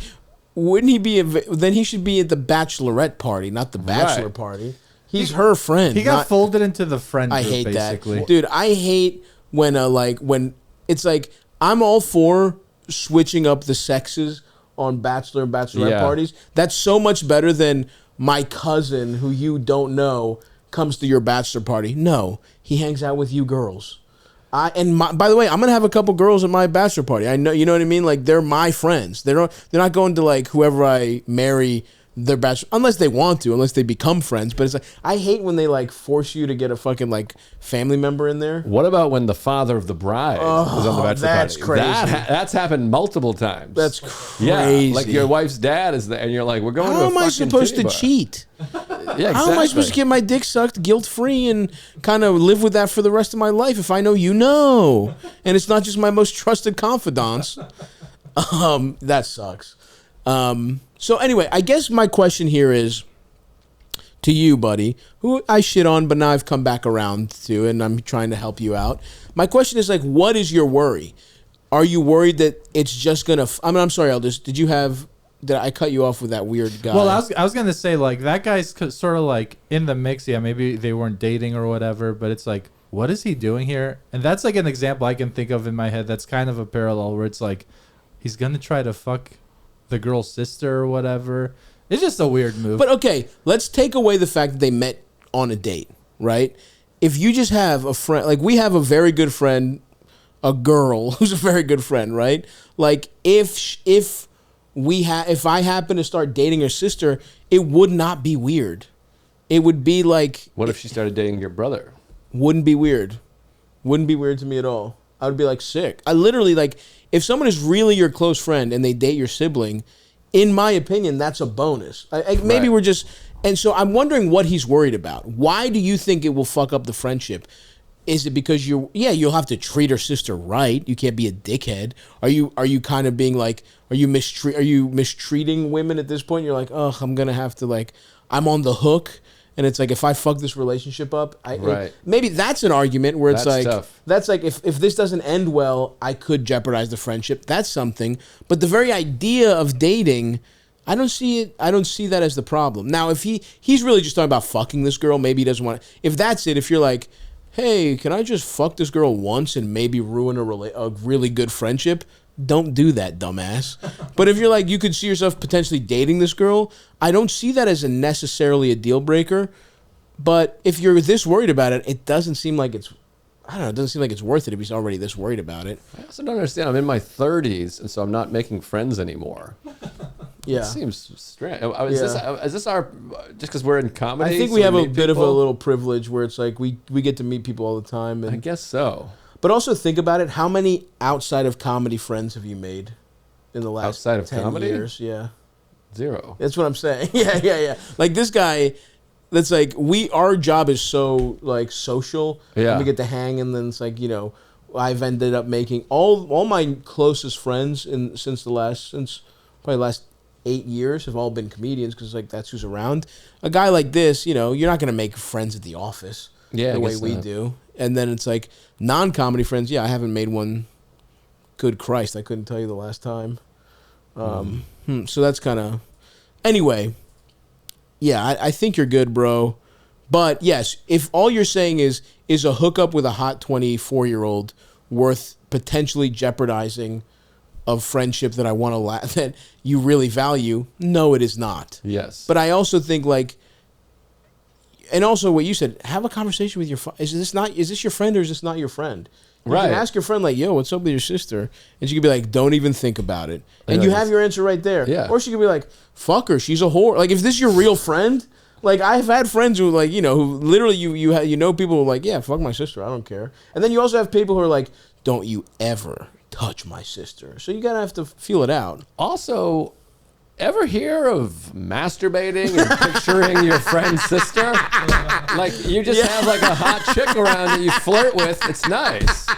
Wouldn't he be? Then he should be at the bachelorette party, not the bachelor party. He's her friend. He got folded into the friend group, I hate basically. that, dude. I hate when when it's like I'm all for switching up the sexes on bachelor and bachelorette parties. That's so much better than my cousin who you don't know comes to your bachelor party. No, he hangs out with you girls. By the way, I'm gonna have a couple girls at my bachelor party. I know, you know what I mean. Like they're my friends. They're not going to like whoever I marry their bachelor unless they want to, unless they become friends. But it's like I hate when they like force you to get a fucking like family member in there. What about when the father of the bride was on the bachelor that's party? Crazy. That's happened multiple times. That's crazy. Yeah, like your wife's dad is there, and you're like, we're going to a How am I fucking supposed to titty bar. cheat? Yeah, exactly. How am I supposed to get my dick sucked guilt-free and kind of live with that for the rest of my life if I know you know? And it's not just my most trusted confidants. That sucks. So anyway, I guess my question here is to you, buddy, who I shit on, but now I've come back around to, and I'm trying to help you out. My question is like, what is your worry? Are you worried that it's just gonna? I'm sorry, Eldis. Did I cut you off with that weird guy? Well, I was gonna say like that guy's sort of like in the mix. Yeah, maybe they weren't dating or whatever, but it's like, what is he doing here? And that's like an example I can think of in my head. That's kind of a parallel where it's like he's gonna try to fuck the girl's sister or whatever. It's just a weird move. But okay, let's take away the fact that they met on a date, right? If you just have a friend, like we have a very good friend, a girl who's a very good friend, right? Like if I happen to start dating her sister, it would not be weird. It would be like... What if she started dating your brother? Wouldn't be weird. Wouldn't be weird to me at all. I would be like sick. I literally like... If someone is really your close friend and they date your sibling, in my opinion, that's a bonus. Maybe we're just... And so I'm wondering what he's worried about. Why do you think it will fuck up the friendship? Is it because you'll have to treat her sister right? You can't be a dickhead. Are you kind of being like... Are you mistreating women at this point? You're like, oh, I'm gonna have to like, I'm on the hook, and it's like if I fuck this relationship up, maybe that's an argument where it's like tough. That's like if this doesn't end well, I could jeopardize the friendship. That's something. But the very idea of dating, I don't see it. I don't see that as the problem. Now, if he's really just talking about fucking this girl, maybe he doesn't want. If that's it, if you're like, hey, can I just fuck this girl once and maybe ruin a really good friendship? Don't do that, dumbass. But if you're like, you could see yourself potentially dating this girl, I don't see that as necessarily a deal breaker. But if you're this worried about it, it doesn't seem like it's, I don't know, it doesn't seem like it's worth it if he's already this worried about it. I also don't understand. I'm in my 30s, and so I'm not making friends anymore. Yeah. It seems strange. Is this our, just because we're in comedy? I think we have a bit of a little privilege where it's like we get to meet people all the time. And, I guess so. But also think about it. How many outside of comedy friends have you made in the last outside of 10 comedy? years? Yeah. 0. That's what I'm saying. Yeah. Like this guy, that's like our job is so like social. Yeah. And we get to hang, and then it's like, you know, I've ended up making all my closest friends since probably the last 8 years have all been comedians because like that's who's around. A guy like this, you know, you're not gonna make friends at the office the way we do. And then it's like non-comedy friends. Yeah, I haven't made one. Good Christ, I couldn't tell you the last time. So that's kind of... Anyway, yeah, I think you're good, bro. But yes, if all you're saying is a hookup with a hot 24-year-old worth potentially jeopardizing of friendship that I want to that you really value? No, it is not. Yes. But I also think like, and also what you said, have a conversation with your is this your friend or is this not your friend? You right. can ask your friend like, yo, what's up with your sister? And she could be like, don't even think about it. And you have your answer right there. Yeah. Or she could be like, fuck her, she's a whore. Like if this is your real friend, like I've had friends who like, you know, who literally you know people who are like, yeah, fuck my sister, I don't care. And then you also have people who are like, don't you ever touch my sister. So you gotta have to feel it out. Also, ever hear of masturbating and picturing your friend's sister? Like you just have like a hot chick around that you flirt with. It's nice.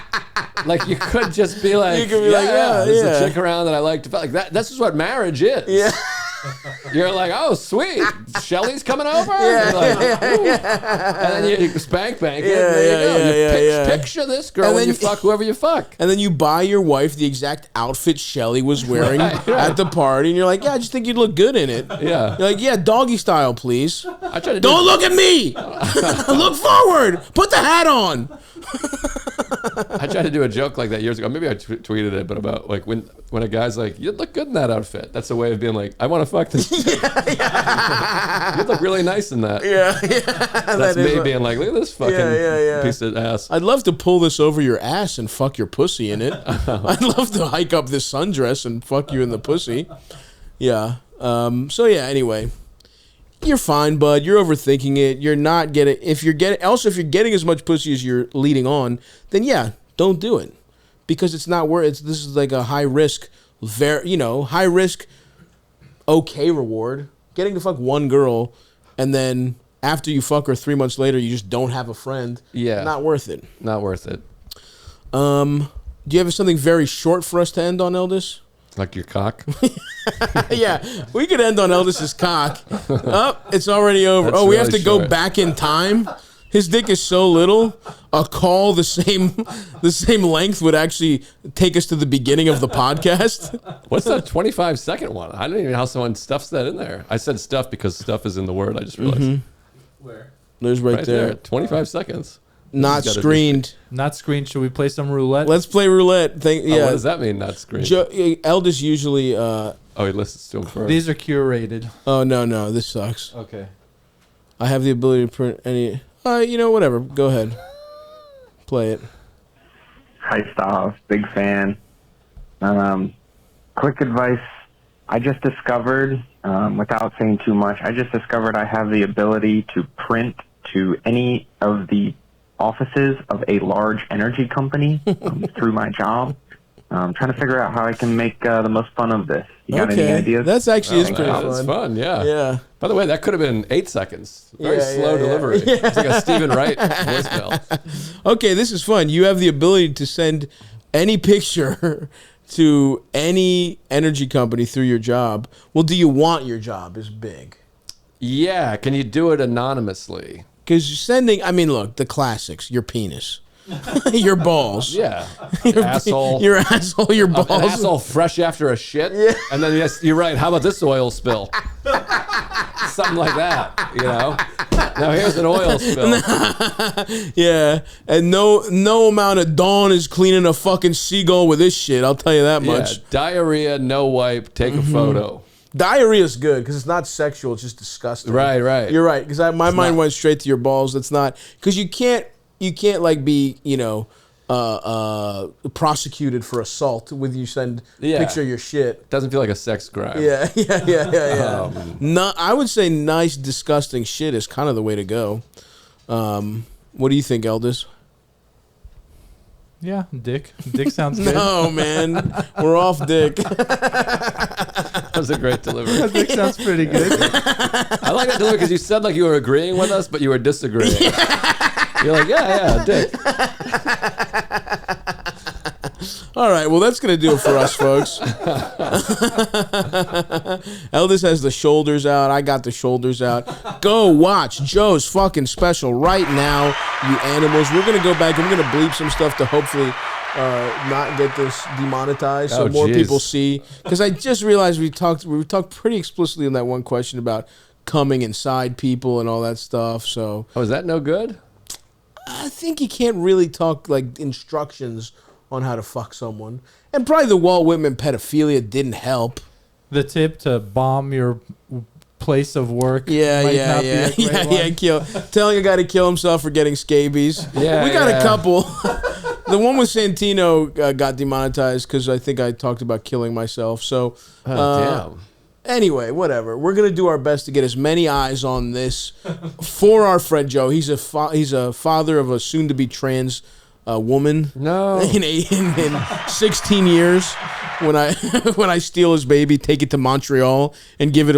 Like you could just be like, you could be there's a chick around that I like to like that. This is what marriage is. Yeah. You're like, oh, sweet. Shelly's coming over? Yeah, like, and then you spank bank it. Picture this girl when you fuck whoever you fuck. And then you buy your wife the exact outfit Shelly was wearing at the party. And you're like, yeah, I just think you'd look good in it. Yeah. You're like, yeah, doggy style, please. I try to Don't look at me. Look forward. Put the hat on. I tried to do a joke like that years ago. Maybe I tweeted it, but about like when a guy's like, "You look good in that outfit." That's a way of being like, "I want to fuck this." You look really nice in that. Yeah. That's me being like, "Look at this fucking piece of ass." I'd love to pull this over your ass and fuck your pussy in it. I'd love to hike up this sundress and fuck you in the pussy. Yeah. So yeah. Anyway. You're fine, bud. You're overthinking it. You're not getting. If you're getting as much pussy as you're leading on, then yeah, don't do it, because it's not worth. This is like a high risk, high risk, okay reward. Getting to fuck one girl, and then after you fuck her 3 months later, you just don't have a friend. Yeah, not worth it. Not worth it. Do you have something very short for us to end on, Eldis? Like your cock? Yeah, we could end on Eldis's cock. Oh, it's already over. That's we have really to go short. back in time. His dick is so little. A call the same length would actually take us to the beginning of the podcast. What's that 25-second one? I don't even know how someone stuffs that in there. I said stuff because stuff is in the word. I just realized. Where? There's right there. 25 seconds. Not screened. Not screened. Should we play some roulette? Let's play roulette. What does that mean, not screened? Eldis usually... he listens to him first. These are curated. Oh, no. This sucks. Okay. I have the ability to print any... whatever. Go ahead. Play it. Hi, Stav. Big fan. Quick advice. I just discovered, without saying too much, I have the ability to print to any of the offices of a large energy company through my job. I'm trying to figure out how I can make the most fun of this. You got any ideas? That's actually is pretty fun. That's fun, yeah. Yeah. By the way, that could have been 8 seconds. Very slow delivery. Yeah. It's like a Stephen Wright voicemail. Okay, this is fun. You have the ability to send any picture to any energy company through your job. Well, do you want your job is big. Yeah, can you do it anonymously? Because sending, look, the classics, your penis. Your balls. Yeah. Your asshole. Your asshole, your balls. An asshole fresh after a shit. Yeah. And then, yes, you're right. How about this oil spill? Something like that, Now here's an oil spill. Yeah. And no amount of Dawn is cleaning a fucking seagull with this shit. I'll tell you that much. Diarrhea, no wipe, take a photo. Diarrhea is good because it's not sexual. It's just disgusting. Right. You're right. Because my mind went straight to your balls. That's not... Because you can't like be, prosecuted for assault with you send picture of your shit. Doesn't feel like a sex crime. Yeah. I would say nice, disgusting shit is kind of the way to go. What do you think, Eldis? Yeah, dick. Dick sounds good. No, man. We're off dick. That was a great delivery. Dick sounds pretty good. I like that delivery because you said like you were agreeing with us, but you were disagreeing. You're like, yeah, dick. All right, well, that's going to do it for us, folks. Eldis has the shoulders out. I got the shoulders out. Go watch Joe's fucking special right now, you animals. We're going to go back and we're going to bleep some stuff to hopefully not get this demonetized so more people see. Because I just realized we talked pretty explicitly on that one question about coming inside people and all that stuff. So is that no good? I think you can't really talk like instructions on how to fuck someone. And probably the Walt Whitman pedophilia didn't help. The tip to bomb your place of work. Yeah. Telling a guy to kill himself for getting scabies. Yeah, we got a couple. The one with Santino got demonetized because I think I talked about killing myself. So, damn. Anyway, whatever. We're gonna do our best to get as many eyes on this for our friend Joe. He's a father of a soon-to-be trans woman. No, in 16 years, when I steal his baby, take it to Montreal and give it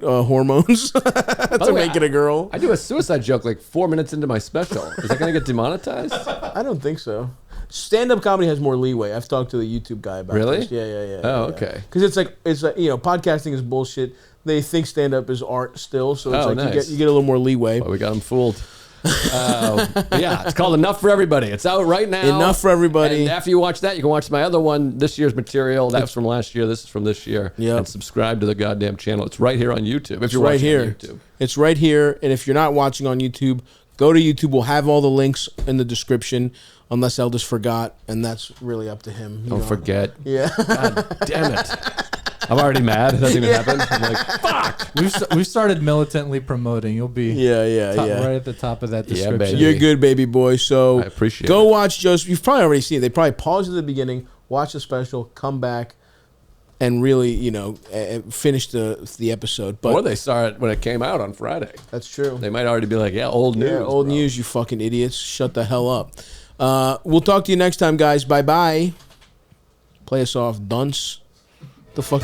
hormones to make it a girl. I do a suicide joke like 4 minutes into my special. Is that gonna get demonetized? I don't think so. Stand-up comedy has more leeway. I've talked to the YouTube guy about this. Yeah. Oh, okay. Because it's like podcasting is bullshit. They think stand-up is art still, so it's nice. you get a little more leeway. Well, we got them fooled. Yeah, it's called Enough for Everybody. It's out right now. Enough for Everybody. And after you watch that, you can watch my other one, this year's material. That's from last year. This is from this year. Yeah. And subscribe to the goddamn channel. It's right here on YouTube. It's right here. On YouTube. It's right here. And if you're not watching on YouTube, go to YouTube. We'll have all the links in the description. Unless Eldis forgot, and that's really up to him. Don't forget. Yeah. God damn it. I'm already mad. It doesn't even happen. I'm like, fuck. We've started militantly promoting. You'll be right at the top of that description. Baby. You're good, baby boy. So I appreciate go it. watch Joseph. You've probably already seen it. They probably pause at the beginning, watch the special, come back, and really, finish the episode. But or they saw it when it came out on Friday. That's true. They might already be like, old news. Yeah, old news, you fucking idiots. Shut the hell up. We'll talk to you next time, guys. Bye-bye. Play us off, dunce. The fuck...